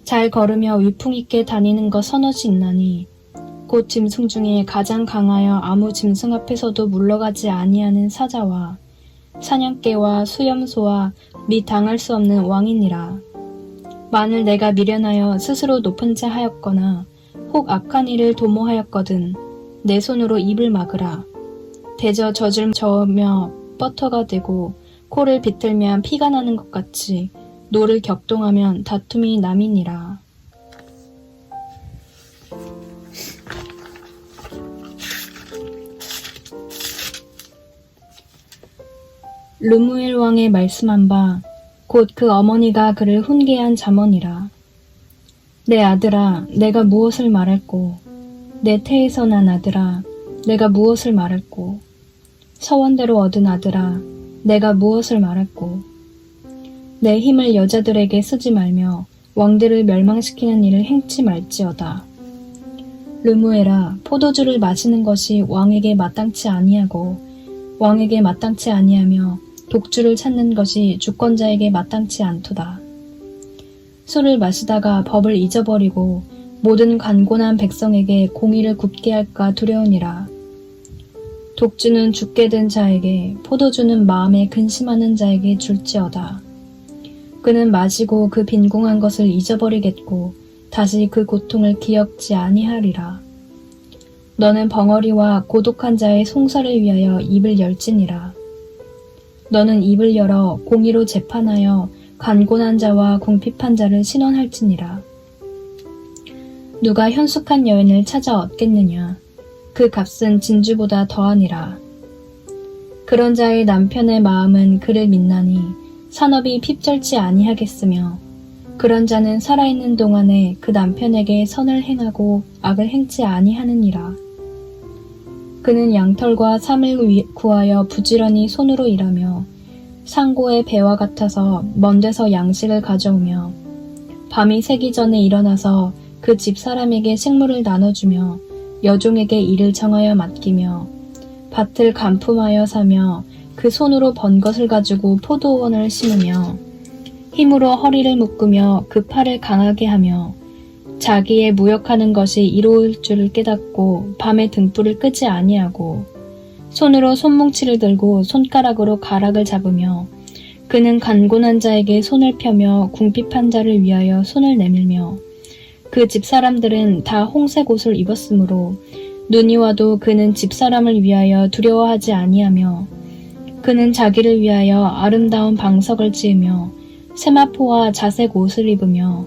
잘 걸으며 위풍 있게 다니는 것 서너시 있나니 곧 짐승 중에 가장 강하여 아무 짐승 앞에서도 물러가지 아니하는 사자와 사냥개와 수염소와 및 당할 수 없는 왕이니라. 만일 내가 미련하여 스스로 높은 자 하였거나 혹 악한 일을 도모하였거든 내 손으로 입을 막으라. 대저 젖을 저으며 뻗터가 되고 코를 비틀면 피가 나는 것 같이 노를 격동하면 다툼이 남이니라. 르무엘 왕의 말씀한 바 곧 그 어머니가 그를 훈계한 잠언이라. 내 아들아 내가 무엇을 말할꼬. 내 태에서 난 아들아 내가 무엇을 말할꼬. 서원대로 얻은 아들아 내가 무엇을 말할꼬. 내 힘을 여자들에게 쓰지 말며 왕들을 멸망시키는 일을 행치 말지어다. 르무엘아, 포도주를 마시는 것이 왕에게 마땅치 아니하고 왕에게 마땅치 아니하며 독주를 찾는 것이 주권자에게 마땅치 않도다. 술을 마시다가 법을 잊어버리고 모든 간곤한 백성에게 공의를 굽게 할까 두려우니라. 독주는 죽게 된 자에게, 포도주는 마음에 근심하는 자에게 줄지어다. 그는 마시고 그 빈궁한 것을 잊어버리겠고 다시 그 고통을 기억지 아니하리라. 너는 벙어리와 고독한 자의 송사를 위하여 입을 열지니라. 너는 입을 열어 공의로 재판하여 간곤한 자와 궁핍한 자를 신원할지니라. 누가 현숙한 여인을 찾아 얻겠느냐? 그 값은 진주보다 더하니라. 그런 자의 남편의 마음은 그를 믿나니 산업이 핍절치 아니하겠으며 그런 자는 살아있는 동안에 그 남편에게 선을 행하고 악을 행치 아니하느니라. 그는 양털과 삼을 구하여 부지런히 손으로 일하며 상고의 배와 같아서 먼 데서 양식을 가져오며 밤이 새기 전에 일어나서 그 집 사람에게 식물을 나눠주며 여종에게 일을 정하여 맡기며 밭을 간품하여 사며 그 손으로 번 것을 가지고 포도원을 심으며 힘으로 허리를 묶으며 그 팔을 강하게 하며 자기의 무역하는 것이 이로울 줄을 깨닫고 밤에 등불을 끄지 아니하고 손으로 손뭉치를 들고 손가락으로 가락을 잡으며 그는 간곤한 자에게 손을 펴며 궁핍한 자를 위하여 손을 내밀며 그 집사람들은 다 홍색 옷을 입었으므로 눈이 와도 그는 집사람을 위하여 두려워하지 아니하며 그는 자기를 위하여 아름다운 방석을 지으며 세마포와 자색 옷을 입으며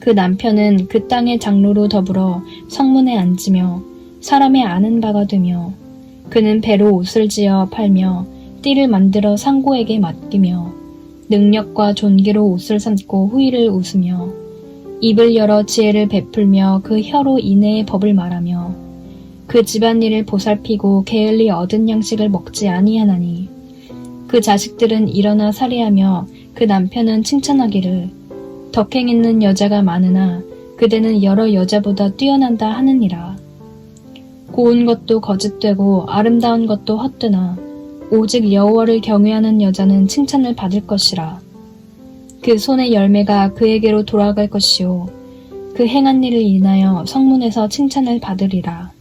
그 남편은 그 땅의 장로로 더불어 성문에 앉으며 사람의 아는 바가 되며 그는 배로 옷을 지어 팔며 띠를 만들어 상고에게 맡기며 능력과 존귀로 옷을 삼고 후일을 웃으며 입을 열어 지혜를 베풀며 그 혀로 인애의 법을 말하며 그 집안일을 보살피고 게을리 얻은 양식을 먹지 아니하나니 그 자식들은 일어나 살해하며 그 남편은 칭찬하기를 덕행 있는 여자가 많으나 그대는 여러 여자보다 뛰어난다 하느니라. 고운 것도 거짓되고 아름다운 것도 헛되나 오직 여호와를 경외하는 여자는 칭찬을 받을 것이라. 그 손의 열매가 그에게로 돌아갈 것이요 그 행한 일을 인하여 성문에서 칭찬을 받으리라.